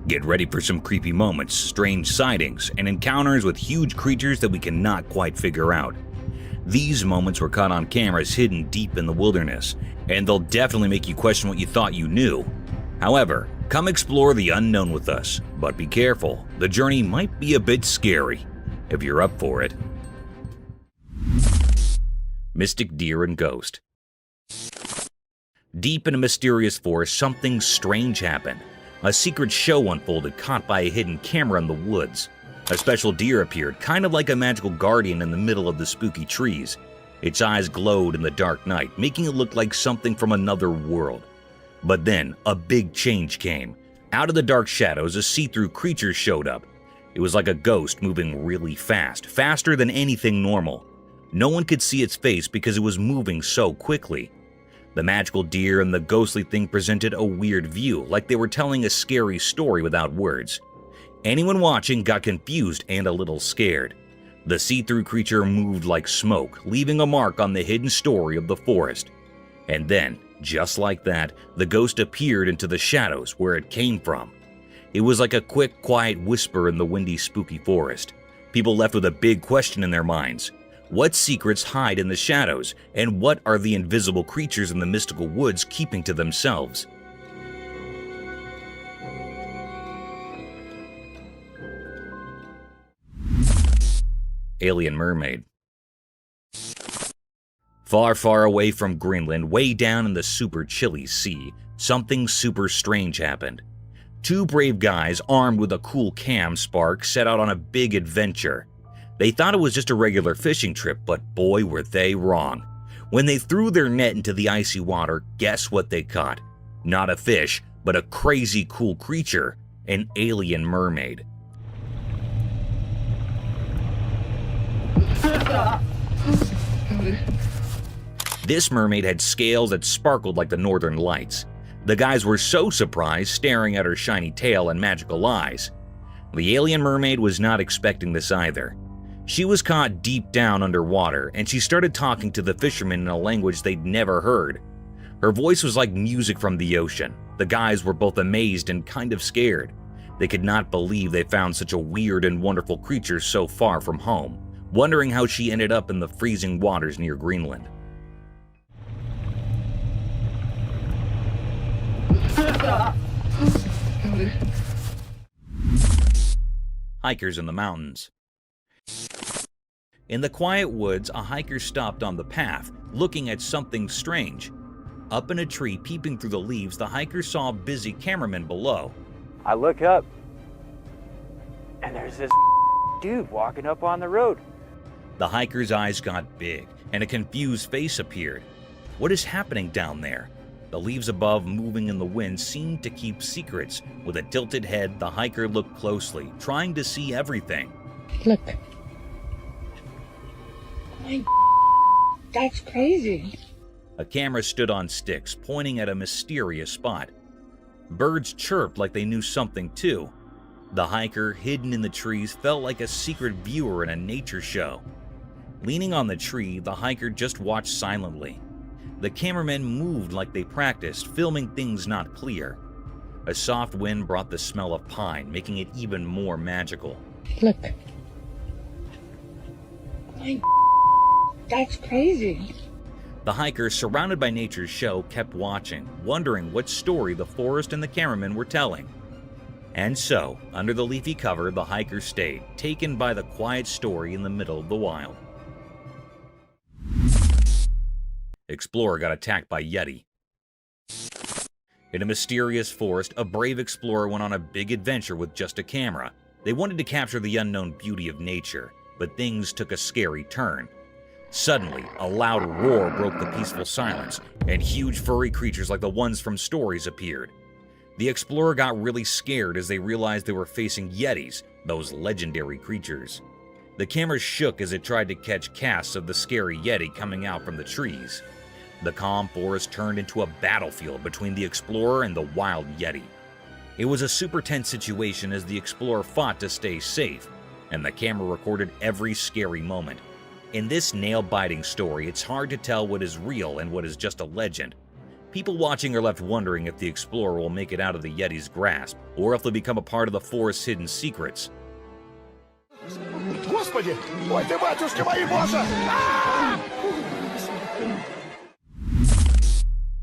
Get ready for some creepy moments, strange sightings, and encounters with huge creatures that we cannot quite figure out. These moments were caught on cameras hidden deep in the wilderness, and they'll definitely make you question what you thought you knew. However, come explore the unknown with us, but be careful, the journey might be a bit scary, if you're up for it. Mystic Deer and Ghost. Deep in a mysterious forest, something strange happened. A secret show unfolded, caught by a hidden camera in the woods. A special deer appeared, kind of like a magical guardian in the middle of the spooky trees. Its eyes glowed in the dark night, making it look like something from another world. But then, a big change came. Out of the dark shadows, a see-through creature showed up. It was like a ghost moving really fast, faster than anything normal. No one could see its face because it was moving so quickly. The magical deer and the ghostly thing presented a weird view, like they were telling a scary story without words. Anyone watching got confused and a little scared. The see-through creature moved like smoke, leaving a mark on the hidden story of the forest. And then, just like that, the ghost appeared into the shadows where it came from. It was like a quick, quiet whisper in the windy, spooky forest. People left with a big question in their minds. What secrets hide in the shadows, and what are the invisible creatures in the mystical woods keeping to themselves? Alien Mermaid. Far, far away from Greenland, way down in the super chilly sea, something super strange happened. Two brave guys armed with a cool cam spark set out on a big adventure. They thought it was just a regular fishing trip, but boy were they wrong. When they threw their net into the icy water, guess what they caught? Not a fish, but a crazy cool creature, an alien mermaid. This mermaid had scales that sparkled like the northern lights. The guys were so surprised, staring at her shiny tail and magical eyes. The alien mermaid was not expecting this either. She was caught deep down underwater, and she started talking to the fishermen in a language they'd never heard. Her voice was like music from the ocean. The guys were both amazed and kind of scared. They could not believe they found such a weird and wonderful creature so far from home, wondering how she ended up in the freezing waters near Greenland. Hikers in the mountains. In the quiet woods, a hiker stopped on the path, looking at something strange. Up in a tree, peeping through the leaves, the hiker saw a busy cameraman below. I look up, and there's this dude walking up on the road. The hiker's eyes got big, and a confused face appeared. What is happening down there? The leaves above, moving in the wind, seemed to keep secrets. With a tilted head, the hiker looked closely, trying to see everything. Look. That's crazy. A camera stood on sticks, pointing at a mysterious spot. Birds chirped like they knew something too. The hiker, hidden in the trees, felt like a secret viewer in a nature show. Leaning on the tree, the hiker just watched silently. The cameramen moved like they practiced, filming things not clear. A soft wind brought the smell of pine, making it even more magical. Look. That's crazy. The hiker, surrounded by nature's show, kept watching, wondering what story the forest and the cameraman were telling. And so, under the leafy cover, the hiker stayed, taken by the quiet story in the middle of the wild. Explorer got attacked by Yeti. In a mysterious forest, a brave explorer went on a big adventure with just a camera. They wanted to capture the unknown beauty of nature, but things took a scary turn. Suddenly, a loud roar broke the peaceful silence, and huge furry creatures like the ones from stories appeared. The explorer got really scared as they realized they were facing Yetis, those legendary creatures. The camera shook as it tried to catch casts of the scary Yeti coming out from the trees. The calm forest turned into a battlefield between the explorer and the wild Yeti. It was a super tense situation as the explorer fought to stay safe, and the camera recorded every scary moment. In this nail-biting story, it's hard to tell what is real and what is just a legend. People watching are left wondering if the explorer will make it out of the Yeti's grasp, or if they'll become a part of the forest's hidden secrets.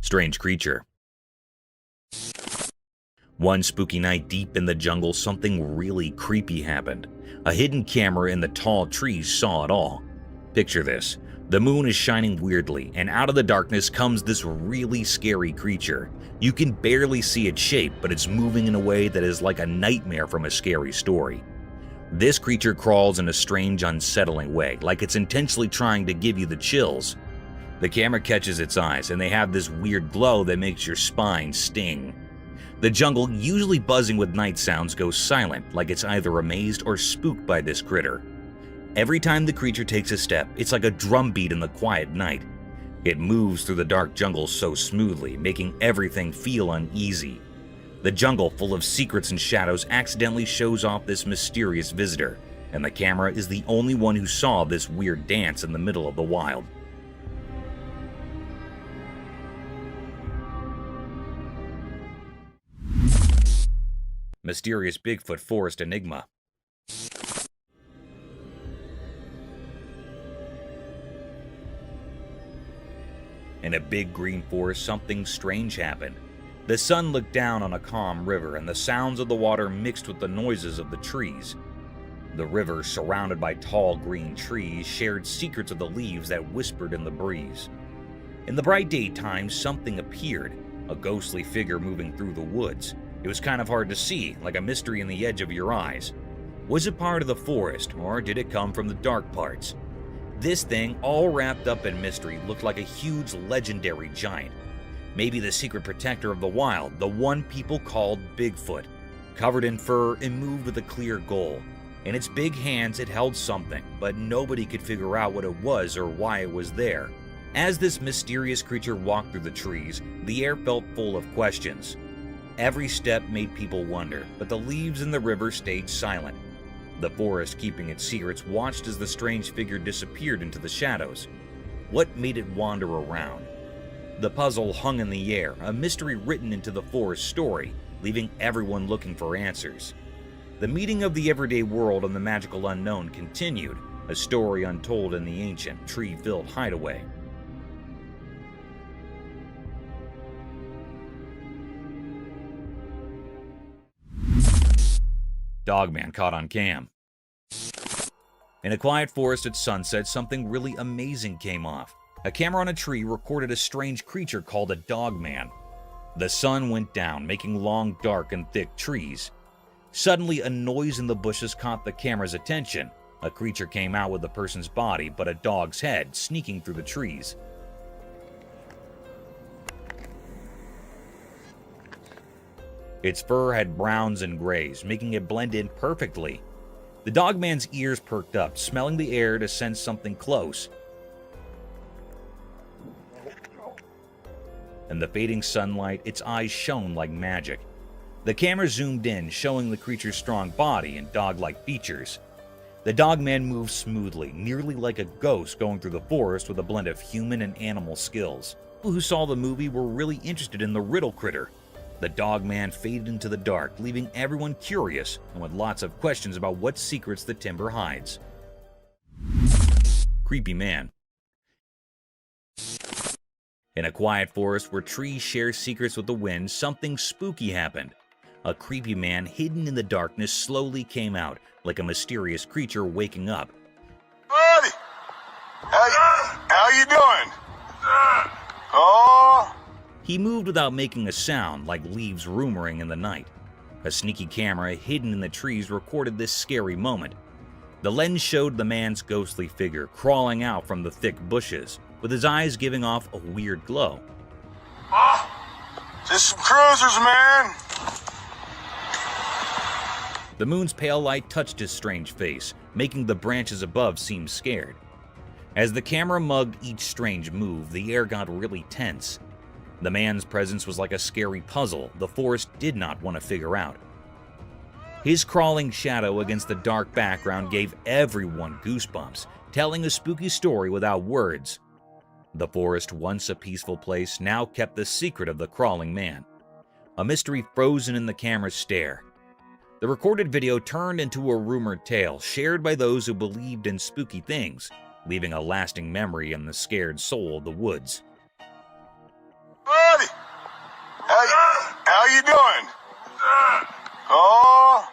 Strange creature. One spooky night deep in the jungle, something really creepy happened. A hidden camera in the tall trees saw it all. Picture this. The moon is shining weirdly, and out of the darkness comes this really scary creature. You can barely see its shape, but it's moving in a way that is like a nightmare from a scary story. This creature crawls in a strange, unsettling way, like it's intentionally trying to give you the chills. The camera catches its eyes, and they have this weird glow that makes your spine sting. The jungle, usually buzzing with night sounds, goes silent, like it's either amazed or spooked by this critter. Every time the creature takes a step, it's like a drumbeat in the quiet night. It moves through the dark jungle so smoothly, making everything feel uneasy. The jungle, full of secrets and shadows, accidentally shows off this mysterious visitor, and the camera is the only one who saw this weird dance in the middle of the wild. Mysterious Bigfoot Forest Enigma. In a big green forest, something strange happened. The sun looked down on a calm river, and the sounds of the water mixed with the noises of the trees. The river, surrounded by tall green trees, shared secrets of the leaves that whispered in the breeze. In the bright daytime, something appeared, a ghostly figure moving through the woods. It was kind of hard to see, like a mystery in the edge of your eyes. Was it part of the forest, or did it come from the dark parts? This thing, all wrapped up in mystery, looked like a huge legendary giant. Maybe the secret protector of the wild, the one people called Bigfoot. Covered in fur and moved with a clear goal. In its big hands it held something, but nobody could figure out what it was or why it was there. As this mysterious creature walked through the trees, the air felt full of questions. Every step made people wonder, but the leaves in the river stayed silent. The forest, keeping its secrets, watched as the strange figure disappeared into the shadows. What made it wander around? The puzzle hung in the air, a mystery written into the forest story, leaving everyone looking for answers. The meeting of the everyday world and the magical unknown continued, a story untold in the ancient, tree-filled hideaway. Dogman caught on cam. In a quiet forest at sunset, something really amazing came off. A camera on a tree recorded a strange creature called a dogman. The sun went down, making long, dark, and thick trees. Suddenly, a noise in the bushes caught the camera's attention. A creature came out with a person's body, but a dog's head, sneaking through the trees. Its fur had browns and grays, making it blend in perfectly. The dogman's ears perked up, smelling the air to sense something close. In the fading sunlight, its eyes shone like magic. The camera zoomed in, showing the creature's strong body and dog-like features. The dogman moved smoothly, nearly like a ghost going through the forest with a blend of human and animal skills. People who saw the movie were really interested in the riddle critter. The dogman faded into the dark, leaving everyone curious and with lots of questions about what secrets the timber hides. creepy man. In a quiet forest where trees share secrets with the wind, something spooky happened. A creepy man hidden in the darkness slowly came out, like a mysterious creature waking up. Buddy! How you doing? Oh! He moved without making a sound, like leaves rumoring in the night. A sneaky camera hidden in the trees recorded this scary moment. The lens showed the man's ghostly figure crawling out from the thick bushes, with his eyes giving off a weird glow. Just some cruisers, man! The moon's pale light touched his strange face, making the branches above seem scared. As the camera mugged each strange move, the air got really tense. The man's presence was like a scary puzzle the forest did not want to figure out. His crawling shadow against the dark background gave everyone goosebumps, telling a spooky story without words. The forest, once a peaceful place, now kept the secret of the crawling man, a mystery frozen in the camera's stare. The recorded video turned into a rumored tale shared by those who believed in spooky things, leaving a lasting memory in the scared soul of the woods. Buddy! How you doing? Oh!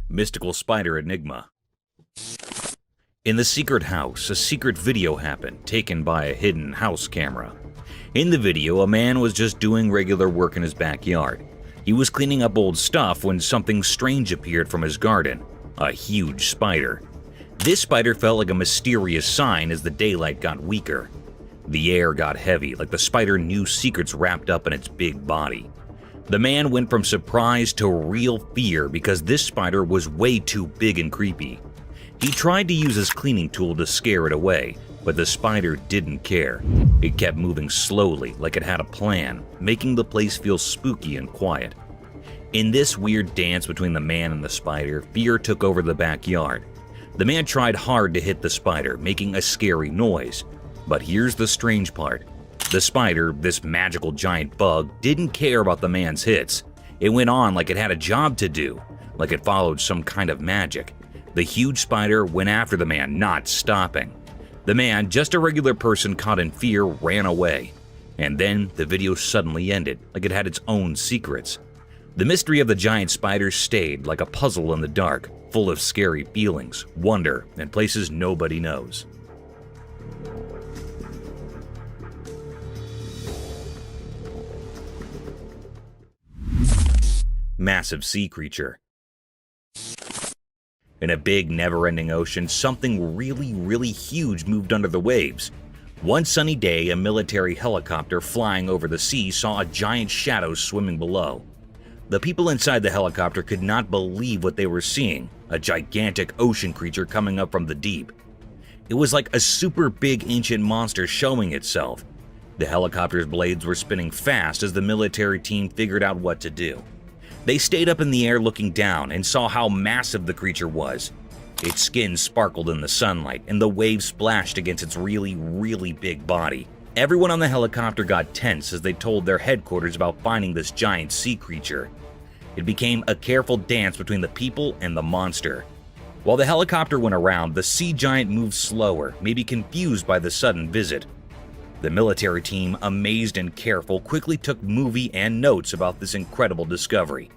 Mystical spider Enigma. In the secret house, a secret video happened, taken by a hidden house camera. In the video, a man was just doing regular work in his backyard. He was cleaning up old stuff when something strange appeared from his garden, a huge spider. This spider felt like a mysterious sign as the daylight got weaker. The air got heavy, like the spider knew secrets wrapped up in its big body. The man went from surprise to real fear because this spider was way too big and creepy. He tried to use his cleaning tool to scare it away, but the spider didn't care. It kept moving slowly, like it had a plan, making the place feel spooky and quiet. In this weird dance between the man and the spider, fear took over the backyard. The man tried hard to hit the spider, making a scary noise. But here's the strange part. The spider, this magical giant bug, didn't care about the man's hits. It went on like it had a job to do, like it followed some kind of magic. The huge spider went after the man, not stopping. The man, just a regular person caught in fear, ran away. And then the video suddenly ended, like it had its own secrets. The mystery of the giant spider stayed like a puzzle in the dark, full of scary feelings, wonder, and places nobody knows. Massive sea creature. In a big, never-ending ocean, something really huge moved under the waves. One sunny day, a military helicopter flying over the sea saw a giant shadow swimming below. The people inside the helicopter could not believe what they were seeing, a gigantic ocean creature coming up from the deep. It was like a super big ancient monster showing itself. The helicopter's blades were spinning fast as the military team figured out what to do. They stayed up in the air looking down and saw how massive the creature was. Its skin sparkled in the sunlight and the waves splashed against its really big body. Everyone on the helicopter got tense as they told their headquarters about finding this giant sea creature. It became a careful dance between the people and the monster. While the helicopter went around, the sea giant moved slower, maybe confused by the sudden visit. The military team, amazed and careful, quickly took movie and notes about this incredible discovery.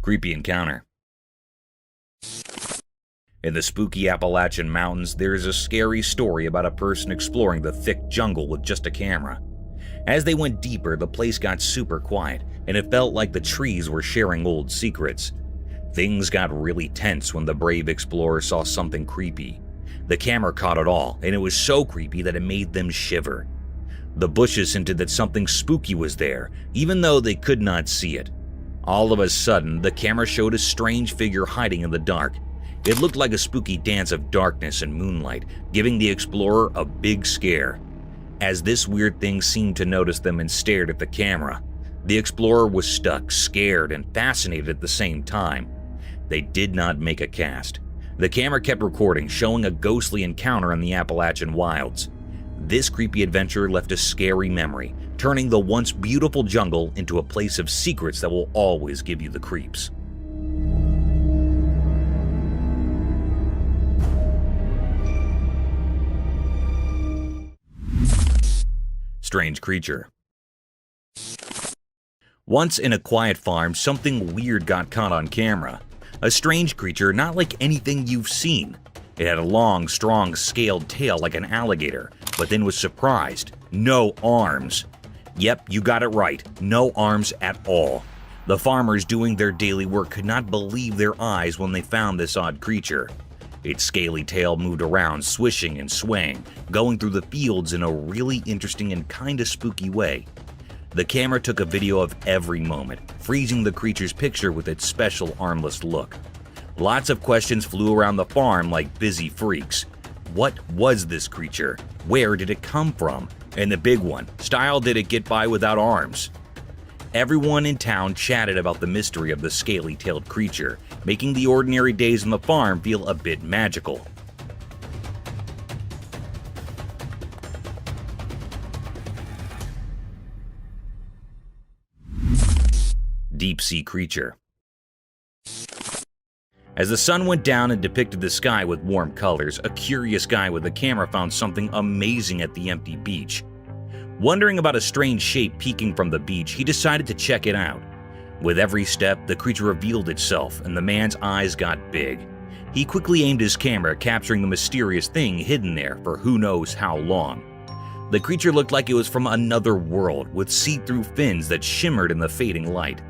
Creepy encounter. In the spooky Appalachian Mountains, there is a scary story about a person exploring the thick jungle with just a camera. As they went deeper, the place got super quiet, and it felt like the trees were sharing old secrets. Things got really tense when the brave explorer saw something creepy. The camera caught it all, and it was so creepy that it made them shiver. The bushes hinted that something spooky was there, even though they could not see it. All of a sudden, the camera showed a strange figure hiding in the dark. It looked like a spooky dance of darkness and moonlight, giving the explorer a big scare. As this weird thing seemed to notice them and stared at the camera, the explorer was stuck, scared, and fascinated at the same time. They did not make a cast. The camera kept recording, showing a ghostly encounter in the Appalachian wilds. This creepy adventure left a scary memory, turning the once beautiful jungle into a place of secrets that will always give you the creeps. Strange creature. Once in a quiet farm, something weird got caught on camera. A strange creature not like anything you've seen. It had a long, strong, scaled tail like an alligator, but then was surprised. No arms. Yep, you got it right. No arms at all. The farmers doing their daily work could not believe their eyes when they found this odd creature. Its scaly tail moved around, swishing and swaying, going through the fields in a really interesting and kinda spooky way. The camera took a video of every moment, freezing the creature's picture with its special armless look. Lots of questions flew around the farm like busy freaks. What was this creature? Where did it come from? And the big one, style did it get by without arms? Everyone in town chatted about the mystery of the scaly-tailed creature, making the ordinary days on the farm feel a bit magical. Deep-sea creature. As the sun went down and depicted the sky with warm colors, a curious guy with a camera found something amazing at the empty beach. Wondering about a strange shape peeking from the beach, he decided to check it out. With every step, the creature revealed itself, and the man's eyes got big. He quickly aimed his camera, capturing the mysterious thing hidden there for who knows how long. The creature looked like it was from another world, with see-through fins that shimmered in the fading light.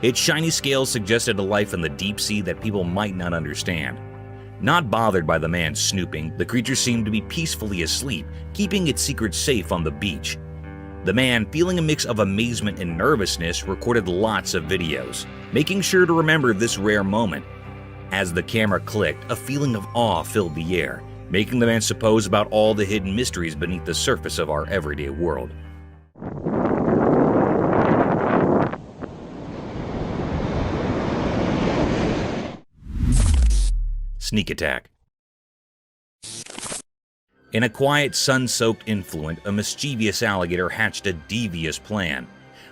Its shiny scales suggested a life in the deep sea that people might not understand. Not bothered by the man's snooping, the creature seemed to be peacefully asleep, keeping its secrets safe on the beach. The man, feeling a mix of amazement and nervousness, recorded lots of videos, making sure to remember this rare moment. As the camera clicked, a feeling of awe filled the air, making the man suppose about all the hidden mysteries beneath the surface of our everyday world. Sneak attack. In a quiet, sun-soaked influent, a mischievous alligator hatched a devious plan.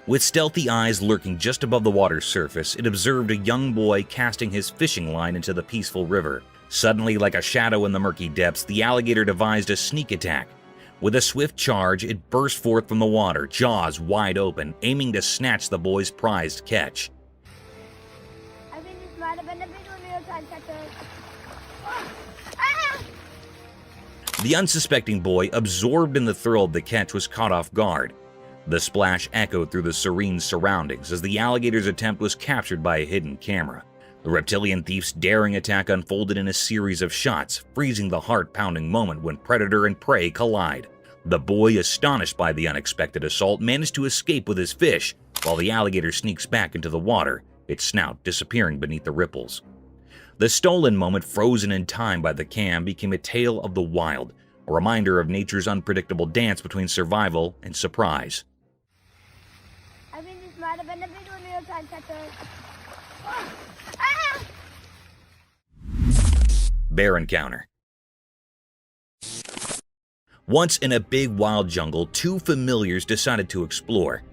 With stealthy eyes lurking just above the water's surface, it observed a young boy casting his fishing line into the peaceful river. Suddenly, like a shadow in the murky depths, the alligator devised a sneak attack. With a swift charge, it burst forth from the water, jaws wide open, aiming to snatch the boy's prized catch. The unsuspecting boy, absorbed in the thrill of the catch, was caught off guard. The splash echoed through the serene surroundings as the alligator's attempt was captured by a hidden camera. The reptilian thief's daring attack unfolded in a series of shots, freezing the heart-pounding moment when predator and prey collide. The boy, astonished by the unexpected assault, managed to escape with his fish, while the alligator sneaks back into the water, its snout disappearing beneath the ripples. The stolen moment, frozen in time by the cam, became a tale of the wild, a reminder of nature's unpredictable dance between survival and surprise. Bear encounter. Once in a big wild jungle, two familiars decided to explore.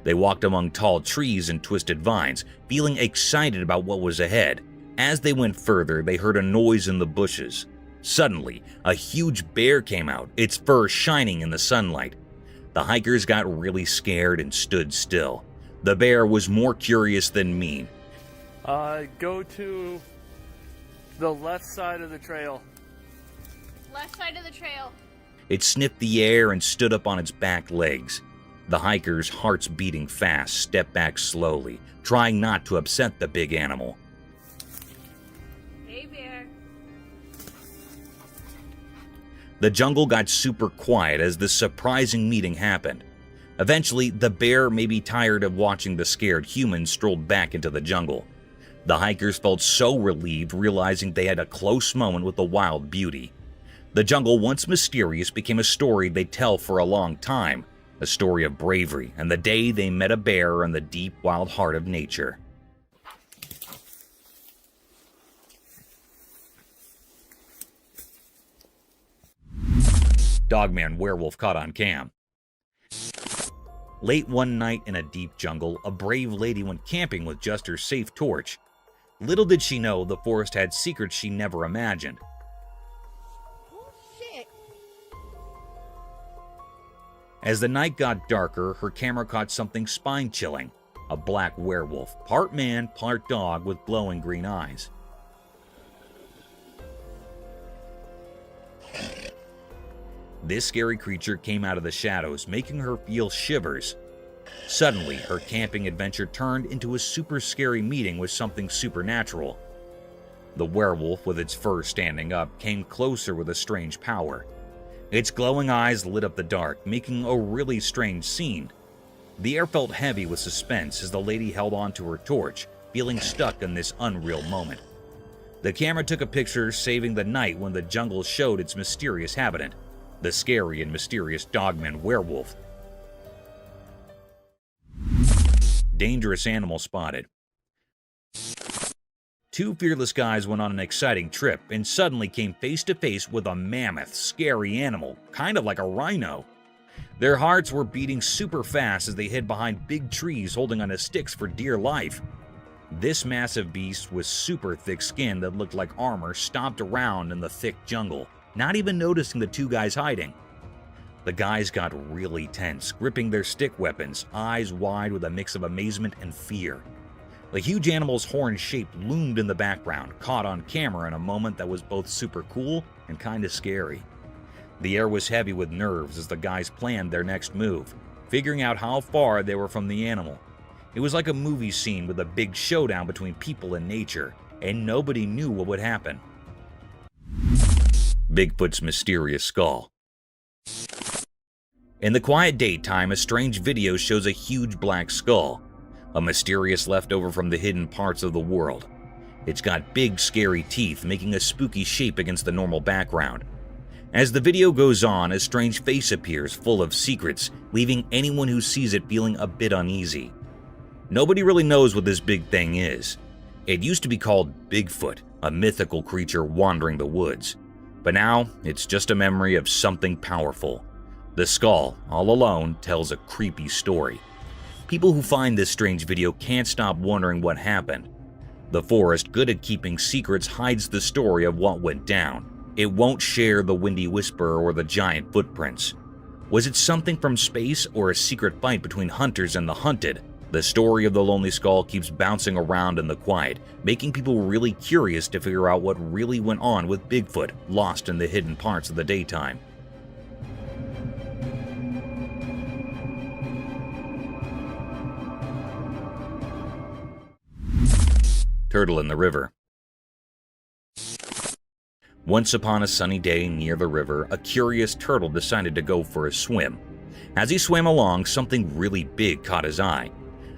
They walked among tall trees and twisted vines, feeling excited about what was ahead. As they went further, they heard a noise in the bushes. Suddenly, a huge bear came out, its fur shining in the sunlight. The hikers got really scared and stood still. The bear was more curious than mean. Go to the left side of the trail. Left side of the trail. It sniffed the air and stood up on its back legs. The hikers, hearts beating fast, stepped back slowly, trying not to upset the big animal. Hey, bear. The jungle got super quiet as this surprising meeting happened. Eventually, the bear, maybe tired of watching the scared humans, strolled back into the jungle. The hikers felt so relieved, realizing they had a close moment with the wild beauty. The jungle, once mysterious, became a story they'd tell for a long time, a story of bravery and the day they met a bear in the deep, wild heart of nature. Dogman werewolf caught on cam. Late one night in a deep jungle, a brave lady went camping with just her safe torch. Little did she know the forest had secrets she never imagined. As the night got darker, her camera caught something spine-chilling. A black werewolf, part man, part dog with glowing green eyes. This scary creature came out of the shadows, making her feel shivers. Suddenly, her camping adventure turned into a super scary meeting with something supernatural. The werewolf, with its fur standing up, came closer with a strange power. Its glowing eyes lit up the dark, making a really strange scene. The air felt heavy with suspense as the lady held onto her torch, feeling stuck in this unreal moment. The camera took a picture, saving the night when the jungle showed its mysterious habitant, the scary and mysterious Dogman werewolf. Dangerous animal spotted. Two fearless guys went on an exciting trip and suddenly came face to face with a mammoth, scary animal, kind of like a rhino. Their hearts were beating super fast as they hid behind big trees holding onto sticks for dear life. This massive beast with super thick skin that looked like armor stomped around in the thick jungle, not even noticing the two guys hiding. The guys got really tense, gripping their stick weapons, eyes wide with a mix of amazement and fear. The huge animal's horn shape loomed in the background, caught on camera in a moment that was both super cool and kinda scary. The air was heavy with nerves as the guys planned their next move, figuring out how far they were from the animal. It was like a movie scene with a big showdown between people and nature, and nobody knew what would happen. Bigfoot's mysterious skull. In the quiet daytime, a strange video shows a huge black skull, a mysterious leftover from the hidden parts of the world. It's got big, scary teeth, making a spooky shape against the normal background. As the video goes on, a strange face appears full of secrets, leaving anyone who sees it feeling a bit uneasy. Nobody really knows what this big thing is. It used to be called Bigfoot, a mythical creature wandering the woods. But now, it's just a memory of something powerful. The skull, all alone, tells a creepy story. People who find this strange video can't stop wondering what happened. The forest, good at keeping secrets, hides the story of what went down. It won't share the windy whisper or the giant footprints. Was it something from space or a secret fight between hunters and the hunted? The story of the lonely skull keeps bouncing around in the quiet, making people really curious to figure out what really went on with Bigfoot, lost in the hidden parts of the daytime. Turtle in the river. Once upon a sunny day near the river, a curious turtle decided to go for a swim. As he swam along, something really big caught his eye.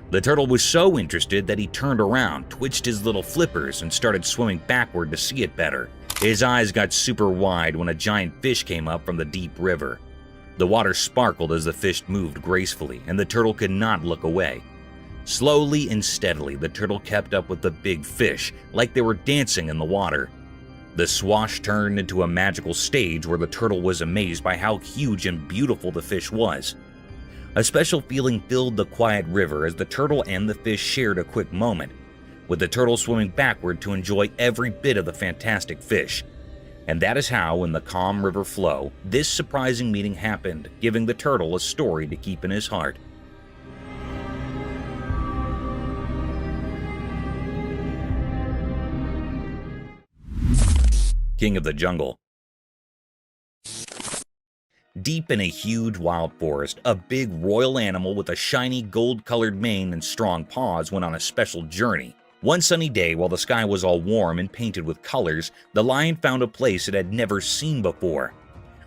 The turtle was so interested that he turned around, twitched his little flippers, and started swimming backward to see it better. His eyes got super wide when a giant fish came up from the deep river. The water sparkled as the fish moved gracefully, and the turtle could not look away. Slowly and steadily, the turtle kept up with the big fish, like they were dancing in the water. The swash turned into a magical stage where the turtle was amazed by how huge and beautiful the fish was. A special feeling filled the quiet river as the turtle and the fish shared a quick moment, with the turtle swimming backward to enjoy every bit of the fantastic fish. And that is how, in the calm river flow, this surprising meeting happened, giving the turtle a story to keep in his heart. King of the Jungle. Deep in a huge wild forest, a big royal animal with a shiny gold-colored mane and strong paws went on a special journey. One sunny day, while the sky was all warm and painted with colors, the lion found a place it had never seen before.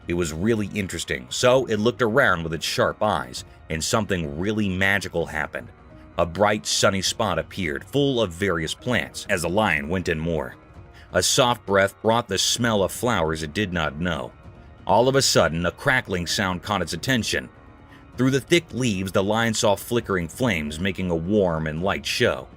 It was really interesting, so it looked around with its sharp eyes, and something really magical happened. A bright, sunny spot appeared, full of various plants, as the lion went in more. A soft breath brought the smell of flowers it did not know. All of a sudden, a crackling sound caught its attention. Through the thick leaves, the lion saw flickering flames, making a warm and light show.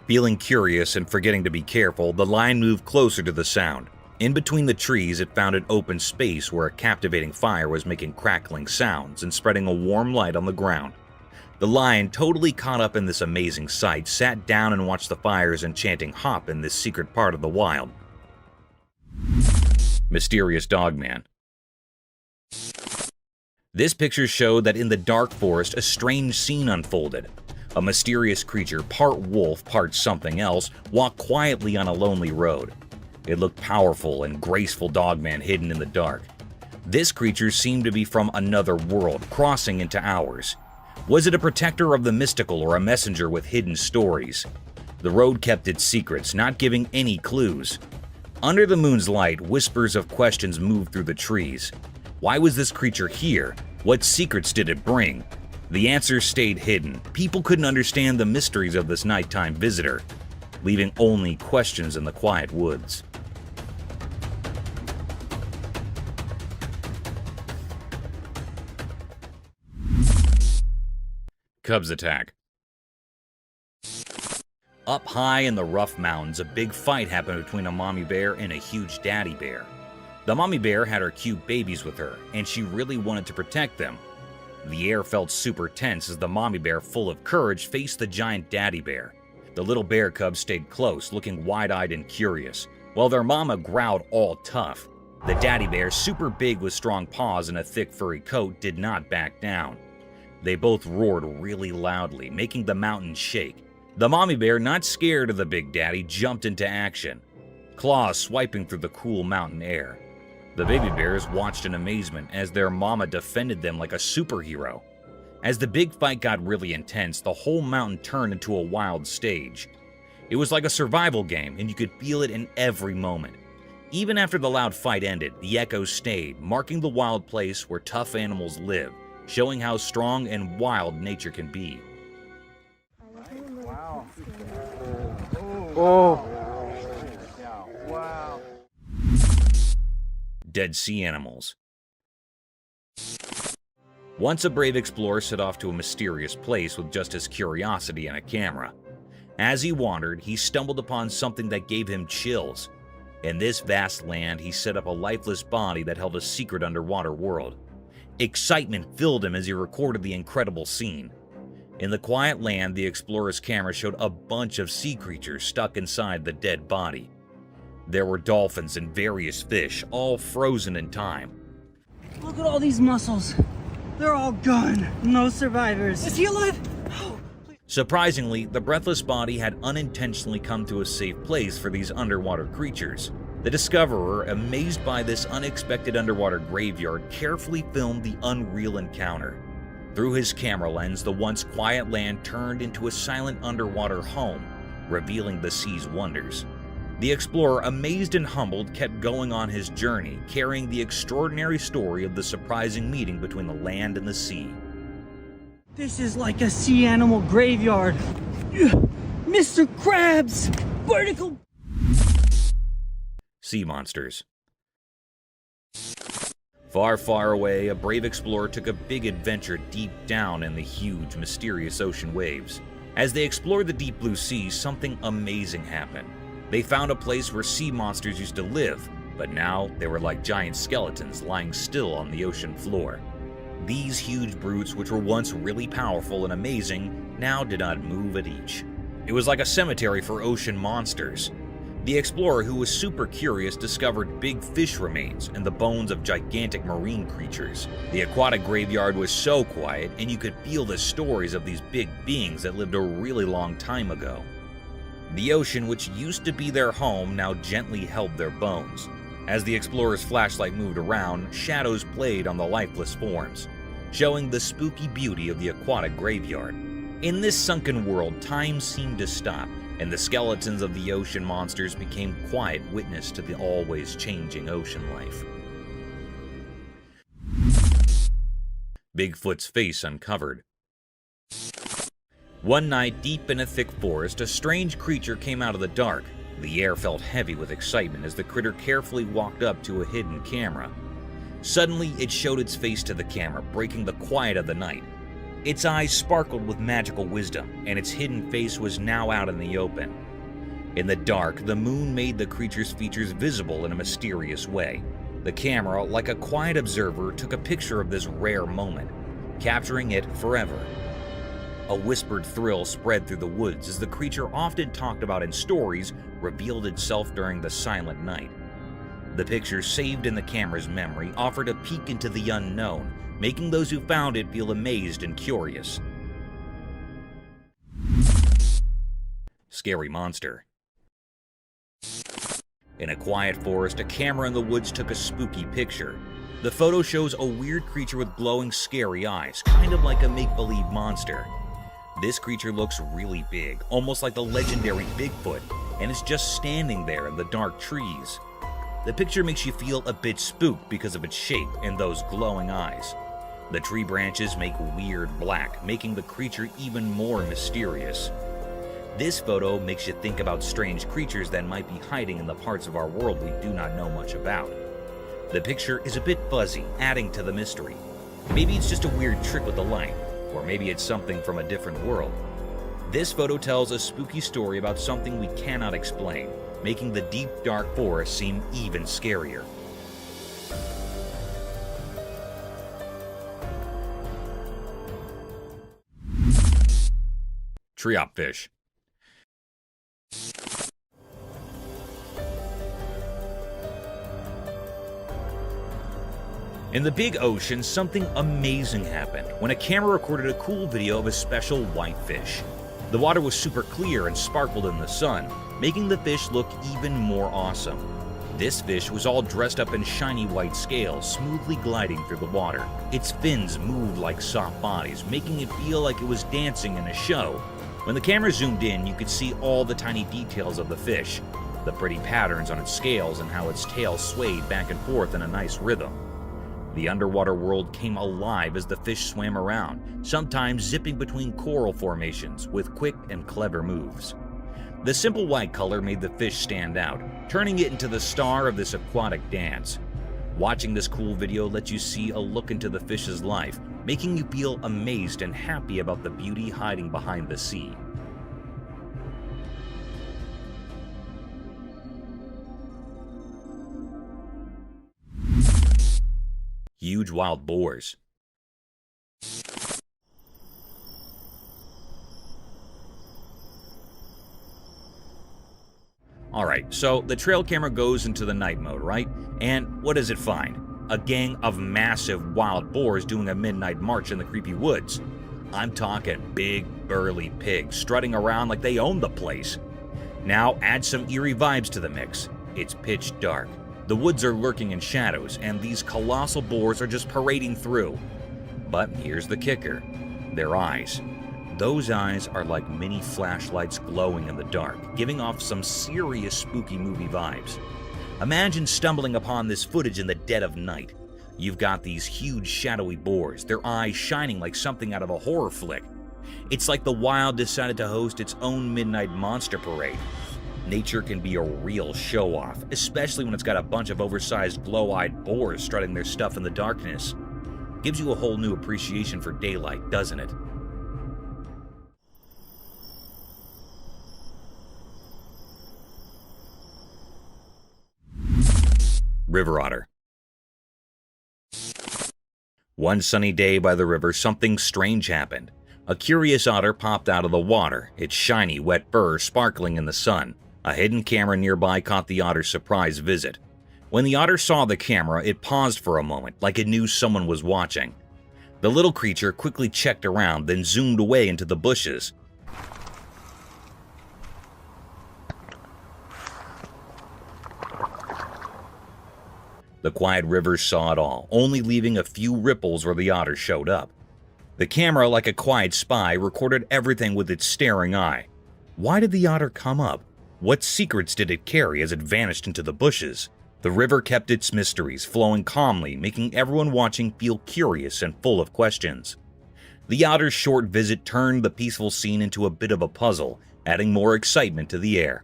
Feeling curious and forgetting to be careful, the lion moved closer to the sound. In between the trees, it found an open space where a captivating fire was making crackling sounds and spreading a warm light on the ground. The lion, totally caught up in this amazing sight, sat down and watched the fire's enchanting hop in this secret part of the wild. Mysterious Dogman. This picture showed that in the dark forest, a strange scene unfolded. A mysterious creature, part wolf, part something else, walked quietly on a lonely road. It looked powerful and graceful dogman hidden in the dark. This creature seemed to be from another world, crossing into ours. Was it a protector of the mystical or a messenger with hidden stories? The road kept its secrets, not giving any clues. Under the moon's light, whispers of questions moved through the trees. Why was this creature here? What secrets did it bring? The answers stayed hidden. People couldn't understand the mysteries of this nighttime visitor, leaving only questions in the quiet woods. Cubs Attack. Up high in the rough mountains, a big fight happened between a mommy bear and a huge daddy bear. The mommy bear had her cute babies with her, and she really wanted to protect them. The air felt super tense as the mommy bear, full of courage, faced the giant daddy bear. The little bear cubs stayed close, looking wide-eyed and curious, while their mama growled all tough. The daddy bear, super big with strong paws and a thick furry coat, did not back down. They both roared really loudly, making the mountains shake. The mommy bear, not scared of the big daddy, jumped into action, claws swiping through the cool mountain air. The baby bears watched in amazement as their mama defended them like a superhero. As the big fight got really intense, the whole mountain turned into a wild stage. It was like a survival game, and you could feel it in every moment. Even after the loud fight ended, the echoes stayed, marking the wild place where tough animals live, showing how strong and wild nature can be. Wow. Oh. Wow. Dead sea animals. Once a brave explorer set off to a mysterious place with just his curiosity and a camera. As he wandered, he stumbled upon something that gave him chills. In this vast land, he set up a lifeless body that held a secret underwater world. Excitement filled him as he recorded the incredible scene. In the quiet land, the explorer's camera showed a bunch of sea creatures stuck inside the dead body. There were dolphins and various fish, all frozen in time. Look at all these mussels. They're all gone. No survivors. Is he alive? Oh, surprisingly, the breathless body had unintentionally come to a safe place for these underwater creatures. The discoverer, amazed by this unexpected underwater graveyard, carefully filmed the unreal encounter. Through his camera lens, the once quiet land turned into a silent underwater home, revealing the sea's wonders. The explorer, amazed and humbled, kept going on his journey, carrying the extraordinary story of the surprising meeting between the land and the sea. this is like a sea animal graveyard. Mr. Krabs! Vertical... Sea monsters. Far, far away, a brave explorer took a big adventure deep down in the huge, mysterious ocean waves. As they explored the deep blue sea, something amazing happened. They found a place where sea monsters used to live, but now they were like giant skeletons lying still on the ocean floor. These huge brutes, which were once really powerful and amazing, now did not move an inch. It was like a cemetery for ocean monsters. The explorer, who was super curious, discovered big fish remains and the bones of gigantic marine creatures. The aquatic graveyard was so quiet, and you could feel the stories of these big beings that lived a really long time ago. The ocean, which used to be their home, now gently held their bones. As the explorer's flashlight moved around, shadows played on the lifeless forms, showing the spooky beauty of the aquatic graveyard. In this sunken world, time seemed to stop, and the skeletons of the ocean monsters became quiet witness to the always changing ocean life. Bigfoot's face uncovered. One night, deep in a thick forest, a strange creature came out of the dark. The air felt heavy with excitement as the critter carefully walked up to a hidden camera. Suddenly, it showed its face to the camera, breaking the quiet of the night. Its eyes sparkled with magical wisdom, and its hidden face was now out in the open. In the dark, the moon made the creature's features visible in a mysterious way. The camera, like a quiet observer, took a picture of this rare moment, capturing it forever. A whispered thrill spread through the woods as the creature often talked about in stories revealed itself during the silent night. The picture saved in the camera's memory offered a peek into the unknown, making those who found it feel amazed and curious. Scary monster. In a quiet forest, a camera in the woods took a spooky picture. The photo shows a weird creature with glowing, scary eyes, kind of like a make-believe monster. This creature looks really big, almost like the legendary Bigfoot, and is just standing there in the dark trees. The picture makes you feel a bit spooked because of its shape and those glowing eyes. The tree branches make weird black, making the creature even more mysterious. This photo makes you think about strange creatures that might be hiding in the parts of our world we do not know much about. The picture is a bit fuzzy, adding to the mystery. Maybe it's just a weird trick with the light, or maybe it's something from a different world. This photo tells a spooky story about something we cannot explain, making the deep, dark forest seem even scarier. Treopfish. In the big ocean, something amazing happened when a camera recorded a cool video of a special white fish. The water was super clear and sparkled in the sun, making the fish look even more awesome. This fish was all dressed up in shiny white scales, smoothly gliding through the water. Its fins moved like soft bodies, making it feel like it was dancing in a show. When the camera zoomed in, you could see all the tiny details of the fish, the pretty patterns on its scales and how its tail swayed back and forth in a nice rhythm. The underwater world came alive as the fish swam around, sometimes zipping between coral formations with quick and clever moves. The simple white color made the fish stand out, turning it into the star of this aquatic dance. Watching this cool video lets you see a look into the fish's life, making you feel amazed and happy about the beauty hiding behind the sea. Huge wild boars. Alright, so the trail camera goes into the night mode, right? And what does it find? A gang of massive wild boars doing a midnight march in the creepy woods. I'm talking big, burly pigs strutting around like they own the place. Now add some eerie vibes to the mix. It's pitch dark. The woods are lurking in shadows, and these colossal boars are just parading through. But here's the kicker. Their eyes. Those eyes are like mini flashlights glowing in the dark, giving off some serious spooky movie vibes. Imagine stumbling upon this footage in the dead of night. You've got these huge shadowy boars, their eyes shining like something out of a horror flick. It's like the wild decided to host its own midnight monster parade. Nature can be a real show-off, especially when it's got a bunch of oversized glow-eyed boars strutting their stuff in the darkness. Gives you a whole new appreciation for daylight, doesn't it? River otter. One sunny day by the river, something strange happened. A curious otter popped out of the water, its shiny, wet fur sparkling in the sun. A hidden camera nearby caught the otter's surprise visit. When the otter saw the camera, it paused for a moment, like it knew someone was watching. The little creature quickly checked around, then zoomed away into the bushes. The quiet river saw it all, only leaving a few ripples where the otter showed up. The camera, like a quiet spy, recorded everything with its staring eye. Why did the otter come up? What secrets did it carry as it vanished into the bushes? The river kept its mysteries, flowing calmly, making everyone watching feel curious and full of questions. The otter's short visit turned the peaceful scene into a bit of a puzzle, adding more excitement to the air.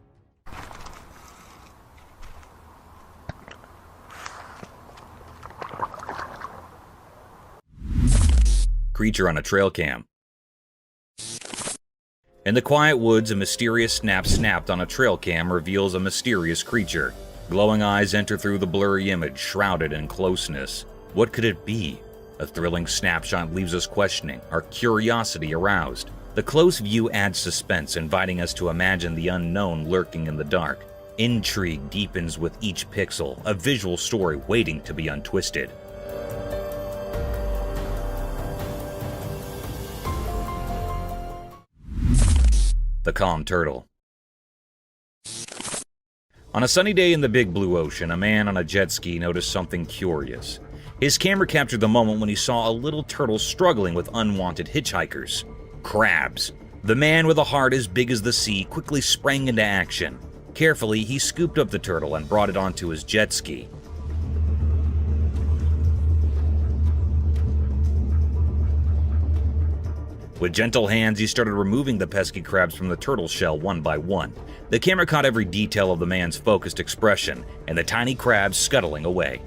Creature on a trail cam. In the quiet woods, a mysterious snap snapped on a trail cam reveals a mysterious creature. Glowing eyes enter through the blurry image, shrouded in closeness. What could it be? A thrilling snapshot leaves us questioning, our curiosity aroused. The close view adds suspense, inviting us to imagine the unknown lurking in the dark. Intrigue deepens with each pixel, a visual story waiting to be untwisted. The calm turtle. On a sunny day in the big blue ocean, a man on a jet ski noticed something curious. His camera captured the moment when he saw a little turtle struggling with unwanted hitchhikers. Crabs. The man with a heart as big as the sea quickly sprang into action. Carefully, he scooped up the turtle and brought it onto his jet ski. With gentle hands, he started removing the pesky crabs from the turtle shell one by one. The camera caught every detail of the man's focused expression, and the tiny crabs scuttling away.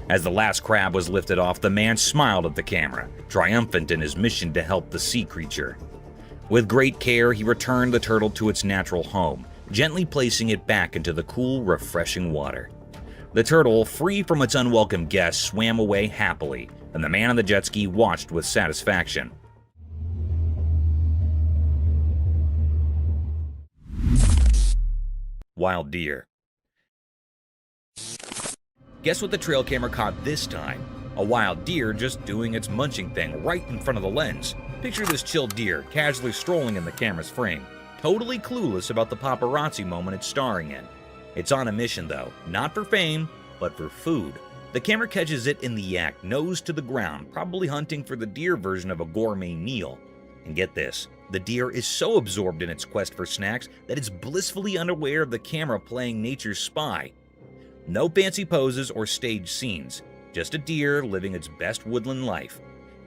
As the last crab was lifted off, the man smiled at the camera, triumphant in his mission to help the sea creature. With great care, he returned the turtle to its natural home, gently placing it back into the cool, refreshing water. The turtle, free from its unwelcome guests, swam away happily, and the man on the jet ski watched with satisfaction. Wild deer. Guess what the trail camera caught this time? A wild deer just doing its munching thing right in front of the lens. Picture this chill deer casually strolling in the camera's frame, totally clueless about the paparazzi moment it's starring in. It's on a mission though, not for fame, but for food. The camera catches it in the act, nose to the ground, probably hunting for the deer version of a gourmet meal. And get this, the deer is so absorbed in its quest for snacks that it's blissfully unaware of the camera playing nature's spy. No fancy poses or staged scenes, just a deer living its best woodland life.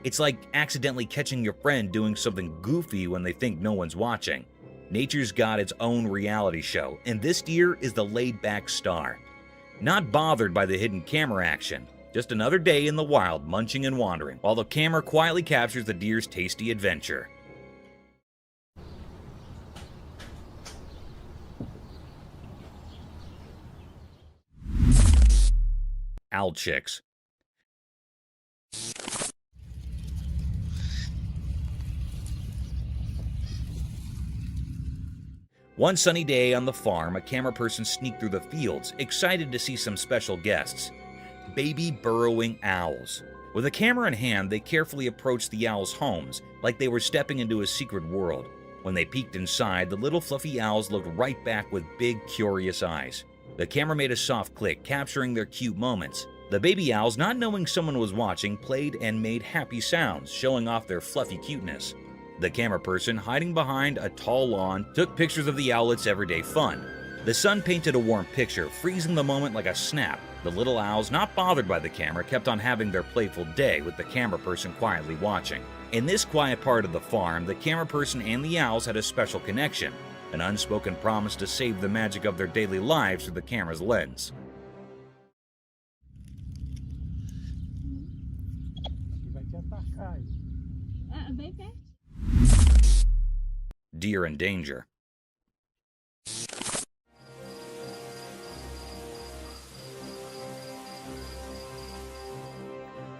It's like accidentally catching your friend doing something goofy when they think no one's watching. Nature's got its own reality show, and this deer is the laid-back star. Not bothered by the hidden camera action, just another day in the wild munching and wandering, while the camera quietly captures the deer's tasty adventure. Owl chicks. One sunny day on the farm, a camera person sneaked through the fields, excited to see some special guests. Baby burrowing owls. With a camera in hand, they carefully approached the owls' homes, like they were stepping into a secret world. When they peeked inside, the little fluffy owls looked right back with big, curious eyes. The camera made a soft click, capturing their cute moments. The baby owls, not knowing someone was watching, played and made happy sounds, showing off their fluffy cuteness. The camera person, hiding behind a tall lawn, took pictures of the owlet's everyday fun. The sun painted a warm picture, freezing the moment like a snap. The little owls, not bothered by the camera, kept on having their playful day with the camera person quietly watching. In this quiet part of the farm, the camera person and the owls had a special connection, an unspoken promise to save the magic of their daily lives through the camera's lens. Deer in danger.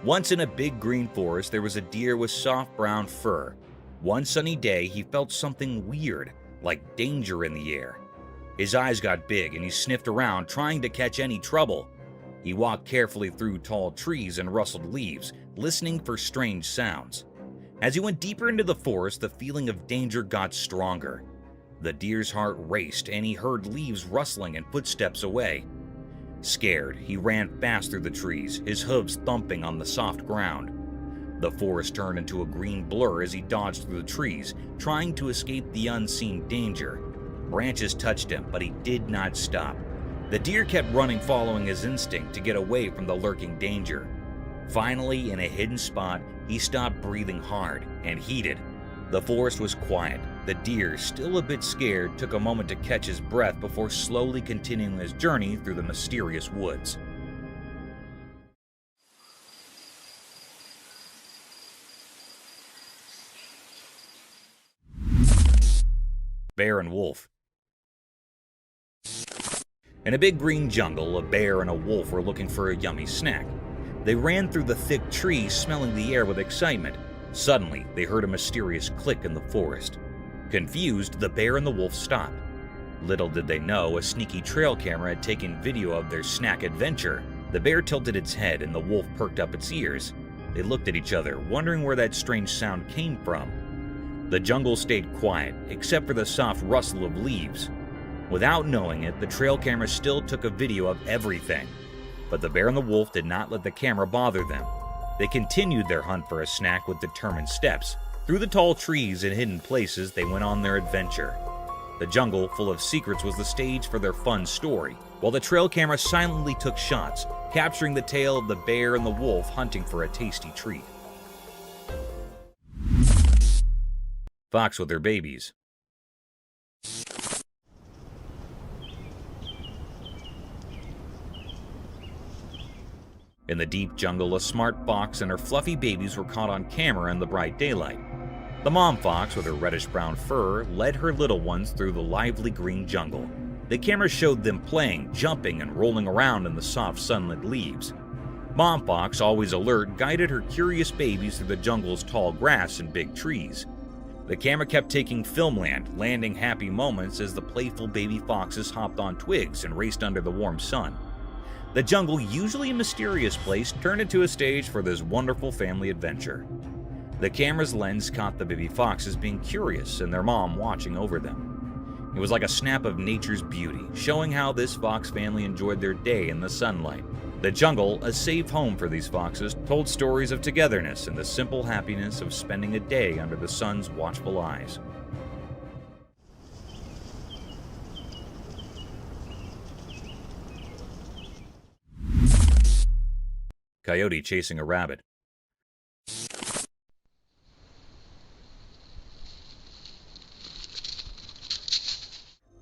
Once in a big green forest, there was a deer with soft brown fur. One sunny day, he felt something weird, like danger in the air. His eyes got big and he sniffed around, trying to catch any trouble. He walked carefully through tall trees and rustled leaves, listening for strange sounds. As he went deeper into the forest, the feeling of danger got stronger. The deer's heart raced and he heard leaves rustling and footsteps away. Scared, he ran fast through the trees, his hooves thumping on the soft ground. The forest turned into a green blur as he dodged through the trees, trying to escape the unseen danger. Branches touched him, but he did not stop. The deer kept running, following his instinct to get away from the lurking danger. Finally, in a hidden spot, he stopped breathing hard and heated. The forest was quiet. The deer, still a bit scared, took a moment to catch his breath before slowly continuing his journey through the mysterious woods. Bear and wolf. In a big green jungle, a bear and a wolf were looking for a yummy snack. They ran through the thick trees, smelling the air with excitement. Suddenly, they heard a mysterious click in the forest. Confused, the bear and the wolf stopped. Little did they know, a sneaky trail camera had taken video of their snack adventure. The bear tilted its head and the wolf perked up its ears. They looked at each other, wondering where that strange sound came from. The jungle stayed quiet, except for the soft rustle of leaves. Without knowing it, the trail camera still took a video of everything. But the bear and the wolf did not let the camera bother them. They continued their hunt for a snack with determined steps. Through the tall trees and hidden places, they went on their adventure. The jungle, full of secrets, was the stage for their fun story, while the trail camera silently took shots, capturing the tale of the bear and the wolf hunting for a tasty treat. Fox with their babies. In the deep jungle, a smart fox and her fluffy babies were caught on camera in the bright daylight. The mom fox, with her reddish-brown fur, led her little ones through the lively green jungle. The camera showed them playing, jumping, and rolling around in the soft sunlit leaves. Mom fox, always alert, guided her curious babies through the jungle's tall grass and big trees. The camera kept taking filmland, landing happy moments as the playful baby foxes hopped on twigs and raced under the warm sun. The jungle, usually a mysterious place, turned into a stage for this wonderful family adventure. The camera's lens caught the baby foxes being curious and their mom watching over them. It was like a snap of nature's beauty, showing how this fox family enjoyed their day in the sunlight. The jungle, a safe home for these foxes, told stories of togetherness and the simple happiness of spending a day under the sun's watchful eyes. Coyote chasing a rabbit.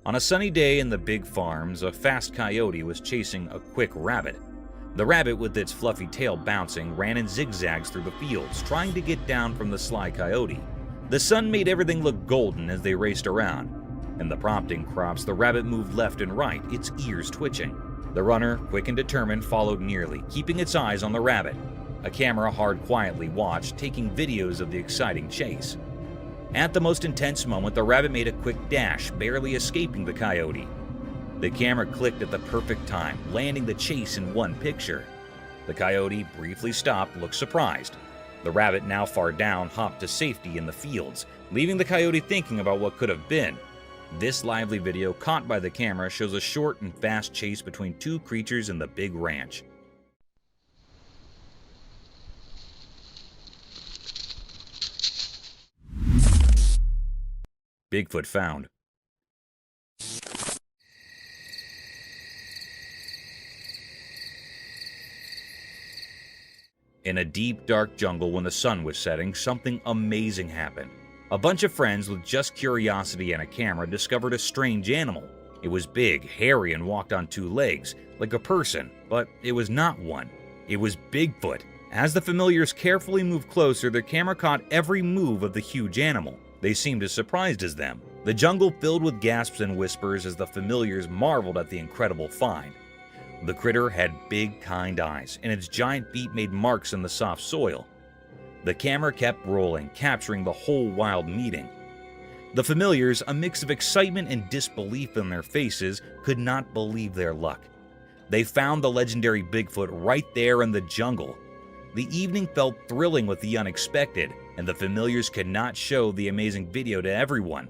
On a sunny day in the big farms, a fast coyote was chasing a quick rabbit. The rabbit, with its fluffy tail bouncing, ran in zigzags through the fields, trying to get down from the sly coyote. The sun made everything look golden as they raced around. In the prompting crops, the rabbit moved left and right, its ears twitching. The runner, quick and determined, followed nearly, keeping its eyes on the rabbit. A camera hard quietly watched, taking videos of the exciting chase. At the most intense moment, the rabbit made a quick dash, barely escaping the coyote. The camera clicked at the perfect time, landing the chase in one picture. The coyote briefly stopped, looked surprised. The rabbit, now far down, hopped to safety in the fields, leaving the coyote thinking about what could have been. This lively video, caught by the camera, shows a short and fast chase between two creatures in the big ranch. Bigfoot found. In a deep, dark jungle when the sun was setting, something amazing happened. A bunch of friends with just curiosity and a camera discovered a strange animal. It was big, hairy, and walked on two legs, like a person, but it was not one. It was Bigfoot. As the familiars carefully moved closer, their camera caught every move of the huge animal. They seemed as surprised as them. The jungle filled with gasps and whispers as the familiars marveled at the incredible find. The critter had big, kind eyes, and its giant feet made marks in the soft soil. The camera kept rolling, capturing the whole wild meeting. The familiars, a mix of excitement and disbelief in their faces, could not believe their luck. They found the legendary Bigfoot right there in the jungle. The evening felt thrilling with the unexpected, and the familiars could not show the amazing video to everyone.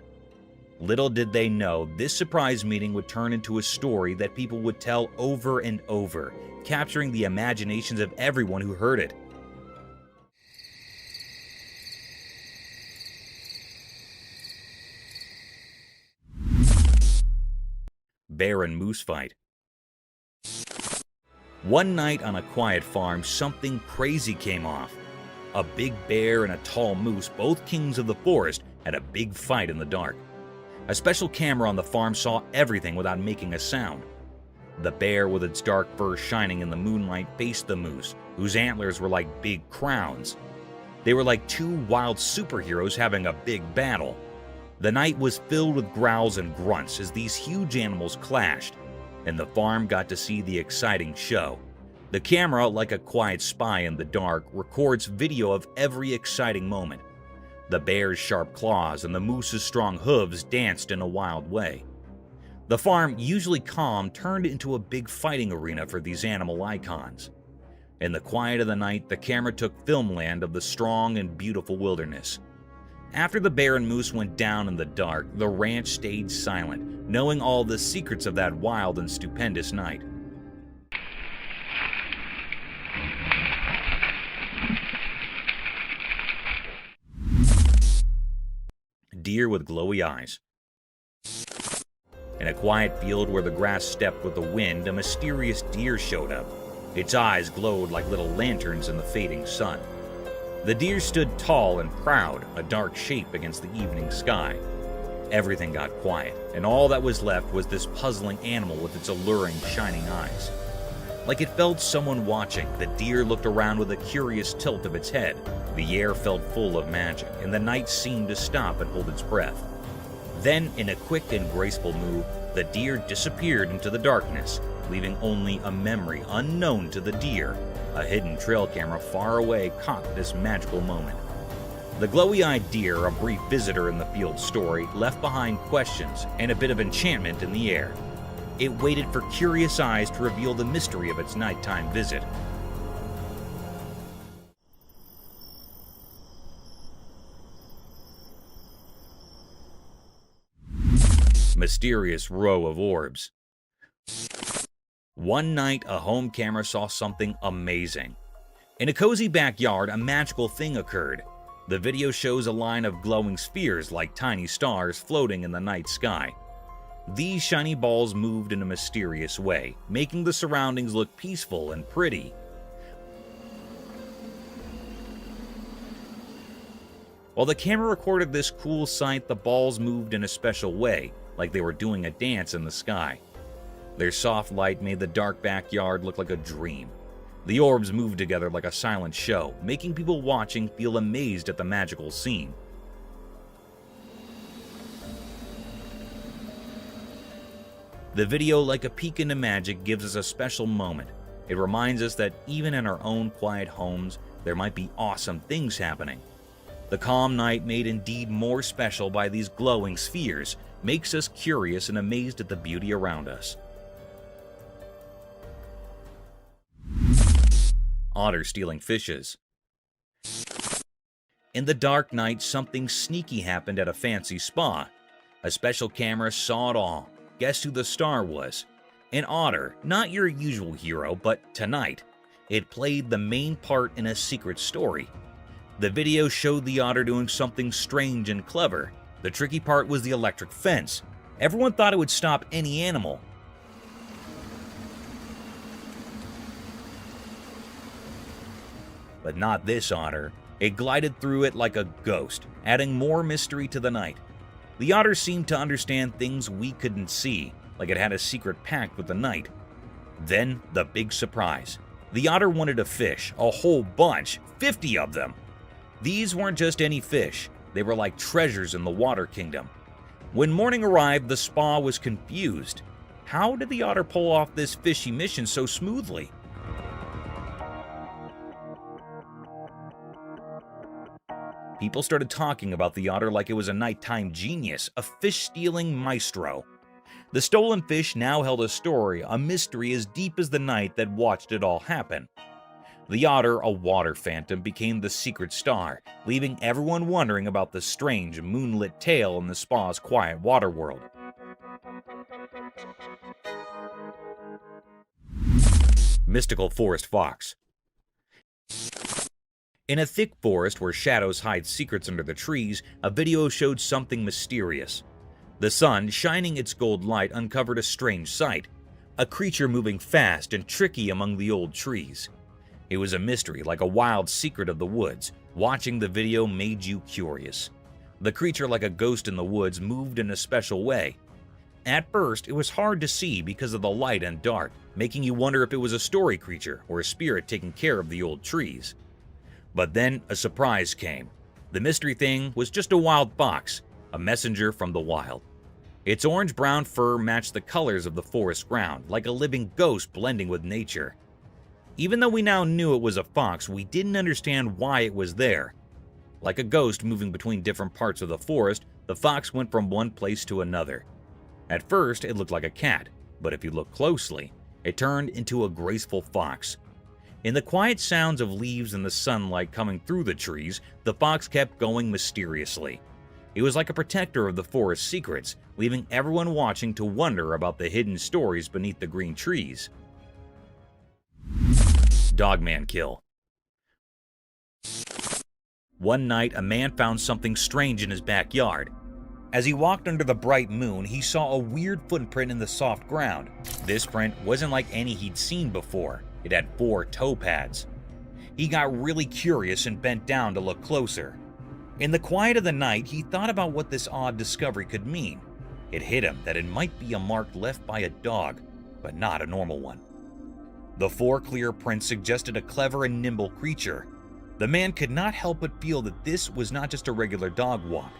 Little did they know, this surprise meeting would turn into a story that people would tell over and over, capturing the imaginations of everyone who heard it. Bear and moose fight. One night on a quiet farm, something crazy came off. A big bear and a tall moose, both kings of the forest, had a big fight in the dark. A special camera on the farm saw everything without making a sound. The bear, with its dark fur shining in the moonlight, faced the moose, whose antlers were like big crowns. They were like two wild superheroes having a big battle. The night was filled with growls and grunts as these huge animals clashed, and the farm got to see the exciting show. The camera, like a quiet spy in the dark, records video of every exciting moment. The bear's sharp claws and the moose's strong hooves danced in a wild way. The farm, usually calm, turned into a big fighting arena for these animal icons. In the quiet of the night, the camera took filmland of the strong and beautiful wilderness. After the bear and moose went down in the dark, the ranch stayed silent, knowing all the secrets of that wild and stupendous night. Deer with glowy eyes. In a quiet field where the grass stepped with the wind, a mysterious deer showed up. Its eyes glowed like little lanterns in the fading sun. The deer stood tall and proud, a dark shape against the evening sky. Everything got quiet, and all that was left was this puzzling animal with its alluring, shining eyes. Like it felt someone watching, the deer looked around with a curious tilt of its head. The air felt full of magic, and the night seemed to stop and hold its breath. Then, in a quick and graceful move, the deer disappeared into the darkness, leaving only a memory unknown to the deer. A hidden trail camera far away caught this magical moment. The glowy-eyed deer, a brief visitor in the field story, left behind questions and a bit of enchantment in the air. It waited for curious eyes to reveal the mystery of its nighttime visit. Mysterious row of orbs. One night, a home camera saw something amazing. In a cozy backyard, a magical thing occurred. The video shows a line of glowing spheres like tiny stars floating in the night sky. These shiny balls moved in a mysterious way, making the surroundings look peaceful and pretty. While the camera recorded this cool sight, the balls moved in a special way, like they were doing a dance in the sky. Their soft light made the dark backyard look like a dream. The orbs moved together like a silent show, making people watching feel amazed at the magical scene. The video, like a peek into magic, gives us a special moment. It reminds us that even in our own quiet homes, there might be awesome things happening. The calm night, made indeed more special by these glowing spheres, makes us curious and amazed at the beauty around us. Otter stealing fishes. In the dark night, something sneaky happened at a fancy spa. A special camera saw it all. Guess who the star was? An otter, not your usual hero, but tonight, it played the main part in a secret story. The video showed the otter doing something strange and clever. The tricky part was the electric fence. Everyone thought it would stop any animal. But not this otter. It glided through it like a ghost, adding more mystery to the night. The otter seemed to understand things we couldn't see, like it had a secret pact with the night. Then, the big surprise. The otter wanted a fish, a whole bunch, 50 of them. These weren't just any fish, they were like treasures in the water kingdom. When morning arrived, the spa was confused. How did the otter pull off this fishy mission so smoothly? People started talking about the otter like it was a nighttime genius, a fish-stealing maestro. The stolen fish now held a story, a mystery as deep as the night that watched it all happen. The otter, a water phantom, became the secret star, leaving everyone wondering about the strange, moonlit tale in the spa's quiet water world. Mystical forest fox. In a thick forest where shadows hide secrets under the trees, a video showed something mysterious. The sun, shining its gold light, uncovered a strange sight. A creature moving fast and tricky among the old trees. It was a mystery, like a wild secret of the woods. Watching the video made you curious. The creature, like a ghost in the woods, moved in a special way. At first, it was hard to see because of the light and dark, making you wonder if it was a story creature or a spirit taking care of the old trees. But then a surprise came. The mystery thing was just a wild fox. a messenger from the wild. Its orange-brown fur matched the colors of the forest ground, like a living ghost blending with nature. Even though we now knew it was a fox, we didn't understand why it was there. Like a ghost moving between different parts of the forest, the fox went from one place to another. At first, it looked like a cat, but if you look closely, it turned into a graceful fox. In the quiet sounds of leaves and the sunlight coming through the trees, the fox kept going mysteriously. It was like a protector of the forest's secrets, leaving everyone watching to wonder about the hidden stories beneath the green trees. Dogman kill. One night, a man found something strange in his backyard. As he walked under the bright moon, he saw a weird footprint in the soft ground. This print wasn't like any he'd seen before. It had 4 toe pads. He got really curious and bent down to look closer. In the quiet of the night, he thought about what this odd discovery could mean. It hit him that it might be a mark left by a dog, but not a normal one. The 4 clear prints suggested a clever and nimble creature. The man could not help but feel that this was not just a regular dog walk.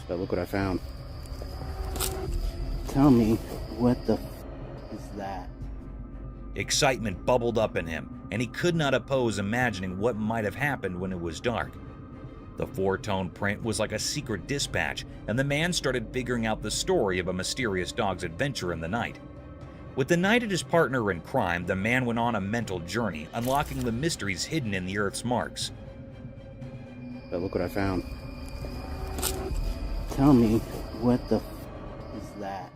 But look what I found. Tell me, what the is that? Excitement bubbled up in him, and he could not oppose imagining what might have happened when it was dark. The 4-tone print was like a secret dispatch, and the man started figuring out the story of a mysterious dog's adventure in the night. With the knight as his partner in crime, the man went on a mental journey, unlocking the mysteries hidden in the Earth's marks. But look what I found. Tell me, what the is that?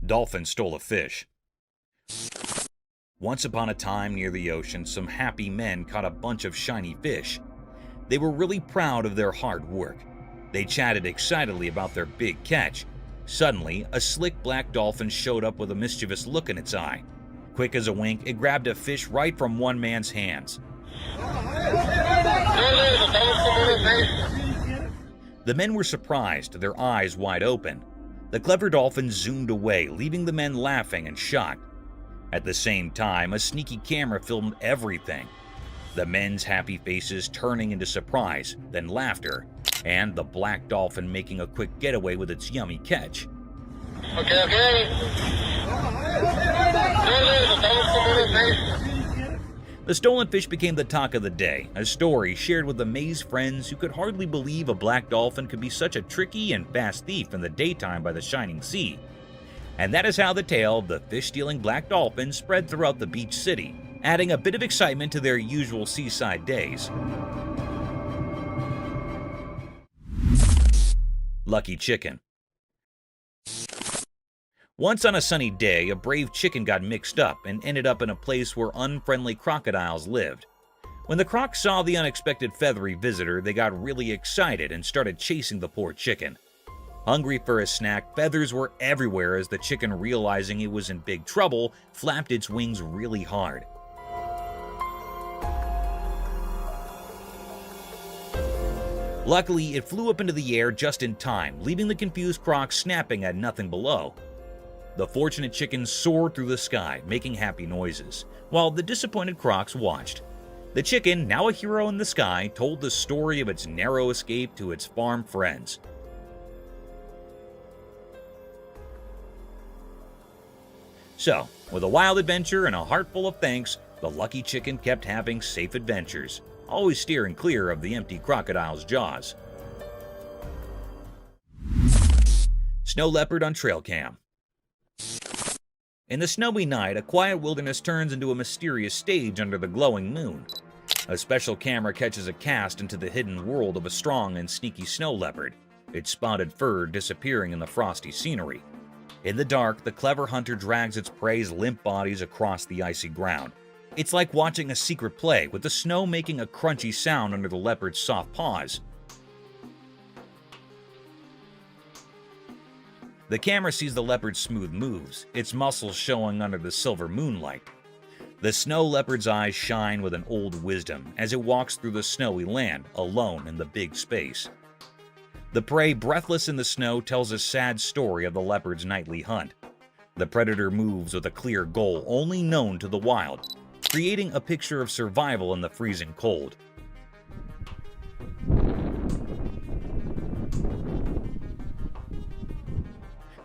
Dolphin stole a fish. Once upon a time near the ocean, some happy men caught a bunch of shiny fish. They were really proud of their hard work. They chatted excitedly about their big catch. Suddenly, a slick black dolphin showed up with a mischievous look in its eye. Quick as a wink, it grabbed a fish right from one man's hands. The men were surprised, their eyes wide open. The clever dolphin zoomed away, leaving the men laughing and shocked. At the same time, a sneaky camera filmed everything. The men's happy faces turning into surprise, then laughter, and the black dolphin making a quick getaway with its yummy catch. The stolen fish became the talk of the day, a story shared with amazed friends who could hardly believe a black dolphin could be such a tricky and fast thief in the daytime by the shining sea. And that is how the tale of the fish-stealing black dolphin spread throughout the beach city, adding a bit of excitement to their usual seaside days. Lucky chicken. Once on a sunny day, a brave chicken got mixed up and ended up in a place where unfriendly crocodiles lived. When the crocs saw the unexpected feathery visitor, they got really excited and started chasing the poor chicken. Hungry for a snack, feathers were everywhere as the chicken, realizing it was in big trouble, flapped its wings really hard. Luckily, it flew up into the air just in time, leaving the confused croc snapping at nothing below. The fortunate chicken soared through the sky, making happy noises, while the disappointed crocs watched. The chicken, now a hero in the sky, told the story of its narrow escape to its farm friends. So, with a wild adventure and a heart full of thanks, the lucky chicken kept having safe adventures, always steering clear of the empty crocodile's jaws. Snow leopard on trail cam. In the snowy night, a quiet wilderness turns into a mysterious stage under the glowing moon. A special camera catches a cast into the hidden world of a strong and sneaky snow leopard, its spotted fur disappearing in the frosty scenery. In the dark, the clever hunter drags its prey's limp bodies across the icy ground. It's like watching a secret play, with the snow making a crunchy sound under the leopard's soft paws. The camera sees the leopard's smooth moves, its muscles showing under the silver moonlight. The snow leopard's eyes shine with an old wisdom as it walks through the snowy land, alone in the big space. The prey, breathless in the snow, tells a sad story of the leopard's nightly hunt. The predator moves with a clear goal only known to the wild, creating a picture of survival in the freezing cold.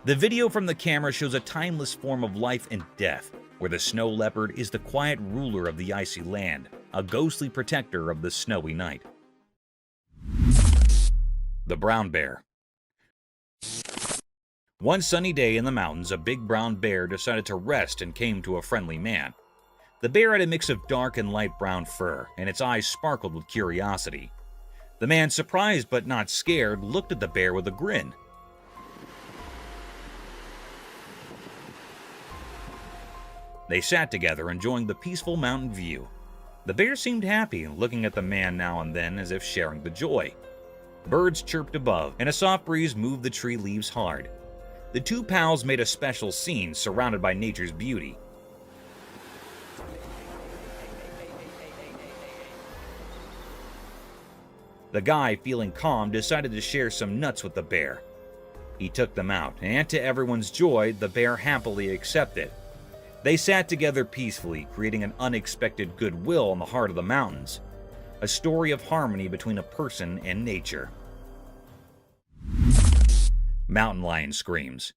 The video from the camera shows a timeless form of life and death, where the snow leopard is the quiet ruler of the icy land, a ghostly protector of the snowy night. The brown bear. One sunny day in the mountains, a big brown bear decided to rest and came to a friendly man. The bear had a mix of dark and light brown fur, and its eyes sparkled with curiosity. The man, surprised but not scared, looked at the bear with a grin. They sat together, enjoying the peaceful mountain view. The bear seemed happy, looking at the man now and then as if sharing the joy. Birds chirped above, and a soft breeze moved the tree leaves hard. The two pals made a special scene surrounded by nature's beauty. The guy, feeling calm, decided to share some nuts with the bear. He took them out, and to everyone's joy, the bear happily accepted. They sat together peacefully, creating an unexpected goodwill in the heart of the mountains. A story of harmony between a person and nature. Mountain lion screams.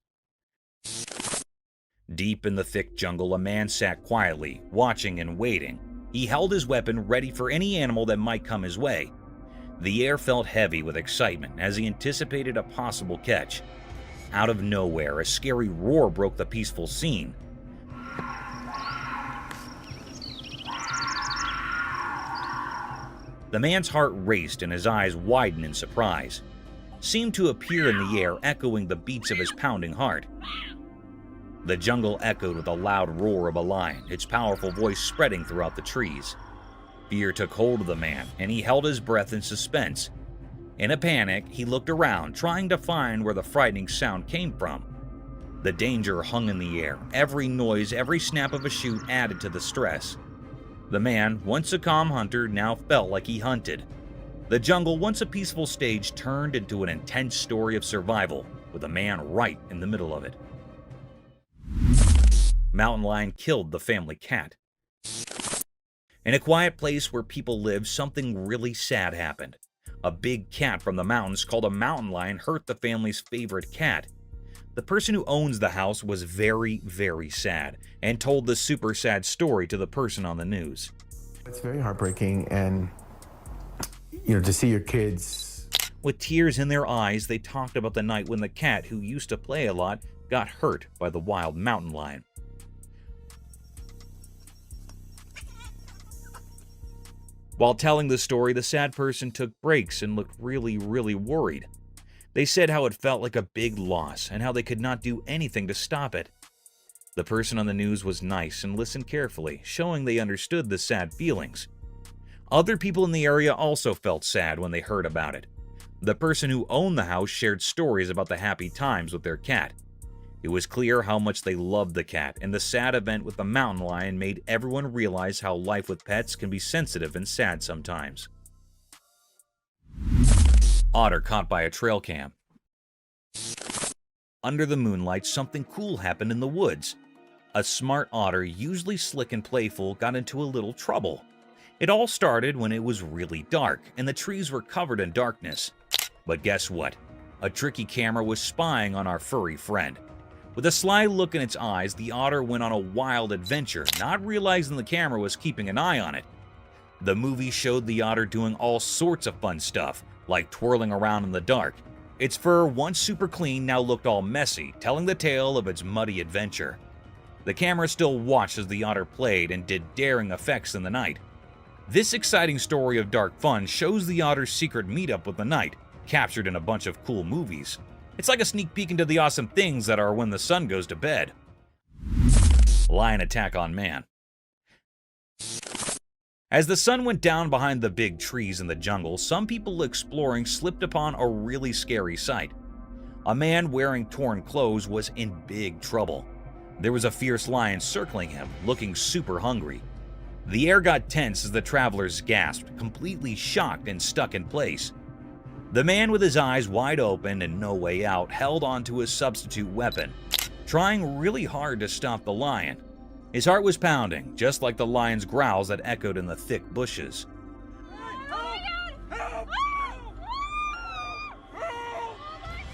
Deep in the thick jungle, a man sat quietly, watching and waiting. He held his weapon ready for any animal that might come his way. The air felt heavy with excitement as he anticipated a possible catch. Out of nowhere, a scary roar broke the peaceful scene. The man's heart raced and his eyes widened in surprise. Seemed to appear in the air, echoing the beats of his pounding heart. The jungle echoed with a loud roar of a lion, its powerful voice spreading throughout the trees. Fear took hold of the man, and he held his breath in suspense. In a panic, he looked around, trying to find where the frightening sound came from. The danger hung in the air. Every noise, every snap of a shoot added to the stress. The man, once a calm hunter, now felt like he hunted. The jungle, once a peaceful stage, turned into an intense story of survival, with a man right in the middle of it. Mountain lion killed the family cat. In a quiet place where people lived, something really sad happened. A big cat from the mountains called a mountain lion hurt the family's favorite cat. The person who owns the house was very, very sad and told the super sad story to the person on the news. It's very heartbreaking, and to see your kids. With tears in their eyes, they talked about the night when the cat, who used to play a lot, got hurt by the wild mountain lion. While telling the story, the sad person took breaks and looked really, really worried. They said how it felt like a big loss and how they could not do anything to stop it. The person on the news was nice and listened carefully, showing they understood the sad feelings. Other people in the area also felt sad when they heard about it. The person who owned the house shared stories about the happy times with their cat. It was clear how much they loved the cat, and the sad event with the mountain lion made everyone realize how life with pets can be sensitive and sad sometimes. Otter caught by a trail cam. Under the moonlight, something cool happened in the woods. A smart otter, usually slick and playful, got into a little trouble. It all started when it was really dark, and the trees were covered in darkness. But guess what? A tricky camera was spying on our furry friend. With a sly look in its eyes, the otter went on a wild adventure, not realizing the camera was keeping an eye on it. The movie showed the otter doing all sorts of fun stuff, like twirling around in the dark. Its fur, once super clean, now looked all messy, telling the tale of its muddy adventure. The camera still watched as the otter played and did daring effects in the night. This exciting story of dark fun shows the otter's secret meetup with the night, captured in a bunch of cool movies. It's like a sneak peek into the awesome things that are when the sun goes to bed. Lion attack on man. As the sun went down behind the big trees in the jungle, some people exploring slipped upon a really scary sight. A man wearing torn clothes was in big trouble. There was a fierce lion circling him, looking super hungry. The air got tense as the travelers gasped, completely shocked and stuck in place. The man, with his eyes wide open and no way out, held onto his substitute weapon, trying really hard to stop the lion. His heart was pounding, just like the lion's growls that echoed in the thick bushes.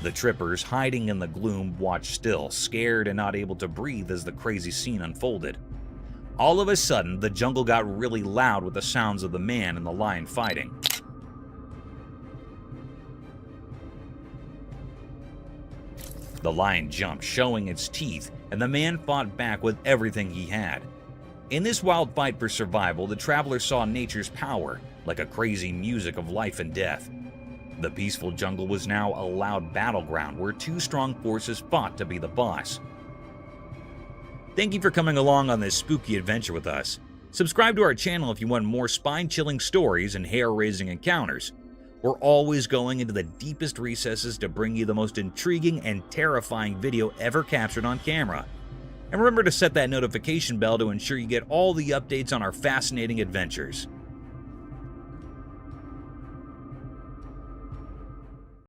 The trippers, hiding in the gloom, watched still, scared and not able to breathe as the crazy scene unfolded. All of a sudden, the jungle got really loud with the sounds of the man and the lion fighting. The lion jumped, showing its teeth, and the man fought back with everything he had. In this wild fight for survival, the traveler saw nature's power, like a crazy music of life and death. The peaceful jungle was now a loud battleground where two strong forces fought to be the boss. Thank you for coming along on this spooky adventure with us. Subscribe to our channel if you want more spine-chilling stories and hair-raising encounters. We're always going into the deepest recesses to bring you the most intriguing and terrifying video ever captured on camera. And remember to set that notification bell to ensure you get all the updates on our fascinating adventures.